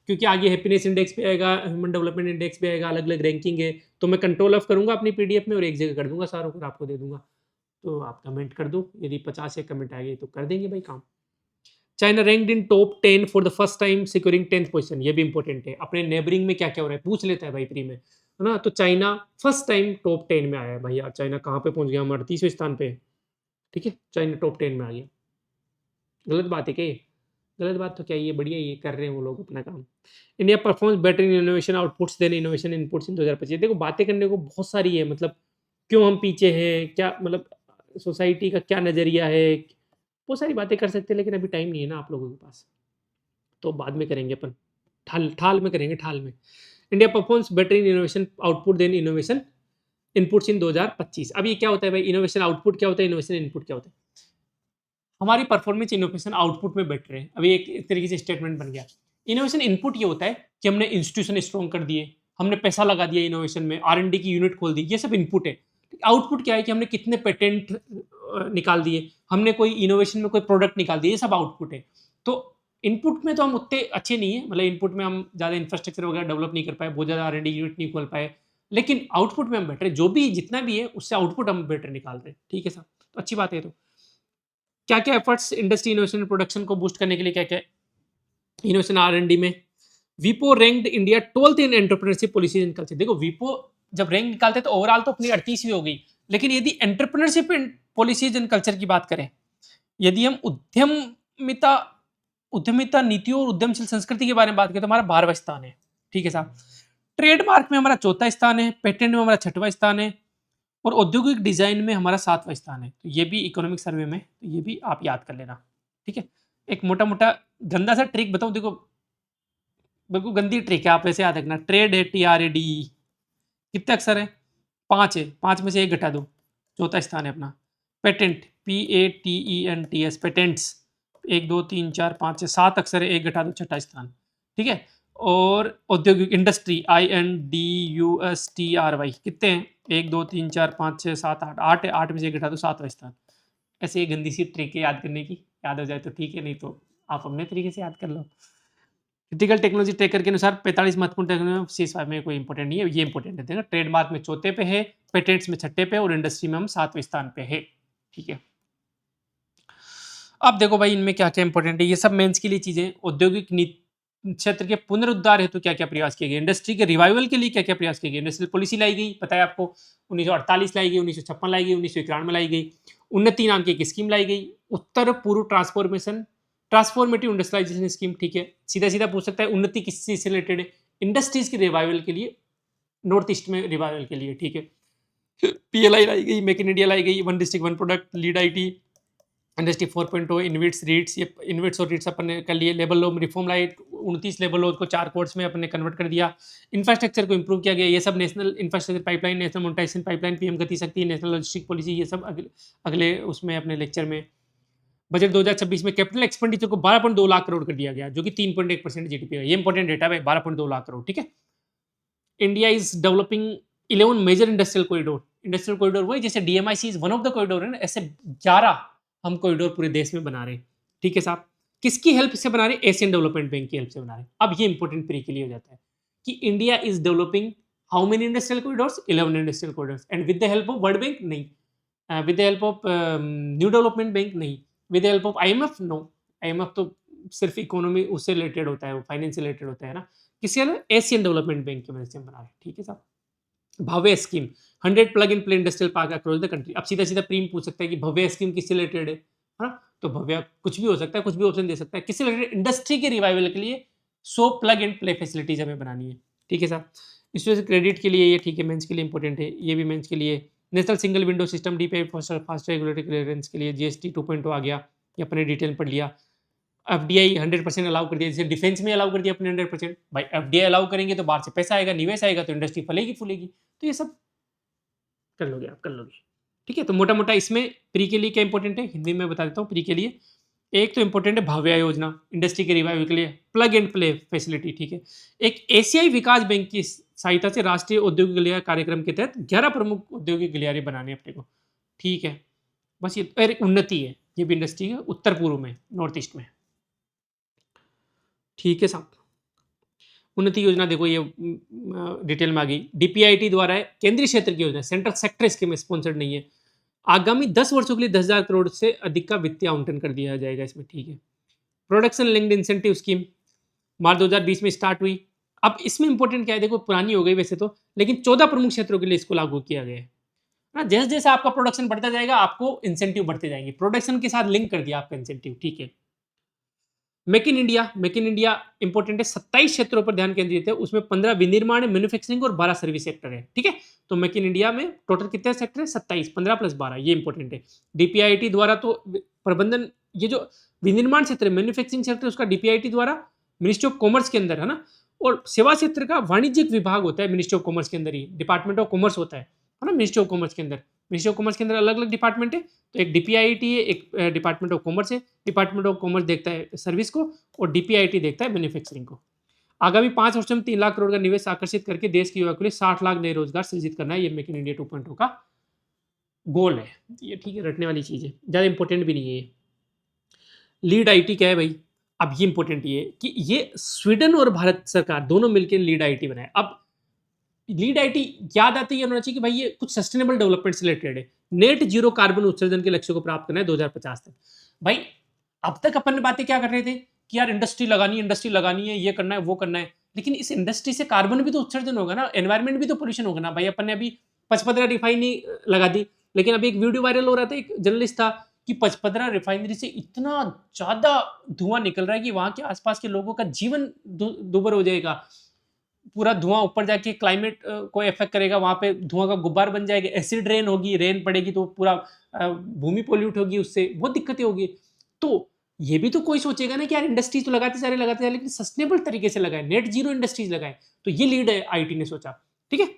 क्योंकि आगे हैप्पीनेस इंडेक्स भी आएगा, ह्यूमन डेवलपमेंट इंडेक्स भी आएगा, अलग अलग रैंकिंग है। तो मैं कंट्रोल ऑफ करूंगा अपनी पीडीएफ में और एक जगह कर दूंगा सारों को, आपको दे दूंगा। तो आप कमेंट कर दो, यदि 50 से कमेंट आएंगे तो कर देंगे भाई काम। China ranked in top 10 for the first time, securing 10th position. ये भी इंपॉर्टेंट है, अपने नेबरिंग में क्या क्या हो रहा है पूछ लेता है भाई प्री में, है ना। तो चाइना फर्स्ट टाइम टॉप 10 में आया है भाई। यार चाइना कहाँ पे पहुंच गया, हम 38वें स्थान पे, ठीक है। चाइना टॉप 10 में आ गया। गलत बात है क्या ये? गलत बात तो क्या, ये बढ़िया, ये कर रहे हैं वो लोग अपना काम। India performs better in innovation outputs than innovation inputs in 2025। देखो बातें करने को बहुत सारी है, मतलब क्यों हम पीछे हैं, क्या मतलब सोसाइटी का क्या नज़रिया है, बहुत सारी बातें कर सकते हैं, लेकिन अभी टाइम नहीं है ना आप लोगों के पास, तो बाद में करेंगे अपन, ठाल ठाल में करेंगे, ठाल में। India performs better in innovation output than innovation inputs in 2025। अब ये क्या होता है भाई, इनोवेशन आउटपुट क्या होता है, इनोवेशन इनपुट क्या होता है। हमारी परफॉर्मेंस इनोवेशन आउटपुट में बेटर है, अभी एक तरीके से स्टेटमेंट बन गया। इनोवेशन इनपुट ये होता है कि हमने इंस्टीट्यूशन स्ट्रॉन्ग कर दिए, हमने पैसा लगा दिया इनोवेशन में, R&D की यूनिट खोल दी, ये सब इनपुट है। आउटपुट क्या है कि हमने कितने पेटेंट निकाल दिए, हमने कोई इनोवेशन में कोई प्रोडक्ट निकाल दिया, ये सब आउटपुट है। तो इनपुट में तो हम उतने अच्छे नहीं है, मतलब इनपुट में हम ज़्यादा इंफ्रास्ट्रक्चर वगैरह डेवलप नहीं कर पाए, बहुत ज़्यादा R&D यूनिट नहीं खोल पाए, लेकिन आउटपुट में हम बेटर है, जो भी जितना भी है उससे आउटपुट हम बेटर निकाल रहे हैं, ठीक है साहब। तो अच्छी बात है। तो क्या क्या एफर्ट्स इंडस्ट्री इनोवेशन प्रोडक्शन को बूस्ट करने के लिए, क्या क्या इनोवेशन R&D में। विपो ranked India 12th in entrepreneurship policies and culture. देखो विपो जब रैंक निकालते हैं तो ओवरऑल तो अपनी 38वीं हो गई, लेकिन यदि एंटरप्रेन्योरशिप पॉलिसीज एंड कल्चर की बात करें, यदि हम उद्यमिता उद्यमिता नीतियों और उद्यमशील संस्कृति के बारे में बात करें तो हमारा 12वां स्थान है, ठीक है साहब। ट्रेडमार्क में हमारा 4था स्थान है, पेटेंट में हमारा 6वां स्थान है, और औद्योगिक डिजाइन में हमारा 7वां स्थान है। तो ये भी इकोनॉमिक सर्वे में, तो ये भी आप याद कर लेना, ठीक है। एक मोटा मोटा गंदा सा ट्रिक बताऊं, देखो बिल्कुल गंदी ट्रिक है, आप ऐसे याद रखना। ट्रेड है TRADE, कितने अक्षर है, 5 है, 5 में से 1 घटा दो, 4था स्थान है अपना। पेटेंट PATENTS, पेटेंट्स 1 2 3 4 5 6 7 अक्षर है, 1 घटा दो, 6ठा स्थान, ठीक है। और औद्योगिक इंडस्ट्री INDUSTRY कितने हैं, 1 2 3 4 5 6 7 8, 8 है, 8 में से 1 घटा दो, 7वां स्थान। ऐसे ये गंदी सी ट्रिक है याद करने की, याद हो जाए तो ठीक है, नहीं तो आप अपने तरीके से याद कर लो। क्रिटिकल टेक्नोलॉजी ट्रेकर के अनुसार 45 महत्वपूर्ण टेक्नोलॉजी शीर्ष में कोई इंपॉर्टेंट नहीं है, ये इंपॉर्टेंट है। देखा, ट्रेडमार्क में 4थे पे है, पेटेंट्स में 6ठे पे, और इंडस्ट्री में हम 7वें स्थान पे है, ठीक है। अब देखो भाई इनमें क्या क्या इंपॉर्टेंट है, ये सब मेंस के लिए चीजें। औद्योगिक क्षेत्र के पुनरुद्धार हेतु क्या क्या प्रयास किए गए, इंडस्ट्री के रिवाइवल के लिए क्या क्या प्रयास किए गए। इंडस्ट्रियल पॉलिसी लाई गई, पता है आपको, 1948 लाई गई, 1956 लाई गई, 1991 में लाई गई। उन्नति नाम की एक स्कीम लाई गई, उत्तर पूर्व ट्रांसफॉर्मेटिव इंडस्ट्रियलाइजेशन स्कीम, ठीक है। सीधा सीधा पूछ सकता है उन्नति किस चीज से रिलेटेड है, इंडस्ट्रीज के रिवाइवल के लिए, नॉर्थ ईस्ट में रिवाइवल के लिए, ठीक है। PLI लाई गई, मेक इन इंडिया लाई गई, one district one product, lead IT, industry 4.0, InvITs REITs, ये इन्विट्स और रीट्स अपन ने कर लिए। लेबर लॉ में रिफॉर्म लाई, 29 लेबर लॉ को 4 कोर्ट्स में अपन ने कन्वर्ट कर दिया। इंफ्रास्ट्रक्चर को इंप्रूव किया गया, ये सब national infrastructure pipeline, national monetisation pipeline, PM Gati शक्ति, नेशनल लॉजिस्टिक पॉलिसी, ये सब अगले उसमें अपने लेक्चर में। बजट 2026 में कैपिटल एक्सपेंडिचर को 12.2 लाख करोड़ कर दिया गया, जो कि 3.1% GDP है। ये इंपॉर्टेंट डेटा है, 12.2 लाख करोड़, ठीक है। India is developing 11 major industrial corridor. Industrial corridor वही जैसे DMIC is one of the corridor है ना, ऐसे 11 हम कॉरिडोर पूरे देश में बना रहे हैं, ठीक है साहब। किसकी हेल्प से बना रहे हैं, एशियन डेवलपमेंट बैंक की हेल्प से बना रहे हैं। अब ये इंपॉर्टेंट प्री के लिए हो जाता है कि India is developing how many industrial corridors? 11 industrial corridors. And with the help of world bank? नहीं। With the help of new development bank? नहीं। With the help of IMF? No. IMF तो सिर्फ इकोनॉमी उससे रिलेटेड होता है, वो फाइनेंस से रिलेटेड होता है ना। किसी एशियन डेवलपमेंट बैंक की मदद से हम बना रहे हैं, ठीक है साहब। भव्य scheme, 100 plug in play industrial park across the country. अब सीधा सीधा प्रीम पूछ सकता है कि भव्य स्कीम किससे रिलेटेड है ना? तो भव्य कुछ भी हो सकता है, कुछ भी ऑप्शन दे सकता है। किससे रिलेटेड? इंडस्ट्री के रिवाइवल के लिए 100 प्लग इन प्ले फैसिलिटीज हमें बनानी है, ठीक है साहब। इस वजह से क्रेडिट के लिए ये ठीक है, मेंस के लिए इंपॉर्टेंट है, ये भी मेंस के लिए। National single window system DPI fast regulatory clearance के लिए जीएसटी 2.0 आ गया, ये अपने डिटेल में पढ़ लिया। एफडीआई 100% अलाउ कर दिया, जैसे डिफेंस में अलाउ कर दिया अपने 100%। भाई एफडीआई अलाउ करेंगे तो बाहर से पैसा आएगा, निवेश आएगा, तो इंडस्ट्री फलेगी फूलेगी। तो ये सब कर लोगे आप, कर लोगे, ठीक है। तो मोटा मोटा इसमें प्री के लिए क्या इंपॉर्टेंट है, हिंदी में बता देता हूँ। प्री के लिए एक तो इंपॉर्टेंट है भव्य योजना, इंडस्ट्री के रिवाइवल के लिए प्लग एंड प्ले फैसिलिटी, ठीक है। एक एशियाई विकास बैंक की सहायता से राष्ट्रीय औद्योगिक गलियारा कार्यक्रम के तहत 11 प्रमुख औद्योगिक गलियारे बनाने अपने को, ठीक है। बस ये अरे उन्नति है, ये भी इंडस्ट्री है उत्तर पूर्व में, नॉर्थ ईस्ट में, ठीक है साहब। उन्नति योजना देखो ये डिटेल में आ गई। डीपीआईटी द्वारा है, केंद्रीय क्षेत्र की योजना, सेंट्रल सेक्टर स्कीम स्पॉन्सर्ड नहीं है। आगामी 10 वर्षों के लिए 10,000 करोड़ से अधिक का वित्तीय आवंटन कर दिया जाएगा इसमें, ठीक है। प्रोडक्शन लिंक्ड इंसेंटिव स्कीम मार्च 2020 में स्टार्ट हुई। अब इसमें इंपॉर्टेंट क्या है, देखो पुरानी हो गई वैसे तो, लेकिन 14 प्रमुख क्षेत्रों के लिए इसको लागू किया गया है ना। जैसे जैसे आपका प्रोडक्शन बढ़ता जाएगा आपको इंसेंटिव बढ़ते जाएंगे, प्रोडक्शन के साथ लिंक कर दिया आपका इंसेंटिव, ठीक है। Make in India, make in India important है, 27 क्षेत्रों पर ध्यान केंद्रित है, उसमें 15 विनिर्माण, मैन्युफैक्चरिंग और 12 सर्विस सेक्टर है, ठीक है। तो मेक इन इंडिया में टोटल कितने सेक्टर है? 27, 15 प्लस 12, ये इंपॉर्टेंट है। डीपीआईटी द्वारा तो प्रबंधन, ये जो विनिर्माण क्षेत्र है, मैन्युफैक्चरिंग सेक्टर, उसका डीपीआईटी द्वारा मिनिस्ट्री ऑफ कॉमर्स के अंदर है ना। और सेवा क्षेत्र का वाणिज्यिक विभाग होता है मिनिस्ट्री ऑफ कॉमर्स के अंदर ही, डिपार्टमेंट ऑफ कॉमर्स होता है ना, मिनिस्ट्री ऑफ कॉमर्स के अंदर। मिनिस्ट्री ऑफ कॉमर्स के अंदर अलग अलग डिपार्टमेंट है, तो एक डीपीआईटी है, एक डिपार्टमेंट ऑफ कॉमर्स है। डिपार्टमेंट ऑफ कॉमर्स देखता है सर्विस को और डीपीआईटी देखता है मैन्युफैक्चरिंग को। आगामी 5 वर्षों में 3 लाख करोड़ का निवेश आकर्षित करके देश के युवा के लिए 60 लाख नए रोजगार सृजित करना है, ये मेक इन इंडिया 2.0 का गोल है। ये ठीक है, रटने वाली चीज है, ज्यादा इंपॉर्टेंट भी नहीं है ये। लीड आईटी क्या है भाई? अब ये इंपॉर्टेंट ये कि ये स्वीडन और भारत सरकार दोनों मिलकर लीड आईटी बनाए। अब लीड आईटी याद आती है होना चाहिए कि भाई ये कुछ सस्टेनेबल डेवलपमेंट से रिलेटेड है। नेट जीरो कार्बन उत्सर्जन के लक्ष्य को प्राप्त करना है 2050 तक। भाई अब तक अपन बातें क्या कर रहे थे कि यार इंडस्ट्री लगानी है, ये करना है, वो करना है, लेकिन इस इंडस्ट्री से कार्बन भी तो उत्सर्जन होगा ना, एनवायरमेंट भी तो पोल्यूशन होगा ना। भाई अपन ने अभी पचपदरा रिफाइनरी लगा दी, लेकिन अभी एक वीडियो वायरल हो रहा था, एक जर्नलिस्ट था कि पचपदरा रिफाइनरी से इतना ज्यादा धुआं निकल रहा है कि वहां के आसपास के लोगों का जीवन दुभर हो जाएगा। पूरा धुआं ऊपर जाके क्लाइमेट को इफेक्ट करेगा, वहां पे धुआं का गुब्बार बन जाएगा, एसिड रेन होगी, रेन पड़ेगी तो पूरा भूमि पोल्यूट होगी, उससे बहुत दिक्कतें होगी। तो ये भी तो कोई सोचेगा ना कि यार इंडस्ट्रीज तो लगाते जा रहे, लेकिन सस्टेनेबल तरीके से लगाए, नेट जीरो इंडस्ट्रीज लगाए। तो ये लीड है आईटी ने सोचा, ठीक है।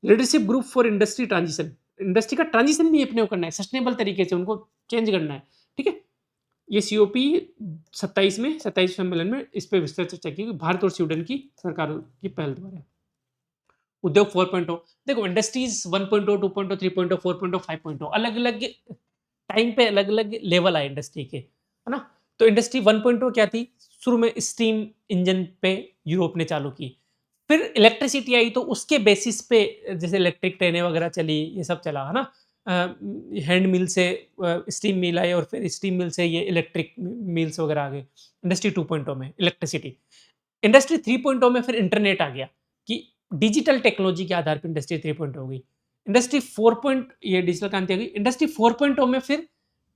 Leadership group for industry transition, industry का ट्रांजिशन भी अपने को करना है, सस्टेनेबल तरीके से उनको चेंज करना है, ठीक है। ये सीओपी 27 सम्मेलन में इस पर विस्तृत चर्चा की भारत और स्वीडन की सरकारों की पहल द्वारा। उद्योग 4.0 देखो, इंडस्ट्रीज 1.0, 2.0, 3.0, 4.0, 5.0 अलग अलग टाइम पे अलग अलग लेवल आए इंडस्ट्री के, है ना। तो इंडस्ट्री 1.0 क्या थी? शुरू में स्टीम इंजन पे यूरोप ने चालू की, फिर इलेक्ट्रिसिटी आई तो उसके बेसिस पे जैसे इलेक्ट्रिक ट्रेनें वगैरह चली, ये सब चला, है ना। हैंड मिल से स्टीम मिल आए और फिर स्टीम मिल से ये इलेक्ट्रिक मिल्स वगैरह आ गए। इंडस्ट्री 2.0 में इलेक्ट्रिसिटी। इंडस्ट्री 3.0 में फिर इंटरनेट आ गया कि डिजिटल टेक्नोलॉजी के आधार पर इंडस्ट्री 3.0 हो गई। इंडस्ट्री 4. ये डिजिटल क्रांति आ गई। इंडस्ट्री 4.0 में फिर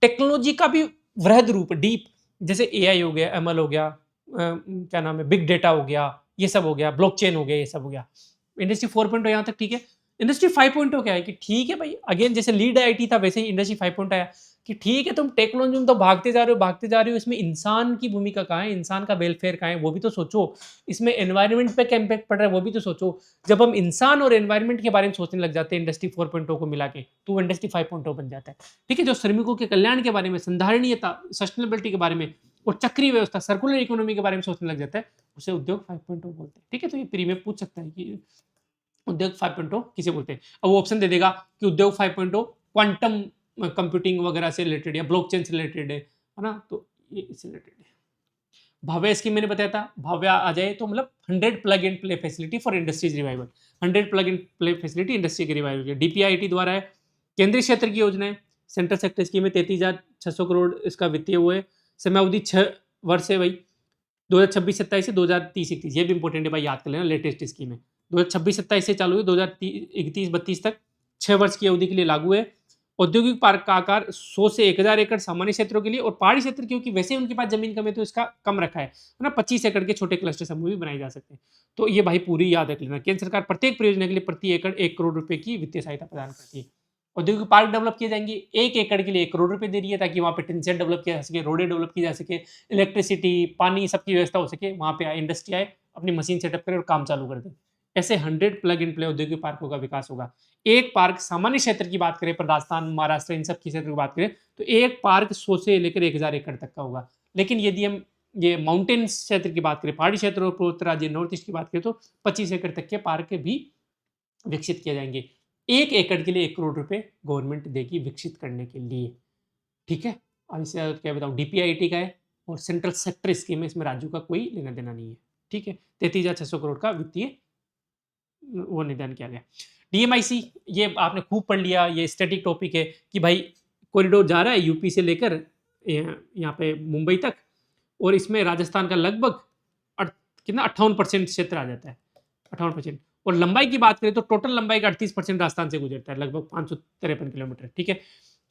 टेक्नोलॉजी का भी वृहद रूप डीप, जैसे एआई हो गया, एमएल हो गया, क्या नाम है, बिग डेटा हो गया, ये सब हो गया, ब्लॉकचेन हो गया, ये सब हो गया। इंडस्ट्री 4.0 यहाँ तक ठीक है। इंडस्ट्री 5.0 क्या है कि ठीक है भाई, अगेन जैसे लीड आईटी था वैसे ही इंडस्ट्री 5.0 आया कि ठीक है, तुम टेक्नोलॉजी में तो भागते जा रहे हो, इसमें इंसान की भूमिका कहाँ है, इंसान का वेलफेयर कहाँ है, वो भी तो सोचो। इसमें एनवायरनमेंट पे क्या इम्पैक्ट पड़ रहा है, वो भी तो सोचो। जब हम इंसान और एनवायरनमेंट के बारे में सोचने लग जाते हैं इंडस्ट्री 4.0 को मिला के, तो वो इंडस्ट्री 5.0 बन जाता है, ठीक है। जो श्रमिकों के कल्याण के बारे में, संधारणीयता, सस्टेनेबिलिटी के बारे में और चक्रीय व्यवस्था, सर्कुलर इकोनॉमी के बारे में सोचने लग जाता है, उसे उद्योग 5.0 बोलते हैं, ठीक है। तो ये प्री में पूछ सकता है कि उद्योग 5.0 किसे बोलते हैं। अब वो ऑप्शन दे देगा कि उद्योग 5.0 क्वांटम कंप्यूटिंग वगैरह से रिलेटेड या ब्लॉकचेन से रिलेटेड है ना, तो ये इससे रिलेटेड है। भव्य स्कीम मैंने बताया था, भव्य आ जाए तो मतलब 100 plug and play facility for industries revival, 100 plug and play facility industry के रिवाइवल के डीपीआईटी द्वारा है। केंद्रीय क्षेत्र की योजना है, सेंट्रल सेक्टर स्कीम में 33,600 करोड़ इसका वित्तीय वो है। समयावधि 6 वर्ष है भाई, 2026-27 से 2030-31, ये भी इंपॉर्टेंट है भाई, याद कर लेना, लेटेस्ट स्कीम है। 2026-27 से चालू हुई, 2031-32 तक 6 वर्ष की अवधि के लिए लागू है। औद्योगिक पार्क का आकार 100 से 1000 एकड़ सामान्य क्षेत्रों के लिए, और पहाड़ी क्षेत्र क्योंकि वैसे ही उनके पास जमीन कम है तो इसका कम रखा है ना, 25 एकड़ के छोटे क्लस्टर समूह भी बनाए जा सकते हैं। तो ये भाई पूरी याद रख लेना। केंद्र सरकार प्रत्येक परियोजना के लिए प्रति एकड़ 1 करोड़ रुपए की वित्तीय सहायता प्रदान करती है। औद्योगिक पार्क डेवलप किए जाएंगे, 1 एकड़ के लिए 1 करोड़ रुपए दे रही है, ताकि वहाँ पे टेंशन डेवलप किया जा सके, रोडें डेवलप की जा सके, इलेक्ट्रिसिटी, पानी, सबकी व्यवस्था हो सके, वहाँ पे इंडस्ट्री आए, अपनी मशीन सेटअप करे और काम चालू कर दे। ऐसे 100 प्लग इन प्ले औद्योगिक पार्कों का विकास होगा। एक पार्क सामान्य क्षेत्र की बात करें पर राजस्थान, महाराष्ट्र, इन सब की क्षेत्र की बात करें तो एक पार्क 100 से लेकर 1000 एकड़ तक का होगा। लेकिन यदि हम ये माउंटेन्स क्षेत्र की बात करें, पहाड़ी क्षेत्र और पूर्वोत्तर राज्य नॉर्थ ईस्ट की बात करें तो 25 एकड़ तक के पार्क भी विकसित किए जाएंगे। 1 एकड़ के लिए 1 करोड़ रुपए गवर्नमेंट देगी विकसित करने के लिए। ठीक है, अब इससे क्या बताऊँ, डीपीआईटी का है और सेंट्रल सेक्टर स्कीम है, इसमें राज्यों का कोई लेना देना नहीं है। ठीक है, 33,600 करोड़ का वित्तीय वो निदान किया गया। डीएमआईसी, ये आपने खूब पढ़ लिया, ये स्टैटिक टॉपिक है कि भाई कॉरिडोर जा रहा है यूपी से लेकर यहाँ पे मुंबई तक, और इसमें राजस्थान का लगभग कितना 58% क्षेत्र आ जाता है, 58%। और लंबाई की बात करें तो टोटल लंबाई का 38% राजस्थान से गुजरता है, लगभग 553 किलोमीटर। ठीक है,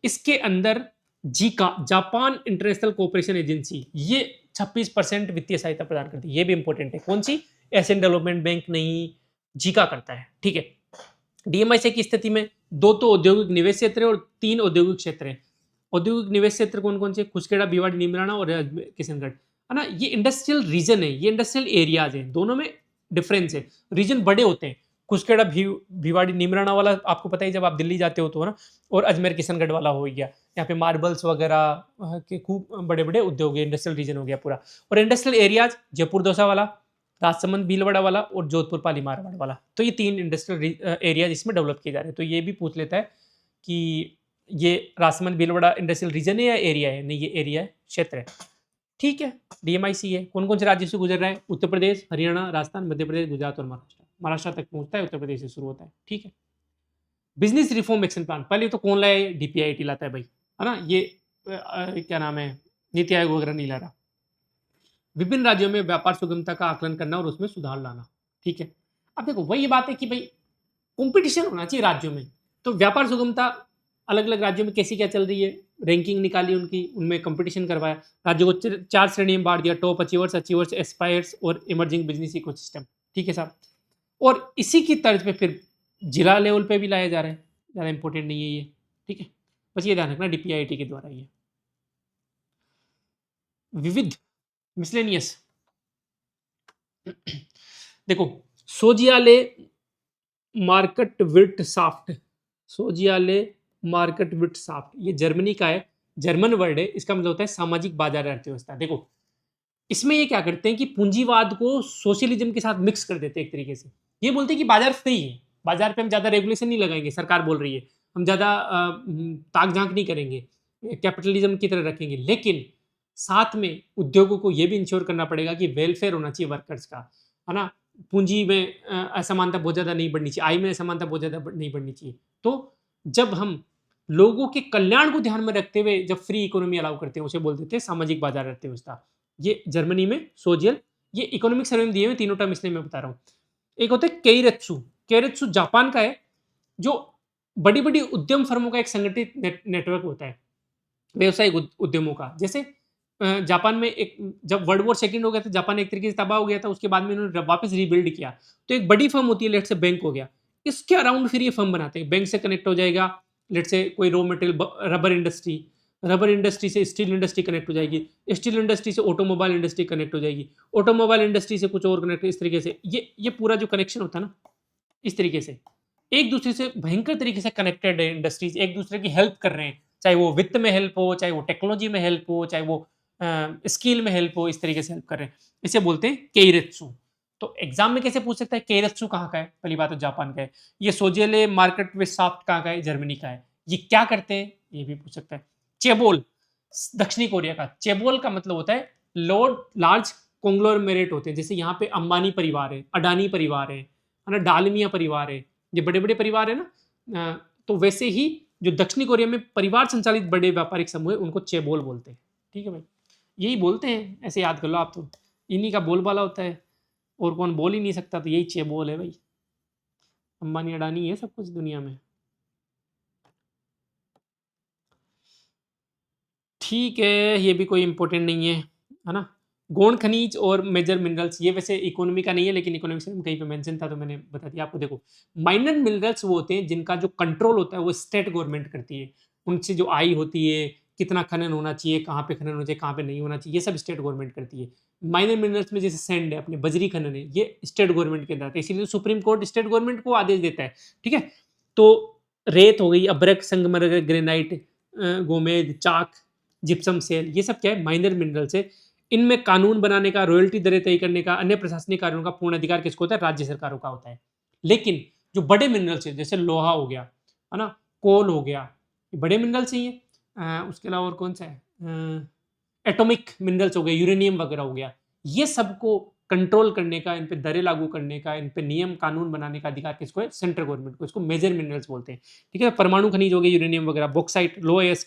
इसके अंदर Zika, Japan international cooperation agency, ये 26% वित्तीय सहायता प्रदान करती है। ये भी इंपॉर्टेंट है। कौन सी? एशियन डेवलपमेंट बैंक नहीं, जीका करता है। ठीक है, डीएमआईसी की स्थिति में 2 तो औद्योगिक निवेश क्षेत्र है और 3 औद्योगिक क्षेत्र है। औद्योगिक निवेश क्षेत्र कौन कौन से? खुसखेड़ा, भिवाड़ी, नीमराना और किशनगढ़, है ना। ये इंडस्ट्रियल रीजन है, ये इंडस्ट्रियल एरियाज है, दोनों में डिफरेंस है। रीजन बड़े होते हैं, खुसखेड़ा, भिवाड़ी, नीमराना वाला आपको पता ही, जब आप दिल्ली जाते हो तो, है ना। और अजमेर किशनगढ़ वाला हो गया, यहाँ पे मार्बल्स वगैरह के खूब बड़े बड़े उद्योग है, इंडस्ट्रियल रीजन हो गया पूरा। और इंडस्ट्रियल एरियाज जयपुर दौसा वाला, राजसमंद भीलवाड़ा वाला और जोधपुर पाली मारवाड़ वाला, तो ये 3 इंडस्ट्रियल एरिया जिसमें डेवलप किए जा रहे हैं। तो ये भी पूछ लेता है कि ये राजसमंद भीलवाड़ा इंडस्ट्रियल रीजन है या एरिया है? नहीं, ये एरिया है, क्षेत्र है। ठीक है, डीएमआईसी है। कौन कौन से राज्य से गुजर रहा है? उत्तर प्रदेश, हरियाणा, राजस्थान, मध्य प्रदेश, गुजरात और महाराष्ट्र। महाराष्ट्र तक पहुंचता है, उत्तर प्रदेश से शुरू होता है। ठीक है, बिजनेस रिफॉर्म एक्शन प्लान, पहले तो कौन लाए? डीपीआईटी लाता है भाई, है ना। ये क्या नाम है, नीति आयोग वगैरह नहीं ला रहा। विभिन्न राज्यों में व्यापार सुगमता का आकलन करना और उसमें सुधार लाना। ठीक है, अब देखो वही बात है कि भाई कंपटीशन होना चाहिए राज्यों में। तो व्यापार सुगमता अलग अलग राज्यों में कैसी क्या चल रही है, रैंकिंग निकाली उनकी, उनमें कंपटीशन करवाया, राज्यों को 4 श्रेणियों में बांट दिया, टॉप अचीवर्स, अचीवर्स, एस्पायर्स और इमर्जिंग बिजनेस इकोसिस्टम। ठीक है साहब, और इसी की तर्ज पे फिर जिला लेवल पे भी लाया जा रहा है, ज़्यादा इंपॉर्टेंट नहीं है ये। ठीक है, बस ये ध्यान रखना डीपीआईटी के द्वारा ये विविध मिसलेनियस। देखो, सोजियाले मार्केट विट साफ्ट, सोजियाले मार्केट विट साफ्ट, ये जर्मनी का है, जर्मन वर्ड है, इसका मतलब होता है सामाजिक बाजार अर्थव्यवस्था। देखो, इसमें ये क्या करते हैं कि पूंजीवाद को सोशलिज्म के साथ मिक्स कर देते हैं एक तरीके से। ये बोलते हैं कि बाजार सही है, बाजार पे हम ज़्यादा रेगुलेशन नहीं लगाएंगे, सरकार बोल रही है, हम ज़्यादा ताक झांक नहीं करेंगे, कैपिटलिज्म की तरह रखेंगे, लेकिन साथ में उद्योगों को ये भी इंश्योर करना पड़ेगा कि वेलफेयर होना चाहिए वर्कर्स का, है ना। पूंजी में असमानता बहुत ज़्यादा नहीं बढ़नी चाहिए, आय में असमानता बहुत ज़्यादा नहीं बढ़नी चाहिए। तो जब हम लोगों के कल्याण को ध्यान में रखते हुए जब फ्री इकोनॉमी अलाउ करते हैं, उसे बोल देते हैं सामाजिक बाजार अर्थव्यवस्था। ये जर्मनी में सोजियल, ये इकोनॉमिक सर्वे में दिए हुए 3 टर्म इसलिए मैं बता रहा हूँ। एक होता है केइरेत्सु, केइरेत्सु जापान का है, जो बड़ी बड़ी उद्यम फर्मों का एक संगठित नेटवर्क होता है व्यवसायिक उद्यमों का। जैसे जापान में एक जब वर्ल्ड वॉर सेकंड हो गया था, जापान एक तरीके से तबाह हो गया था, उसके बाद में उन्होंने वापस रीबिल्ड किया। तो एक बड़ी फर्म होती है, लेट से बैंक हो गया, इसके अराउंड फिर ये फर्म बनाते हैं, बैंक से कनेक्ट हो जाएगा, लेट से कोई raw material, rubber industry, rubber industry से स्टील इंडस्ट्री कनेक्ट हो जाएगी, स्टील इंडस्ट्री से ऑटोमोबाइल इंडस्ट्री कनेक्ट हो जाएगी, ऑटोमोबाइल इंडस्ट्री से कुछ और कनेक्ट, इस तरीके से ये पूरा जो कनेक्शन होता है ना, इस तरीके से एक दूसरे से भयंकर तरीके से कनेक्टेड है इंडस्ट्रीज, एक दूसरे की हेल्प कर रहे हैं, चाहे वो वित्त में हेल्प हो, चाहे वो टेक्नोलॉजी में हेल्प हो, चाहे वो स्किल में हेल्प हो, इस तरीके से हेल्प कर रहे हैं। इसे बोलते हैं केइरेत्सु। तो एग्जाम में कैसे पूछ सकता है केइरेत्सु कहाँ का है? पहली बात तो जापान का है। ये सोजियले मार्केट विद साफ्ट कहाँ का है? जर्मनी का है। ये क्या करते हैं? ये भी पूछ सकता है। चेबोल, दक्षिणी कोरिया का। चेबोल का मतलब होता है लार्ज कॉन्ग्लोमेरेट होते हैं, जैसे यहाँ पे अंबानी परिवार है, अडानी परिवार है ना, डालमिया परिवार है, ये बड़े बड़े परिवार है ना। तो वैसे ही जो दक्षिणी कोरिया में परिवार संचालित बड़े व्यापारिक समूह है उनको चेबोल बोलते हैं। ठीक है भाई, यही बोलते हैं, ऐसे याद कर लो आप, तो इन्हीं का बोलबाला होता है, और कौन बोल ही नहीं सकता, तो यही चेबोल है भाई। अंबानी अडानी है सब कुछ दुनिया में। ठीक है, ये भी कोई इंपॉर्टेंट नहीं है ना। गौण खनिज और मेजर मिनरल्स, ये वैसे इकोनॉमी का नहीं है, लेकिन इकोनॉमिक्स में कहीं पे मेंशन था तो मैंने बता दिया आपको। देखो, माइनर मिनरल्स वो होते हैं जिनका जो कंट्रोल होता है वो स्टेट गवर्नमेंट करती है, उनसे जो आय होती है, कितना खनन होना चाहिए, कहाँ पे खनन होना चाहिए, कहाँ पे नहीं होना चाहिए, ये सब स्टेट गवर्नमेंट करती है। माइनर मिनरल्स में जैसे सैंड है, अपने बजरी खनन है, ये स्टेट गवर्नमेंट के अंदर आता है, इसीलिए सुप्रीम कोर्ट स्टेट गवर्नमेंट को आदेश देता है। ठीक है, तो रेत हो गई, अब्रक, संगमरमर, ग्रेनाइट, गोमेद, चाक, जिप्सम सेल, ये सब क्या है, माइनर मिनरल्स है। इनमें कानून बनाने का, रॉयल्टी दरें तय करने का, अन्य प्रशासनिक कार्यों का पूर्ण अधिकार किसको होता है, राज्य सरकारों का होता है। लेकिन जो बड़े मिनरल्स है, जैसे लोहा हो गया है ना, कोल हो गया, ये बड़े मिनरल्स ही है। उसके अलावा और कौन सा है, एटॉमिक मिनरल्स हो गए, यूरेनियम वगैरह हो गया, ये सबको कंट्रोल करने का, इन पे दरें लागू करने का, इन पे नियम कानून बनाने का अधिकार किसको है, सेंट्रल गवर्नमेंट को। इसको मेजर मिनरल्स बोलते हैं। ठीक है, परमाणु खनिज हो गए, यूरेनियम वगैरह, बॉक्साइट, लोएस्क,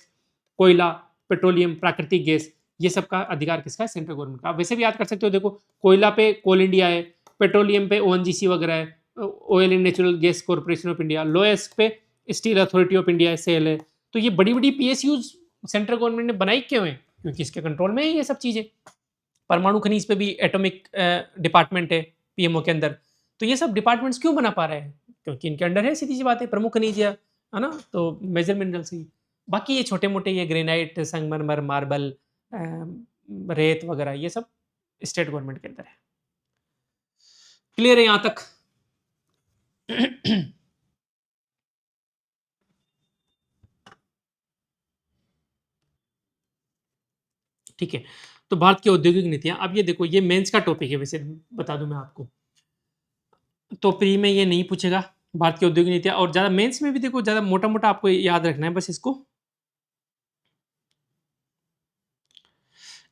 कोयला, पेट्रोलियम, प्राकृतिक गैस, ये सब का अधिकार किसका है, सेंट्रल गवर्नमेंट का। आप वैसे भी याद कर सकते हो, देखो कोयला पे कोल इंडिया है, पेट्रोलियम पे ओएनजीसी वगैरह है, oil and natural gas corporation of India, लोएस्क पे steel authority of India SAIL है। तो ये बड़ी बड़ी पीएसयूज सेंट्रल गवर्नमेंट ने बनाई क्यों है, क्योंकि इसके कंट्रोल में है ये सब चीजें। परमाणु खनिज पे भी एटॉमिक डिपार्टमेंट है पीएमओ के अंदर। तो ये सब डिपार्टमेंट्स क्यों बना पा रहे हैं, क्योंकि इनके अंडर है, सीधी सी बात है, प्रमुख खनिज है ना, तो मेजर मिनरल्स ही। बाकी ये छोटे मोटे ये ग्रेनाइट, संगमरमर, मार्बल, रेत वगैरह, ये सब स्टेट गवर्नमेंट के अंदर है। क्लियर है यहां तक? ठीक है, तो भारत की औद्योगिक नीतियां, अब ये देखो, ये मेंस का टॉपिक है वैसे, बता दूं मैं आपको, तो प्री में ये नहीं पूछेगा भारत की औद्योगिक नीतियां, और ज्यादा मेंस में भी देखो, ज्यादा मोटा मोटा आपको याद रखना है बस इसको।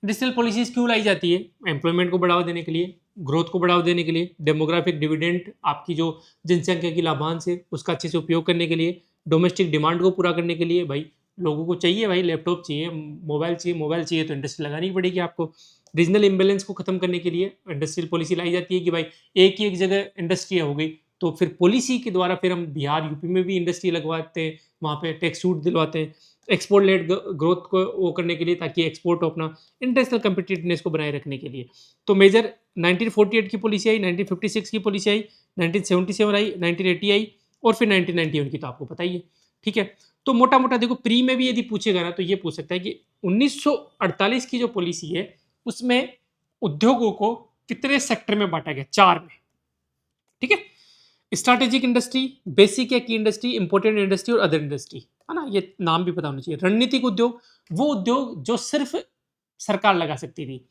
इंडस्ट्रियल पॉलिसीज क्यों लाई जाती है, एम्प्लॉयमेंट को बढ़ावा देने के लिए, ग्रोथ को बढ़ावा देने के लिए, डेमोग्राफिक डिविडेंड, आपकी जो जनसंख्या की लाभांश है उसका अच्छे से उपयोग करने के लिए, डोमेस्टिक डिमांड को पूरा करने के लिए। भाई लोगों को चाहिए, भाई लैपटॉप चाहिए, मोबाइल चाहिए, तो इंडस्ट्री लगानी पड़ेगी आपको। रीजनल इम्बेलेंस को खत्म करने के लिए इंडस्ट्रियल पॉलिसी लाई जाती है कि भाई एक ही एक जगह इंडस्ट्री हो गई, तो फिर पॉलिसी के द्वारा फिर हम बिहार यूपी में भी इंडस्ट्री लगवाते हैं, वहाँ पे टैक्स छूट दिलवाते हैं, एक्सपोर्ट लेड ग्रोथ को वो करने के लिए, ताकि एक्सपोर्ट अपना इंटरनेशनल कम्पिटिटिवनेस को बनाए रखने के लिए। तो मेजर 1948 की पॉलिसी आई, 1956 की पॉलिसी आई, 1977 आई, 1980 आई, और फिर 1991 की तो आपको पता ही है। ठीक है, तो मोटा मोटा देखो, प्री में भी यदि पूछेगा ना, तो ये पूछ सकता है कि 1948 की जो पॉलिसी है उसमें उद्योगों को कितने सेक्टर में बांटा गया, 4 में। ठीक है, स्ट्रैटेजिक इंडस्ट्री, बेसिक या की इंडस्ट्री, इंपोर्टेंट इंडस्ट्री और अदर इंडस्ट्री, है ना, ये नाम भी पता होना चाहिए। रणनीतिक उद्योग, वो उद्योग जो सिर्फ सरकार लगा सकती थी।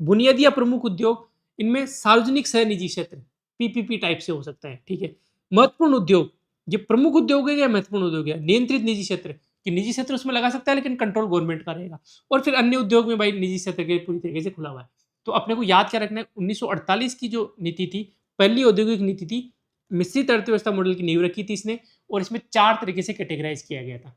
बुनियादी या प्रमुख उद्योग, इनमें सार्वजनिक सह निजी क्षेत्र, पीपीपी टाइप से हो सकता है। ठीक है, महत्वपूर्ण उद्योग, ये प्रमुख उद्योग है या महत्वपूर्ण उद्योग है। नियंत्रित निजी क्षेत्र, कि निजी क्षेत्र उसमें लगा सकता है लेकिन कंट्रोल गवर्नमेंट का रहेगा। और फिर अन्य उद्योग में भाई निजी क्षेत्र के पूरी तरीके से खुला हुआ है। तो अपने को याद क्या रखना है, 1948 की जो नीति थी, पहली औद्योगिक नीति थी, मिश्रित अर्थव्यवस्था मॉडल की नींव रखी थी इसने, और इसमें 4 तरीके से कैटेगराइज किया गया था।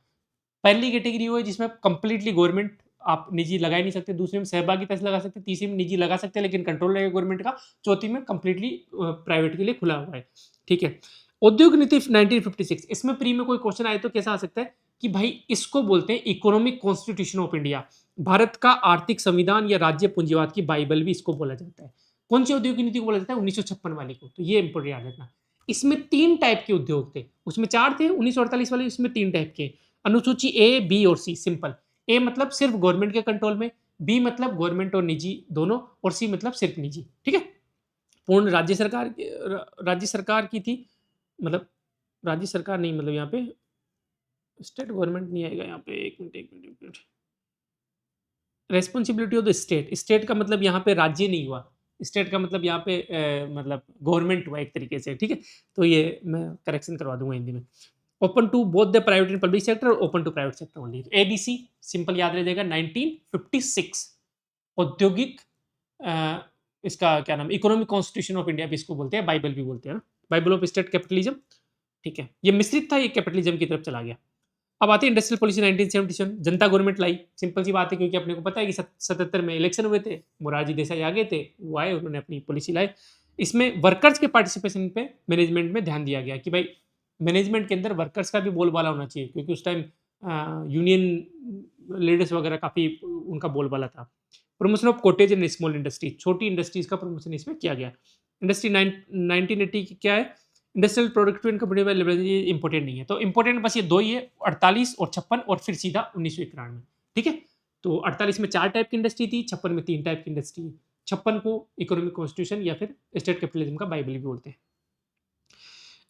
पहली कैटेगरी वो है जिसमें कंप्लीटली गवर्नमेंट, आप निजी लगा ही नहीं सकते, दूसरे में सहभागिता से लगा सकते, तीसरी में निजी लगा सकते हैं लेकिन कंट्रोल रहेगा गवर्नमेंट का, चौथी में कंप्लीटली प्राइवेट के लिए खुला हुआ है। ठीक है, औद्योगिक नीति 1956, इसमें प्री में कोई क्वेश्चन आए तो कैसा आ सकता है कि भाई इसको बोलते हैं economic constitution of India, Bharat का आर्थिक संविधान या राज्य पूंजीवाद की बाइबल भी इसको बोला जाता है। कौन सी औद्योगिक नीति को बोला जाता है, 1956 वाली को, तो ये इंपोर्टेंट याद रखना। इसमें 3 टाइप के उद्योग थे, उसमें 4 थे, 1948 वाले इसमें 3 टाइप के। अनुसूची ए, बी और सी, सिंपल। ए मतलब सिर्फ गवर्नमेंट के कंट्रोल में, बी मतलब गवर्नमेंट और निजी दोनों, और सी मतलब सिर्फ निजी। ठीक है, पूर्ण राज्य सरकार की थी, मतलब राज्य सरकार नहीं, मतलब यहाँ पे स्टेट गवर्नमेंट नहीं आएगा यहाँ पे, एक minute. Responsibility of the state, state का मतलब यहाँ पे राज्य नहीं हुआ, स्टेट का मतलब यहाँ पे मतलब गवर्नमेंट हुआ एक तरीके से। ठीक है, तो ये मैं करेक्शन करवा दूंगा हिंदी में। Open to both the private and public sector, open to private sector only. ABC simple याद रह जाएगा, 1956 औद्योगिक इसका क्या नाम, इकोनॉमिक कॉन्स्टिट्यूशन ऑफ इंडिया भी इसको बोलते हैं, बाइबल भी बोलते हैं ना, बाइबल ऑफ स्टेट कैपिटलिज्म। ठीक है, ये मिश्रित था, ये कैपिटलिज्म की तरफ चला गया। अब आती है इंडस्ट्रियल पॉलिसी 1977, जनता गवर्नमेंट लाई। सिंपल सी बात है, क्योंकि अपने को पता है कि 77 में इलेक्शन हुए थे, मोरारजी देसाई आगे थे, वो आए, उन्होंने अपनी पॉलिसी लाई। इसमें वर्कर्स के पार्टिसिपेशन पे मैनेजमेंट में ध्यान दिया गया कि भाई मैनेजमेंट के अंदर वर्कर्स का भी बोलबाला होना चाहिए, क्योंकि उस टाइम यूनियन लीडर्स वगैरह काफ़ी उनका बोलबाला था। Promotion of cottage and small industry, छोटी इंडस्ट्रीज का प्रमोशन इसमें किया गया। इंडस्ट्री 1980 की क्या है, industrial productive and company level, ये इंपॉर्टेंट नहीं है, तो इंपॉर्टेंट बस ये दो ही है, 48 और 56, और फिर सीधा 1991। ठीक है, तो 48 में 4 टाइप की इंडस्ट्री थी, 56 में 3 टाइप की इंडस्ट्री। 56 को इकोनॉमिक कॉन्स्टिट्यूशन या फिर स्टेट कैपिटलिज्म का बाइबल भी बोलते हैं।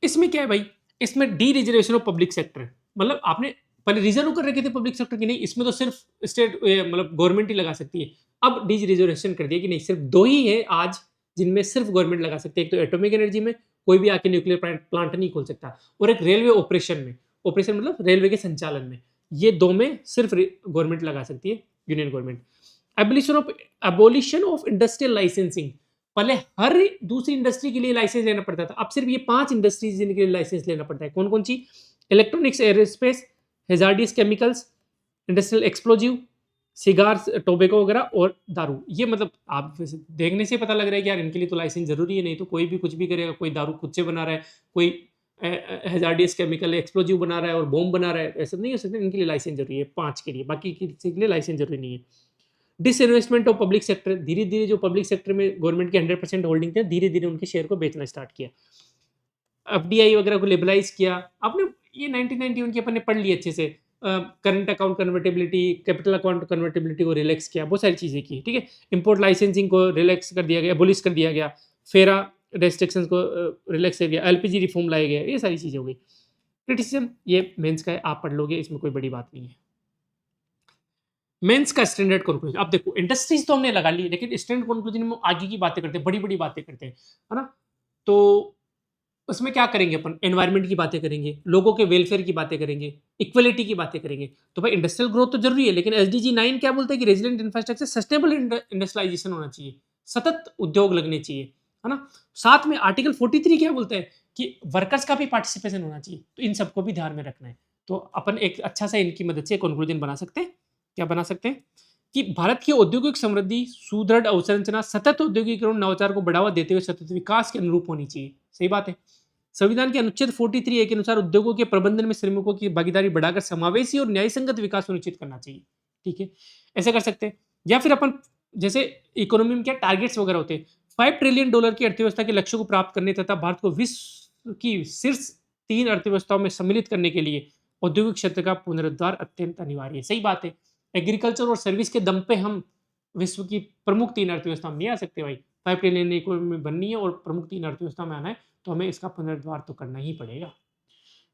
इसमें क्या है भाई, इसमें D reservation of public sector, मतलब आपने पहले रिजर्व कर रखे थे पब्लिक सेक्टर की, नहीं, इसमें तो सिर्फ स्टेट मतलब गवर्नमेंट ही लगा सकती है। अब डी रिजर्वेशन कर दिया कि नहीं, सिर्फ दो ही है आज जिनमें सिर्फ गवर्नमेंट लगा सकती है। एक तो एटॉमिक एनर्जी में कोई भी आके न्यूक्लियर प्लांट नहीं खोल सकता, और एक रेलवे ऑपरेशन में, ऑपरेशन मतलब रेलवे के संचालन में, ये दो में सिर्फ गवर्नमेंट लगा सकती है, union government. Abolition of industrial licensing, पहले हर दूसरी इंडस्ट्री के लिए लाइसेंस लेना पड़ता था, अब सिर्फ ये 5 इंडस्ट्रीज जिनके लिए लाइसेंस लेना पड़ता है। कौन कौन सी? Electronics, aerospace, hazardous chemicals, industrial explosive, cigars, tobacco वगैरह, और दारू। ये मतलब आप देखने से पता लग रहा है कि यार इनके लिए तो लाइसेंस जरूरी है, नहीं तो कोई भी कुछ भी करेगा। कोई दारू खुद से बना रहा है, कोई हेजार्डियस केमिकल एक्सप्लोजिव बना रहा है और बॉम्ब बना रहा है, ऐसा नहीं हो सकता। इनके लिए लाइसेंस जरूरी है 5 के लिए, बाकी किसी के लिए लाइसेंस जरूरी नहीं है। डिसइन्वेस्टमेंट ऑफ पब्लिक सेक्टर, धीरे धीरे जो पब्लिक सेक्टर में गवर्नमेंट की 100% होल्डिंग थे, धीरे धीरे उनके शेयर को बेचना स्टार्ट किया। एफडीआई वगैरह को लिबरलाइज किया। आपने ये 1991 की अपन ने पढ़ ली अच्छे से, current account convertibility, capital account convertibility को रिलैक्स किया, बहुत सारी चीज़ें की। ठीक है, इंपोर्ट लाइसेंसिंग को रिलैक्स कर दिया गया, एबोलिश कर दिया गया, फेरा रेस्ट्रिक्शंस को रिलैक्स कर दिया, एलपीजी रिफॉर्म लाए गए, ये सारी चीज़ें हो गई। क्रिटिसिज्म ये मेंस का है, आप पढ़ लोगे, इसमें कोई बड़ी बात नहीं है। मेंस का स्टैंडर्ड कंक्लूजन, अब देखो इंडस्ट्रीज तो हमने लगा ली, लेकिन स्टैंडर्ड कंक्लूजन में आगे की बातें करते हैं, बड़ी बड़ी बातें करते हैं, है ना। तो उसमें क्या करेंगे अपन, एनवायरनमेंट की बातें करेंगे, लोगों के वेलफेयर की बातें करेंगे, इक्वलिटी की बातें करेंगे। तो भाई इंडस्ट्रियल ग्रोथ तो जरूरी है, लेकिन एसडीजी 9 क्या बोलते हैं कि रेजिलिएंट इंफ्रास्ट्रक्चर, सस्टेनेबल इंडस्ट्रियलाइजेशन होना चाहिए, सतत उद्योग लगने चाहिए, है ना। साथ में आर्टिकल 43 क्या बोलते हैं कि वर्कर्स का भी पार्टिसिपेशन होना चाहिए, तो इन सबको भी ध्यान में रखना है। तो अपन एक अच्छा सा इनकी मदद से कंक्लूजन बना सकते हैं। क्या बना सकते हैं कि भारत की औद्योगिक समृद्धि, सुदृढ़ अवसंरचना, सतत औद्योगिकरण, नवाचार को बढ़ावा देते हुए सतत विकास के अनुरूप होनी चाहिए। सही बात है। संविधान के अनुच्छेद 43 के अनुसार उद्योगों के प्रबंधन में श्रमिकों की भागीदारी बढ़ाकर समावेशी और न्यायसंगत विकास सुनिश्चित करना चाहिए। ठीक है, ऐसे कर सकते हैं। या फिर अपन जैसे इकोनॉमी में क्या टारगेट्स वगैरह होते हैं, $5 ट्रिलियन की अर्थव्यवस्था के लक्ष्य को प्राप्त करने तथा भारत को विश्व की शीर्ष 3 अर्थव्यवस्थाओं में सम्मिलित करने के लिए औद्योगिक क्षेत्र का पुनरुद्धार अत्यंत अनिवार्य है। सही बात है। एग्रीकल्चर और सर्विस के दम पे हम विश्व की प्रमुख 3 अर्थव्यवस्था में नहीं आ सकते भाई। 5 ट्रिलियन इकोनॉमी बननी है और प्रमुख 3 अर्थव्यवस्था में आना है, तो हमें इसका पुनरुद्धार तो करना ही पड़ेगा।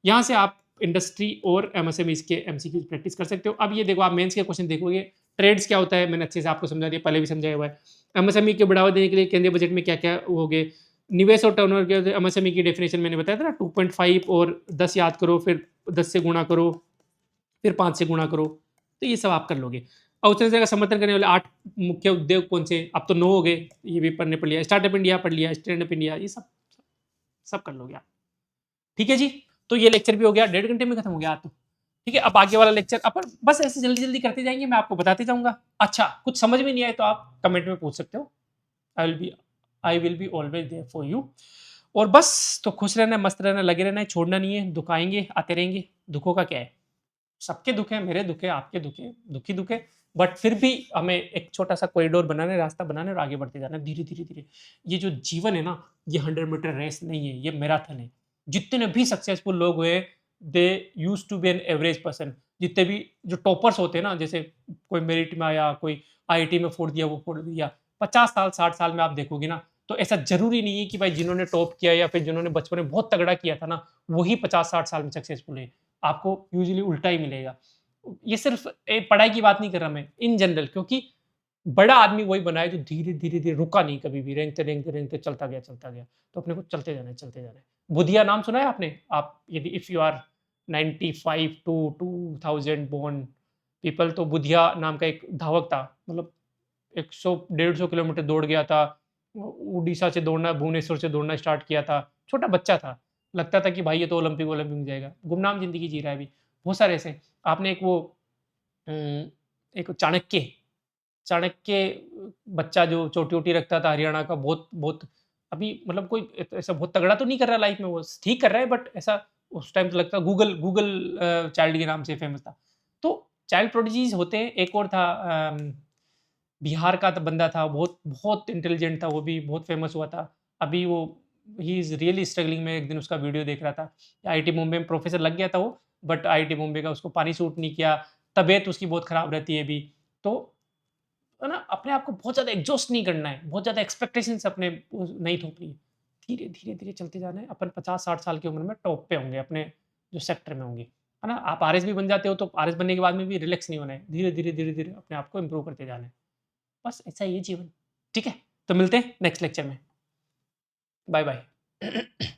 यहाँ से आप इंडस्ट्री और एमएसएमईज के एमसीक्यू प्रैक्टिस कर सकते हो। अब ये देखो, आप मेंस के क्वेश्चन देखोगे, ट्रेड्स क्या होता है मैंने अच्छे से आपको समझा दिया, पहले भी समझाया हुआ है। एमएसएमई के बढ़ावा देने के लिए केंद्रीय बजट में क्या क्या हो गए, निवेश और टर्नओवर के एमएसएमई की डेफिनेशन मैंने बताया था ना, 2.5 और 10 याद करो, फिर 10 से गुणा करो, फिर 5 से गुणा करो, तो ये सब आप कर लोगे। अवसंरचना का समर्थन करने वाले 8 मुख्य उद्योग कौन से, अब तो 9 हो गए, ये भी पढ़ने पड़ लिया। स्टार्टअप इंडिया पढ़ लिया, स्टैंड अप इंडिया, ये सब सब कर लोगे आप। ठीक है जी, तो ये लेक्चर भी हो गया, 1.5 घंटे में खत्म हो गया तो। ठीक है, अब आगे वाला लेक्चर अपन बस ऐसे जल्दी जल्दी करते जाएंगे, मैं आपको बताते जाऊंगा। अच्छा, कुछ समझ में नहीं आए तो आप कमेंट में पूछ सकते हो, I will be always there for you. और बस तो खुश रहना है, मस्त रहना, लगे रहना है, छोड़ना नहीं है। दुख आएंगे, आते रहेंगे, दुखों का क्या है, सबके दुख है, मेरे दुख है, आपके दुख है, दुखी दुख है, बट फिर भी हमें एक छोटा सा कॉरिडोर बनाना है, रास्ता बनाना है और आगे बढ़ते जाना है धीरे धीरे धीरे। ये जो जीवन है ना, ये 100 मीटर रेस नहीं है, ये मैराथन है। जितने भी सक्सेसफुल लोग हुए, they used to be an average person. जितने भी जो टॉपर्स होते हैं ना, जैसे कोई मेरिट में आया, कोई आईआईटी में फोड़ दिया, वो फोड़ दिया, 50 साल 60 साल में आप देखोगे ना, तो ऐसा जरूरी नहीं है कि भाई जिन्होंने टॉप किया या फिर जिन्होंने बचपन में बहुत तगड़ा किया था ना, वही 50-60 साल में सक्सेसफुल है। आपको यूजुअली उल्टा ही मिलेगा। ये सिर्फ पढ़ाई की बात नहीं कर रहा मैं, इन जनरल, क्योंकि बड़ा आदमी वही बना है जो धीरे धीरे धीरे रुका नहीं कभी भी, रेंगते रेंगते रेंगते चलता गया चलता गया। तो अपने को चलते जाना है, चलते जाना है। बुधिया नाम सुना है आपने? आप यदि if you are 95 to 2000 born people, तो बुधिया नाम का एक धावक था, मतलब 100 150 किलोमीटर दौड़ गया था, उड़ीसा से दौड़ना, भुवनेश्वर से दौड़ना स्टार्ट किया था, छोटा बच्चा था, लगता था कि भाई ये तो ओलंपिक ओलंपिक में जाएगा, गुमनाम ज़िंदगी जी रहा है अभी। बहुत सारे ऐसे हैं। आपने एक वो एक चाणक्य चाणक्य बच्चा जो चोटी-वोटी रखता था हरियाणा का, बहुत बहुत अभी मतलब कोई ऐसा बहुत तगड़ा तो नहीं कर रहा लाइफ में वो, ठीक कर रहा है बट ऐसा उस टाइम तो लगता गूगल गूगल चाइल्ड के नाम से फेमस था। तो चाइल्ड प्रोडिजीज़ होते हैं। एक और था बिहार का तो बंदा था, बहुत बहुत इंटेलिजेंट था, वो भी बहुत फेमस हुआ था। अभी वो ही इज़ रियली स्ट्रगलिंग, मैं एक दिन उसका वीडियो देख रहा था। आईआईटी मुंबई में प्रोफ़ेसर लग गया था वो, बट आईआईटी मुंबई का उसको पानी सूट नहीं किया, तबीयत उसकी बहुत खराब रहती है अभी। तो है ना, अपने आप को बहुत ज़्यादा एग्ज़ॉस्ट नहीं करना है, बहुत ज़्यादा एक्सपेक्टेशंस अपने नहीं थोपनी है। धीरे, धीरे, धीरे चलते जाना है, अपन 50-60 साल की उम्र में टॉप पे होंगे अपने जो सेक्टर में होंगे, है ना? आप आरएस भी बन जाते हो, तो आरएस बनने के बाद में भी रिलैक्स नहीं होना है। धीरे, धीरे, धीरे, धीरे अपने आप को इम्प्रूव करते जाना है। बस ऐसा ही है जीवन। ठीक है? तो मिलते हैं नेक्स्ट लेक्चर में। Bye, bye.